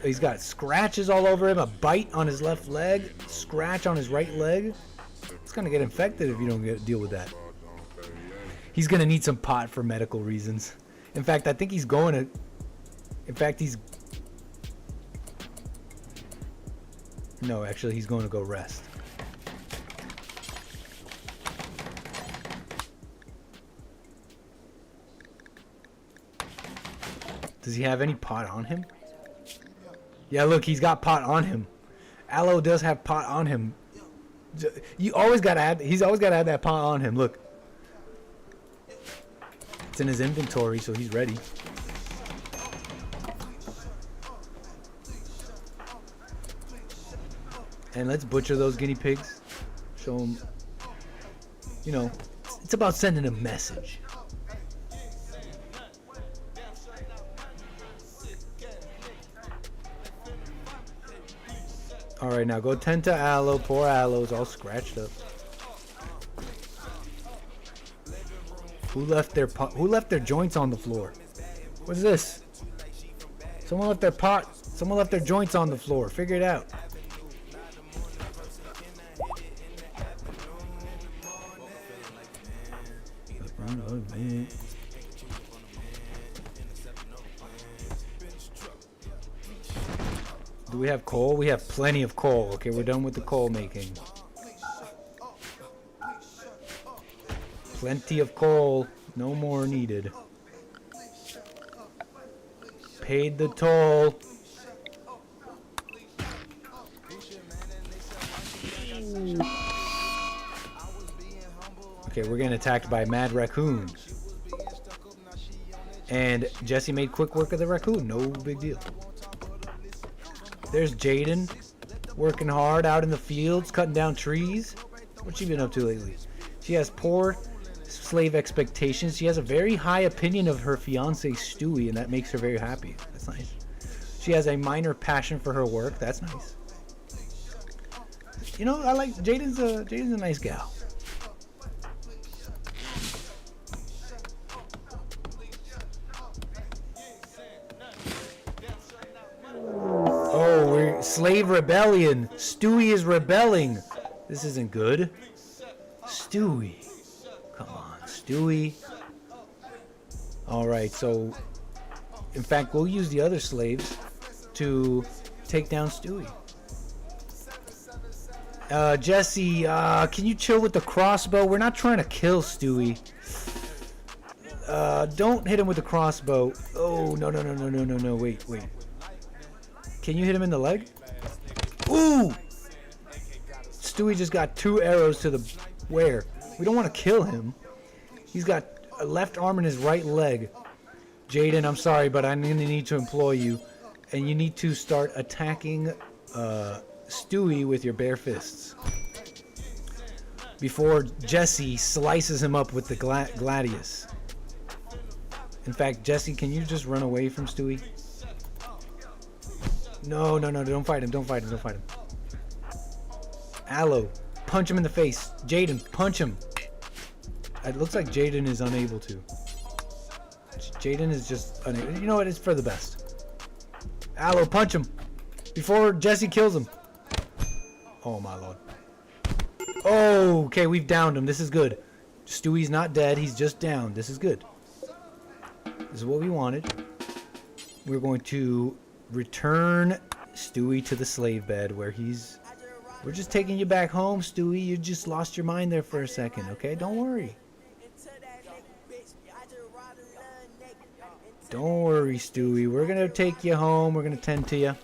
He's got scratches all over him, a bite on his left leg, scratch on his right leg. It's gonna get infected if you don't deal with that. He's gonna need some pot for medical reasons. In fact, I think he's going to. In fact, no, actually, he's going to go rest. Does he have any pot on him? Yeah, look, he's got pot on him. Aloe does have pot on him. You always gotta add. He's always gotta have that pot on him. Look, it's in his inventory, so he's ready. And let's butcher those guinea pigs. Show them. You know, it's about sending a message. All right, now go tend to Aloe. Poor Aloe's all scratched up. Who left their joints on the floor? What's this? Someone left their pot. Someone left their joints on the floor. Figure it out. Do we have coal? We have plenty of coal. Okay, we're done with the coal making. Plenty of coal. No more needed. Paid the toll. Okay, we're getting attacked by mad raccoons. And Jesse made quick work of the raccoon. No big deal. There's Jaden, working hard out in the fields, cutting down trees. What's she been up to lately? She has poor slave expectations. She has a very high opinion of her fiance Stewie, and that makes her very happy. That's nice. She has a minor passion for her work. That's nice. You know, I like Jaden's a nice gal. Oh, we're slave rebellion. Stewie is rebelling. This isn't good. Stewie. Come on, Stewie. Alright, so in fact we'll use the other slaves to take down Stewie. Jesse, can you chill with the crossbow? We're not trying to kill Stewie. Don't hit him with the crossbow. Oh, no, wait. Can you hit him in the leg? Ooh! Stewie just got 2 arrows to the where? We don't want to kill him. He's got left arm and his right leg. Jaden, I'm sorry, but I'm going to need to employ you. And you need to start attacking Stewie with your bare fists. Before Jesse slices him up with the gladius. In fact, Jesse, can you just run away from Stewie? No, don't fight him, don't fight him. Aloe, punch him in the face. Jaden, punch him. It looks like Jaden is unable to. Jaden is just unable. You know what? It's for the best. Aloe, punch him before Jesse kills him. Oh my lord. Oh, okay, we've downed him. This is good. Stewie's not dead. He's just down. This is good. This is what we wanted. We're going to return Stewie to the slave bed where he's... We're just taking you back home, Stewie. You just lost your mind there for a second, okay? Don't worry. Don't worry, Stewie. We're going to take you home. We're going to tend to you.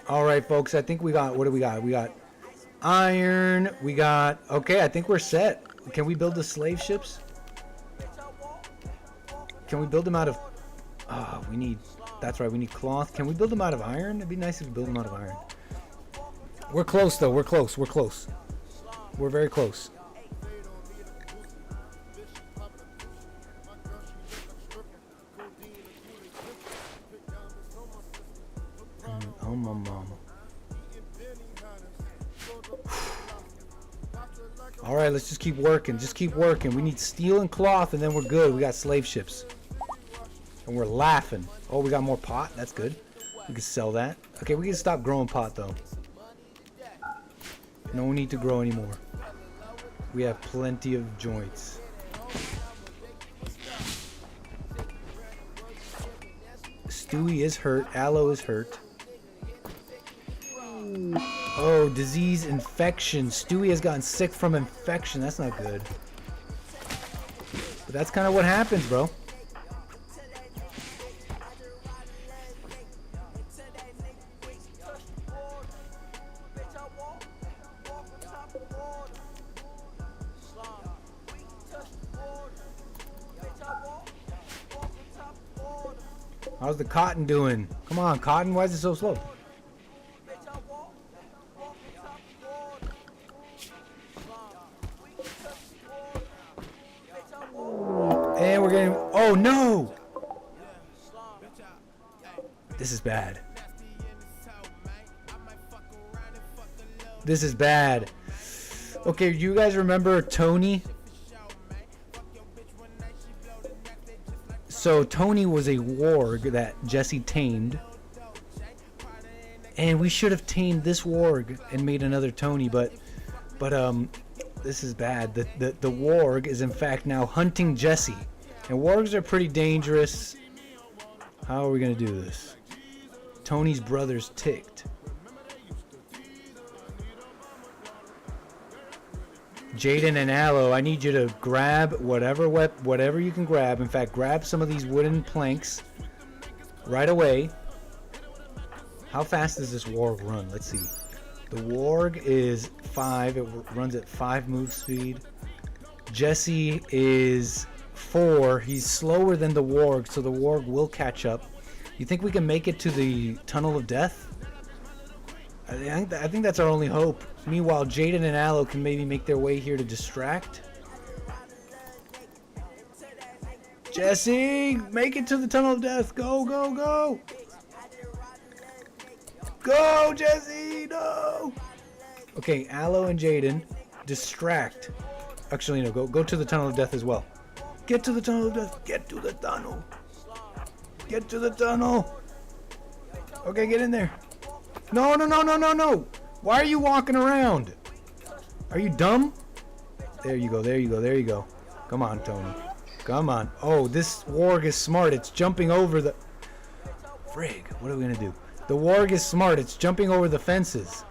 All right, folks. I think we got... What do we got? We got iron. We got... Okay, I think we're set. Can we build the slave ships? Can we build them out of... Oh, we need... That's right, we need cloth. Can we build them out of iron? It'd be nice if we build them out of iron. We're close, though. We're close. We're close. We're very close. Oh, my mama. All right, let's just keep working. Just keep working. We need steel and cloth, and then we're good. We got slave ships. And we're laughing. Oh, we got more pot. That's good. We can sell that. Okay, we can stop growing pot, though. No need to grow anymore. We have plenty of joints. Stewie is hurt. Aloe is hurt. Oh, disease, infection. Stewie has gotten sick from infection. That's not good. But that's kind of what happens, bro. How's the cotton doing? Come on, cotton. Why is it so slow? And we're getting... Oh, no! This is bad. This is bad. Okay, you guys remember Tony? So Tony was a warg that Jesse tamed. And we should have tamed this warg and made another Tony, but this is bad. The warg is in fact now hunting Jesse. And wargs are pretty dangerous. How are we gonna do this? Tony's brother's ticked. Jaden and Aloe, I need you to grab whatever you can grab. In fact, grab some of these wooden planks right away. How fast does this warg run? Let's see. The warg is 5. It runs at 5 move speed. Jesse is 4. He's slower than the warg, so the warg will catch up. You think we can make it to the Tunnel of Death? I think that's our only hope. Meanwhile, Jaden and Aloe can maybe make their way here to distract. Jesse, make it to the Tunnel of Death. Go, go, go. Go, Jesse, no. Okay, Aloe and Jaden, distract. Actually, no, go to the Tunnel of Death as well. Get to the Tunnel of Death. Get to the tunnel. Get to the tunnel. Okay, get in there. No, no, no, no, no, no. Why are you walking around? Are you dumb? There you go, there you go, there you go. Come on, Tony. Come on. Oh, this warg is smart. It's jumping over the... Frig, what are we going to do? The warg is smart. It's jumping over the fences.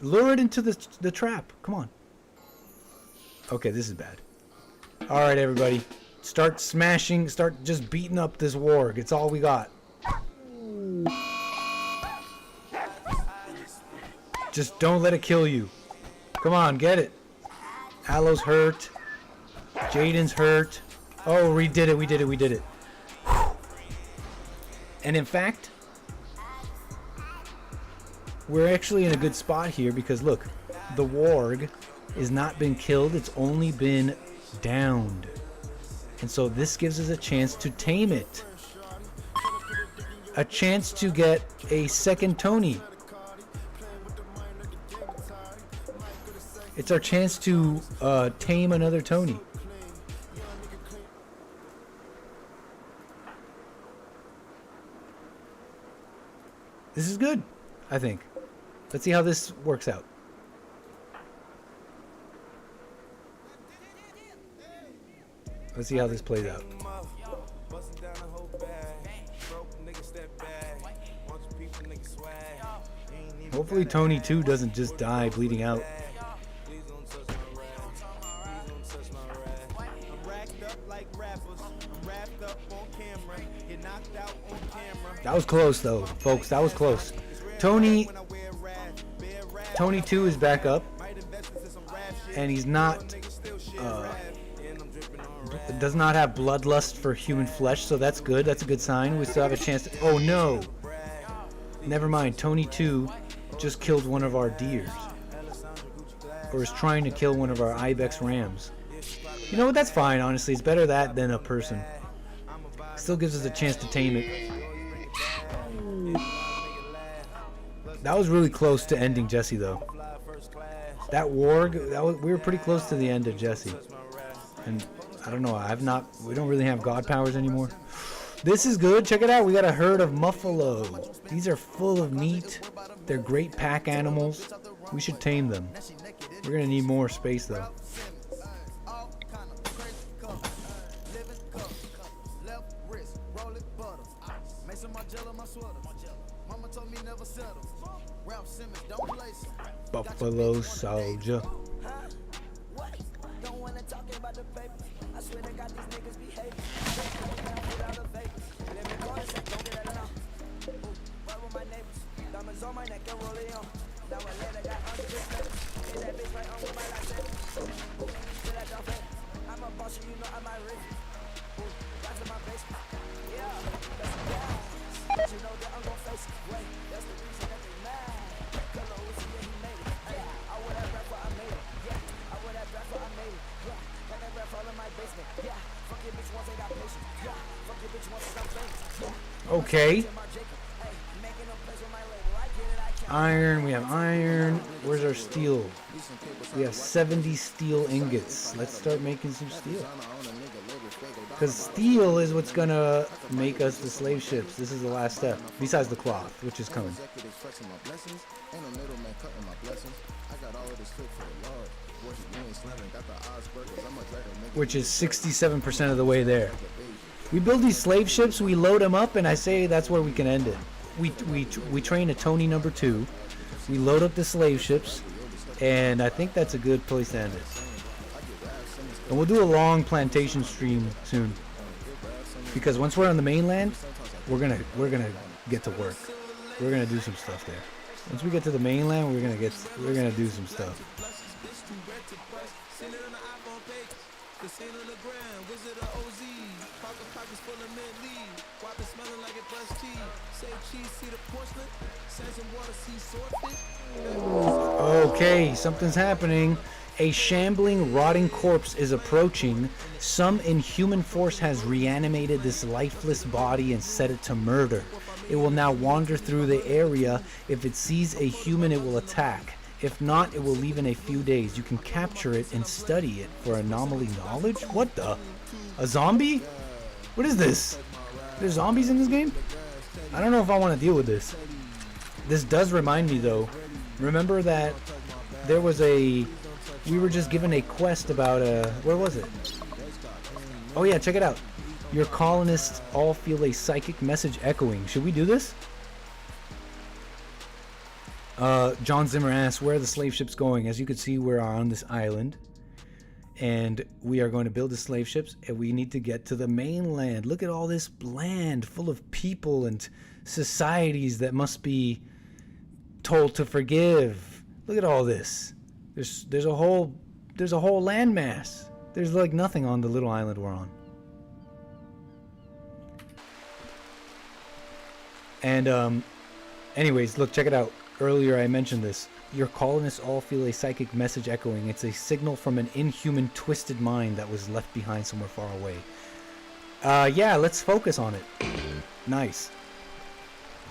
Lure it into the trap. Come on. Okay, this is bad. All right, everybody. Start smashing. Start just beating up this warg. It's all we got. Just don't let it kill you. Come on, get it. Aloe's hurt. Jaden's hurt. Oh, we did it. We did it. We did it. Whew. And in fact, we're actually in a good spot here because look, the warg is not been killed. It's only been downed. And so this gives us a chance to tame it. A chance to get a second Tony. It's our chance to tame another Tony. This is good, I think. Let's see how this works out. Let's see how this plays out. Hopefully Tony 2 doesn't just die bleeding out. That was close though, folks. That was close. Tony 2 is back up, and he's not does not have bloodlust for human flesh, so that's good. That's a good sign. We still have a chance to, oh no, never mind. Tony 2 just killed one of our deers, or is trying to kill one of our ibex rams. You know what, that's fine, honestly. It's better that than a person. Still gives us a chance to tame it. That was really close to ending Jesse though. That warg, we were pretty close to the end of Jesse. And I don't know, we don't really have god powers anymore. This is good, check it out. We got a herd of buffalo. These are full of meat. They're great pack animals. We should tame them. We're gonna need more space though. Buffalo soldier. Okay. Iron, we have iron. Where's our steel? We have 70 steel ingots. Let's start making some steel. Because steel is what's gonna make us the slave ships. This is the last step. Besides the cloth, which is coming. Which is 67% of the way there. We build these slave ships, we load them up, and I say that's where we can end it. We train a Tony number 2, we load up the slave ships, and I think that's a good place to end it. And we'll do a long plantation stream soon, because once we're on the mainland, we're gonna get to work. We're gonna do some stuff there. Once we get to the mainland, we're gonna do some stuff. Okay, something's happening. A shambling, rotting corpse is approaching. Some inhuman force has reanimated this lifeless body and set it to murder. It will now wander through the area. If it sees a human, it will attack. If not, it will leave in a few days. You can capture it and study it for anomaly knowledge? What the? A zombie? What is this? There's zombies in this game? I don't know if I want to deal with this. This does remind me though. Remember that there was we were just given a quest about where was it? Oh yeah, check it out. Your colonists all feel a psychic message echoing. Should we do this? John Zimmer asks, where are the slave ships going? As you can see, we're on this island, and we are going to build the slave ships, and we need to get to the mainland. Look at all this land full of people and societies that must be told to forgive. Look at all this. There's a whole landmass. There's like nothing on the little island we're on. And anyways, look, check it out. Earlier I mentioned this. Your colonists all feel a psychic message echoing. It's a signal from an inhuman, twisted mind that was left behind somewhere far away. Yeah, let's focus on it. Nice.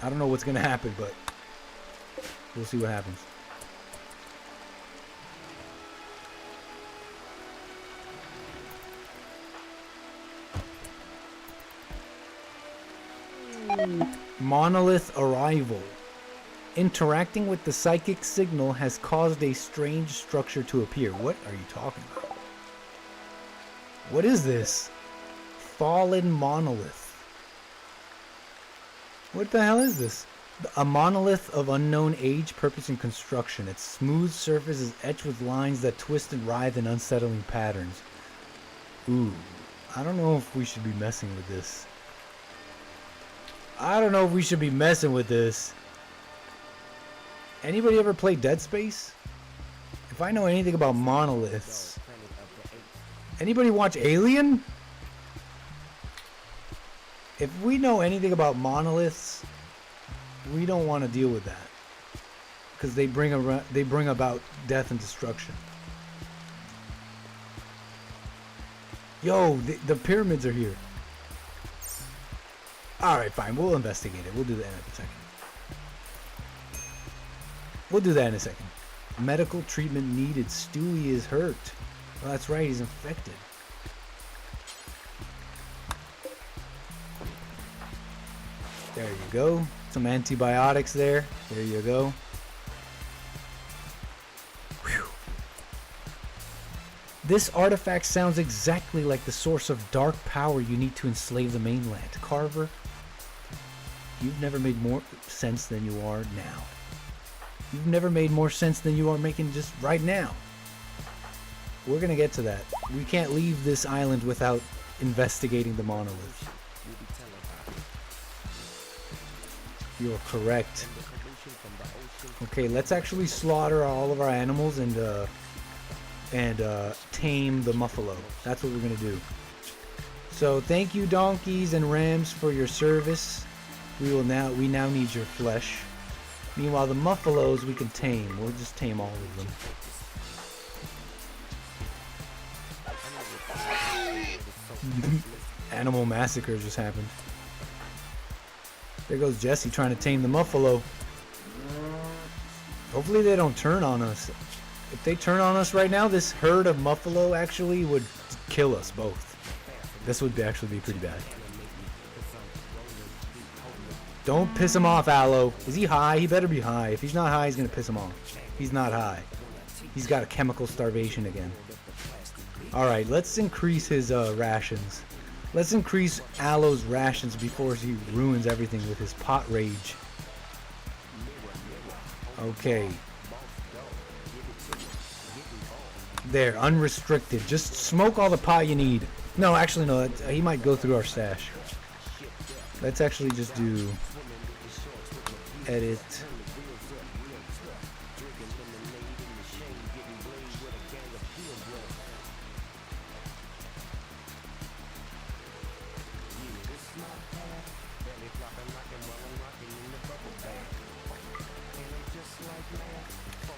I don't know what's gonna happen, but we'll see what happens. Monolith arrival. Interacting with the psychic signal has caused a strange structure to appear. What are you talking about? What is this? Fallen monolith. What the hell is this? A monolith of unknown age, purpose, and construction. Its smooth surface is etched with lines that twist and writhe in unsettling patterns. Ooh, I don't know if we should be messing with this. I don't know if we should be messing with this. Anybody ever play Dead Space? If I know anything about monoliths. Anybody watch Alien? If we know anything about monoliths, we don't want to deal with that. Because they bring about death and destruction. Yo, the pyramids are here. Alright, fine. We'll investigate it. We'll do that in a second. We'll do that in a second. Medical treatment needed. Stewie is hurt. Well, that's right. He's infected. There you go. Some antibiotics there. There you go. Whew. This artifact sounds exactly like the source of dark power you need to enslave the mainland. Carver, you've never made more sense than you are now. You've never made more sense than you are making just right now. We're gonna get to that. We can't leave this island without investigating the monolith. You're correct. Okay, let's actually slaughter all of our animals and tame the 𝒏𝒊𝒄𝒌𝒔𝒕𝒓𝒆𝒂𝒎. That's what we're gonna do. So thank you, donkeys and rams, for your service. We now need your flesh. Meanwhile, the 𝒏𝒊𝒄𝒌𝒔𝒕𝒓𝒆𝒂𝒎, we'll just tame. We'll just tame all of them. Animal massacre just happened. There goes Jesse trying to tame the 𝒏𝒊𝒄𝒌𝒔𝒕𝒓𝒆𝒂𝒏. Hopefully they don't turn on us. If they turn on us right now, this herd of 𝒏𝒊𝒄𝒌𝒔𝒕𝒓𝒆𝒂𝒏 actually would kill us both. This would actually be pretty bad. Don't piss him off, Aloe. Is he high? He better be high. If he's not high, he's gonna piss him off. He's not high. He's got a chemical starvation again. Alright, let's increase his rations. Let's increase Aloe's rations before he ruins everything with his pot rage. Okay. There, unrestricted. Just smoke all the pot you need. No, actually no, he might go through our stash. Let's actually just do edit.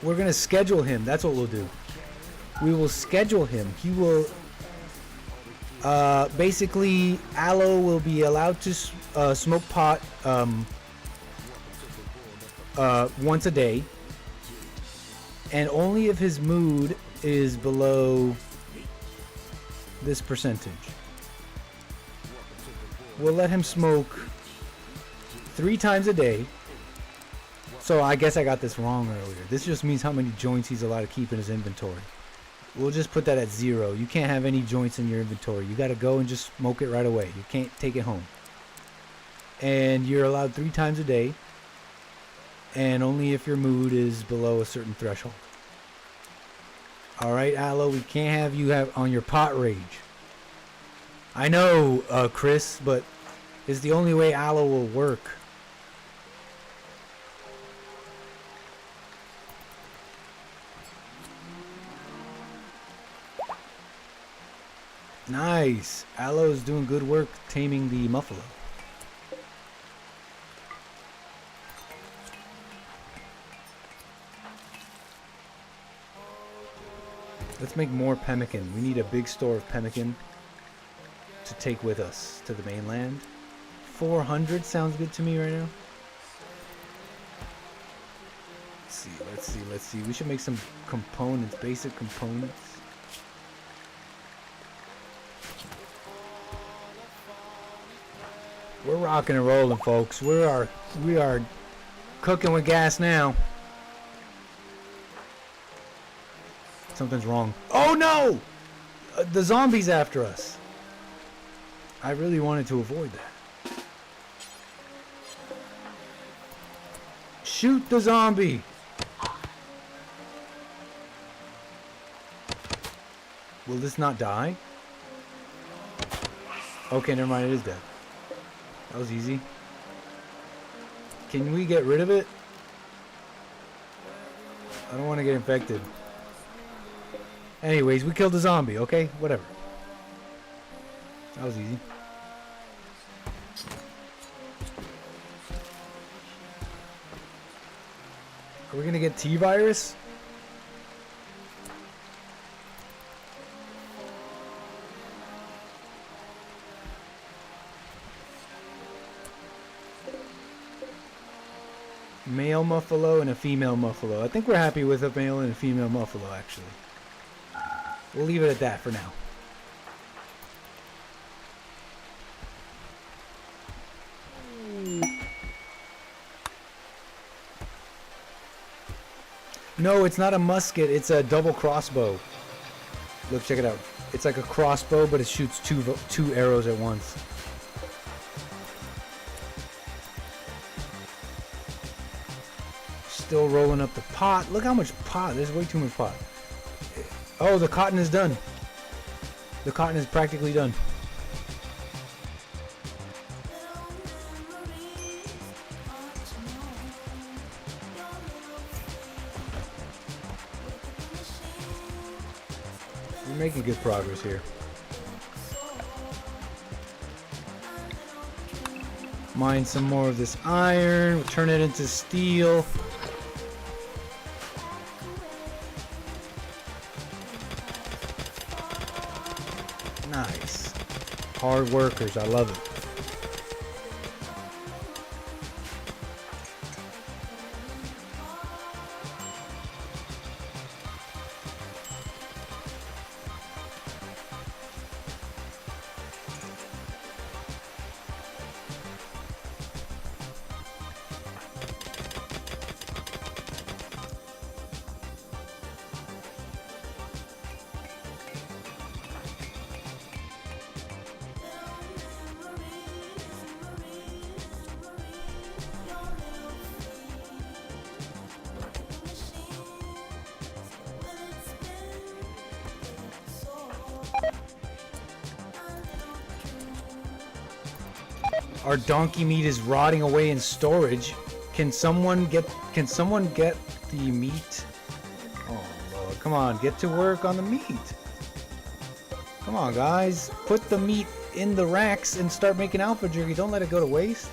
We're gonna schedule him. That's what we'll do. We will schedule him. He will basically, Aloe will be allowed to smoke pot once a day, and only if his mood is below this percentage. We'll let him smoke 3 times a day. So I guess I got this wrong earlier. This just means how many joints he's allowed to keep in his inventory. We'll just put that at 0. You can't have any joints in your inventory. You gotta go and just smoke it right away. You can't take it home. And you're allowed 3 times a day, and only if your mood is below a certain threshold. Alright, Aloe, we can't have you have on your pot rage. I know, Chris, but it's the only way Aloe will work. Nice. Aloe's doing good work taming the muffalo. Let's make more pemmican. We need a big store of pemmican to take with us to the mainland. 400 sounds good to me right now. Let's see. We should make some components, basic components. We're rocking and rolling, folks. We are cooking with gas now. Something's wrong. Oh no! The zombie's after us. I really wanted to avoid that. Shoot the zombie! Will this not die? Okay, never mind, it is dead. That was easy. Can we get rid of it? I don't want to get infected. Anyways, we killed the zombie, okay? Whatever. That was easy. Are we gonna get T-virus? Male muffalo and a female muffalo. I think we're happy with a male and a female muffalo, actually. We'll leave it at that for now. No, it's not a musket. It's a double crossbow. Look, check it out. It's like a crossbow, but it shoots two arrows at once. Still rolling up the pot. Look how much pot. There's way too much pot. Oh, the cotton is done. The cotton is practically done. We're making good progress here. Mine some more of this iron. We'll turn it into steel. Nice. Hard workers. I love it. Our donkey meat is rotting away in storage. Can someone get the meat? Oh Lord, come on, get to work on the meat. Come on, guys, put the meat in the racks and start making alpha jerky. Don't let it go to waste.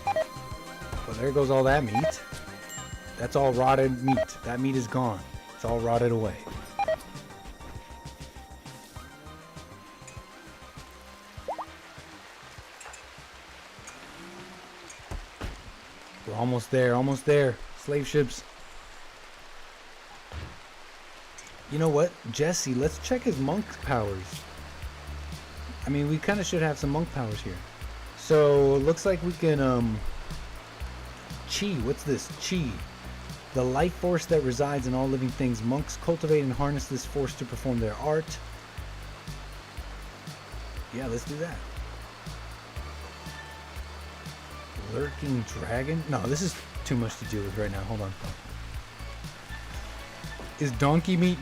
Well, there goes all that meat. That's all rotted meat. That meat is gone. It's all rotted away. We're almost there, almost there. Slave ships. You know what? Jesse, let's check his monk powers. I mean, we kind of should have some monk powers here. So, looks like we can, Chi. What's this? Chi. The life force that resides in all living things. Monks cultivate and harness this force to perform their art. Yeah, let's do that. Lurking dragon? No, this is too much to deal with right now. Hold on. Is donkey meat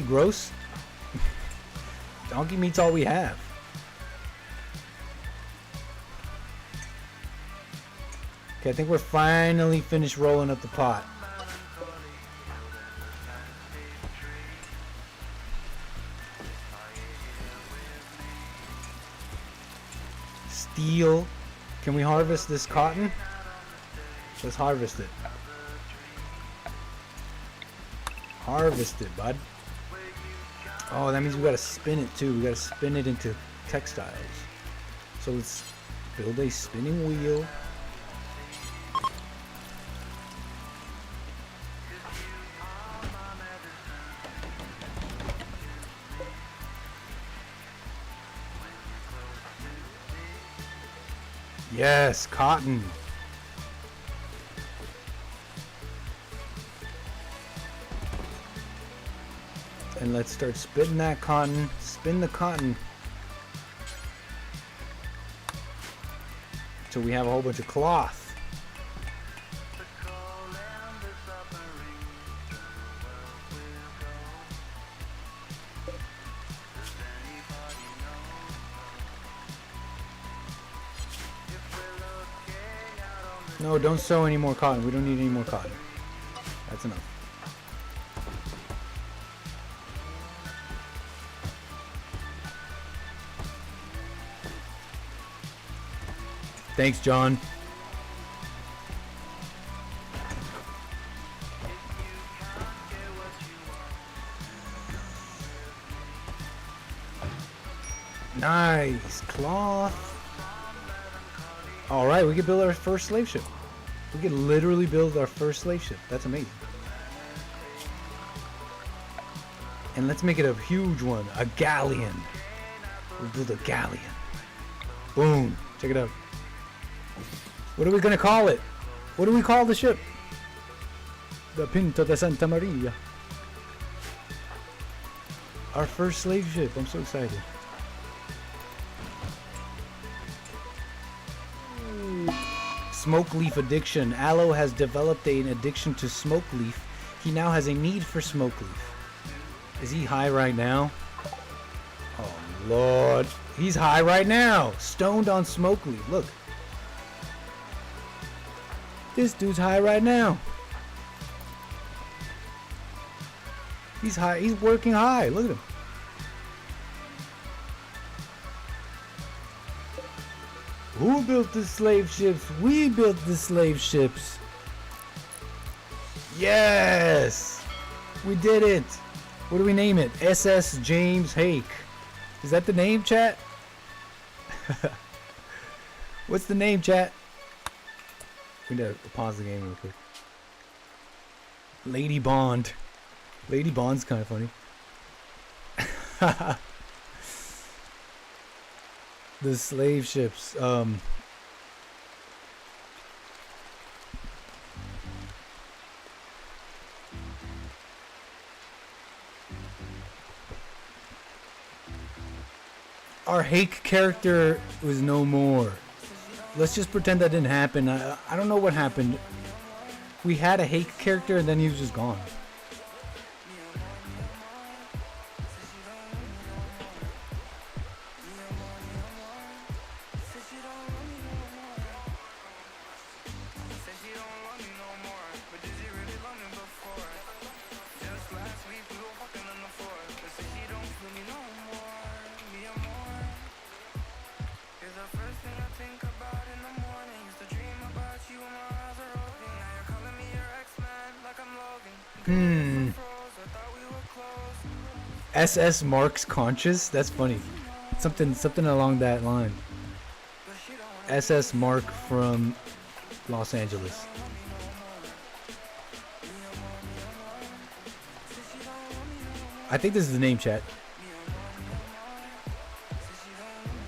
gross? Donkey meat's all we have. Okay, I think we're finally finished rolling up the pot. wheel. Can we harvest this cotton? Let's harvest it. Harvest it, bud. Oh, that means we gotta spin it too. We gotta spin it into textiles. So let's build a spinning wheel. Yes, cotton. And let's start spinning that cotton. Spin the cotton. So we have a whole bunch of cloth. No, don't sew any more cotton. We don't need any more cotton. That's enough. Thanks, John. Nice cloth. All right, we can build our first slave ship. We can literally build our first slave ship. That's amazing. And let's make it a huge one, a galleon. We'll build a galleon. Boom. Check it out. What are we gonna call it? What do we call the ship? The Pinto de Santa Maria. Our first slave ship. I'm so excited. Smoke leaf addiction. Aloe has developed an addiction to smoke leaf. He now has a need for smoke leaf. Is he high right now? Oh Lord. He's high right now. Stoned on smoke leaf. Look. This dude's high right now. He's high. He's working high. Look at him. Who built the slave ships? We built the slave ships. Yes! We did it. What do we name it? SS James Hake. Is that the name, chat? What's the name, chat? We need to pause the game real quick. Lady Bond. Lady Bond's kind of funny. The slave ships. Our Hake character was no more. Let's just pretend that didn't happen. I don't know what happened. We had a Hake character and then he was just gone. SS Mark's conscious? That's funny. Something along that line. SS Mark from Los Angeles. I think this is the name, chat.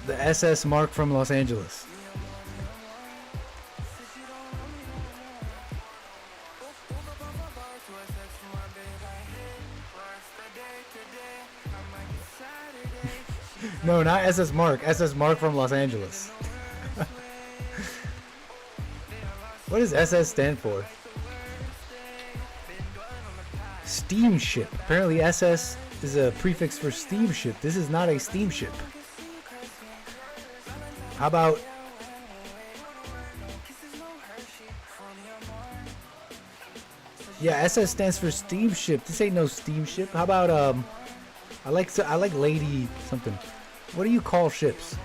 The SS Mark from Los Angeles. No, not SS Mark. SS Mark from Los Angeles. What does SS stand for? Steamship. Apparently SS is a prefix for steamship. This is not a steamship. How about... Yeah, SS stands for steamship. This ain't no steamship. How about I like lady something. What do you call ships?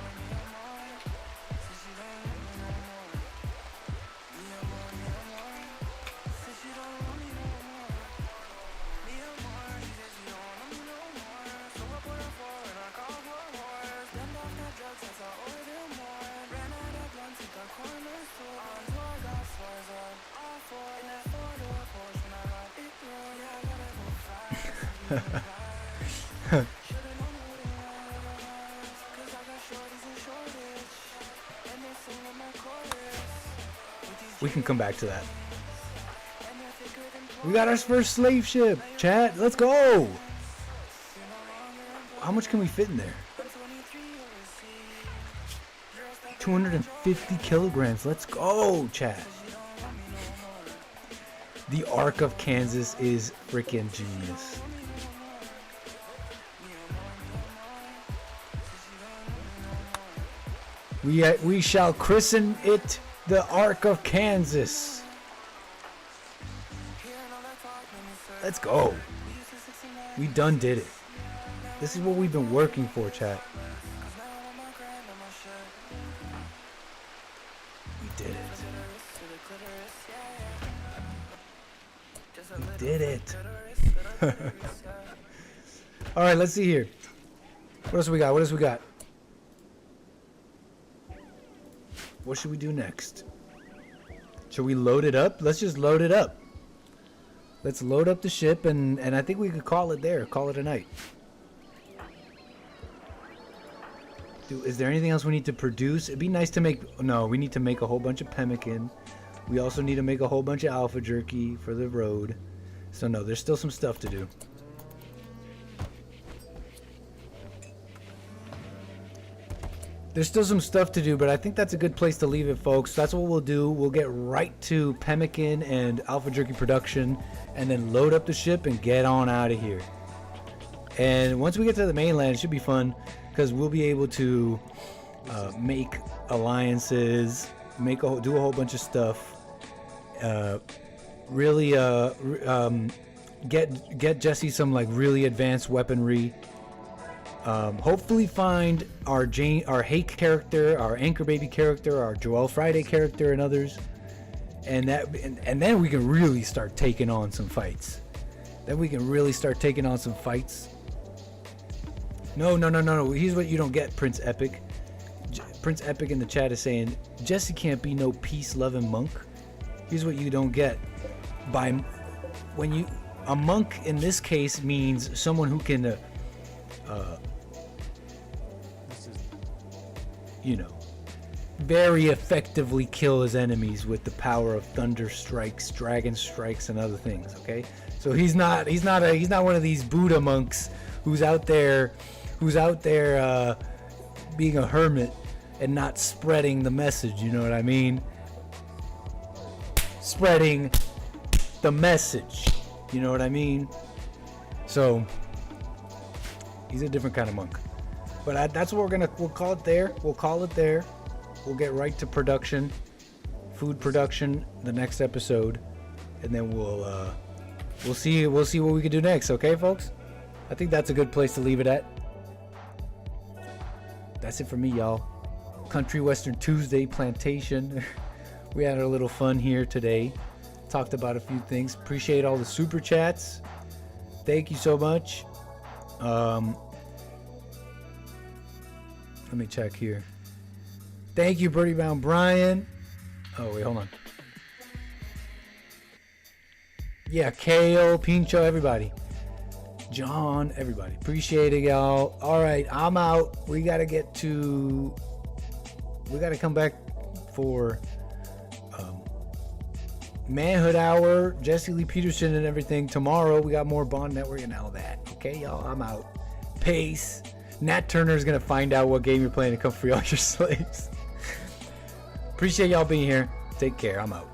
We can come back to that. We got our first slave ship, chat. Let's go. How much can we fit in there? 250 kilograms. Let's go, chat. The Ark of Kansas is freaking genius. We shall christen it the Ark of Kansas. Let's go. We done did it. This is what we've been working for, chat. We did it. We did it. All right, let's see here. What else we got? What else we got? What should we do next? Should we load it up? Let's just load it up. Let's load up the ship, and I think we could call it there. Call it a night. Is there anything else we need to produce? It'd be nice to make... No, we need to make a whole bunch of pemmican. We also need to make a whole bunch of alpha jerky for the road. So no, there's still some stuff to do. There's still some stuff to do, but I think that's a good place to leave it, folks. That's what we'll do. We'll get right to pemmican and alpha jerky production, and then load up the ship and get on out of here. And once we get to the mainland, it should be fun, because we'll be able to make alliances, do a whole bunch of stuff. Really get Jesse some like really advanced weaponry. Hopefully find our Hake character, our Anchor Baby character, our Joelle Friday character, and others, and then we can really start taking on some fights. No. Here's what you don't get, Prince Epic. Prince Epic in the chat is saying Jesse can't be no peace-loving monk. Here's what you don't get. A monk in this case means someone who can very effectively kill his enemies with the power of thunder strikes, dragon strikes, and other things. Okay, so he's not one of these Buddha monks who's out there being a hermit and not spreading the message. You know what I mean? Spreading the message. You know what I mean? So he's a different kind of monk. But that's what we'll call it there. We'll get right to production, food production, the next episode, and then we'll see what we can do next. Okay, folks? I think that's a good place to leave it at. That's it for me, y'all. Country Western Tuesday Plantation. We had a little fun here today. Talked about a few things. Appreciate all the super chats. Thank you so much. Let me check here. Thank you, Birdie Bound Brian. Oh, wait, hold on. Yeah, Kale, Pincho, everybody. John, everybody. Appreciate it, y'all. All right, I'm out. We got to come back for Manhood Hour, Jesse Lee Peterson and everything. Tomorrow, we got more Bond Network and all that. Okay, y'all, I'm out. Peace. Nat Turner's going to find out what game you're playing to come free all your slaves. Appreciate y'all being here. Take care. I'm out.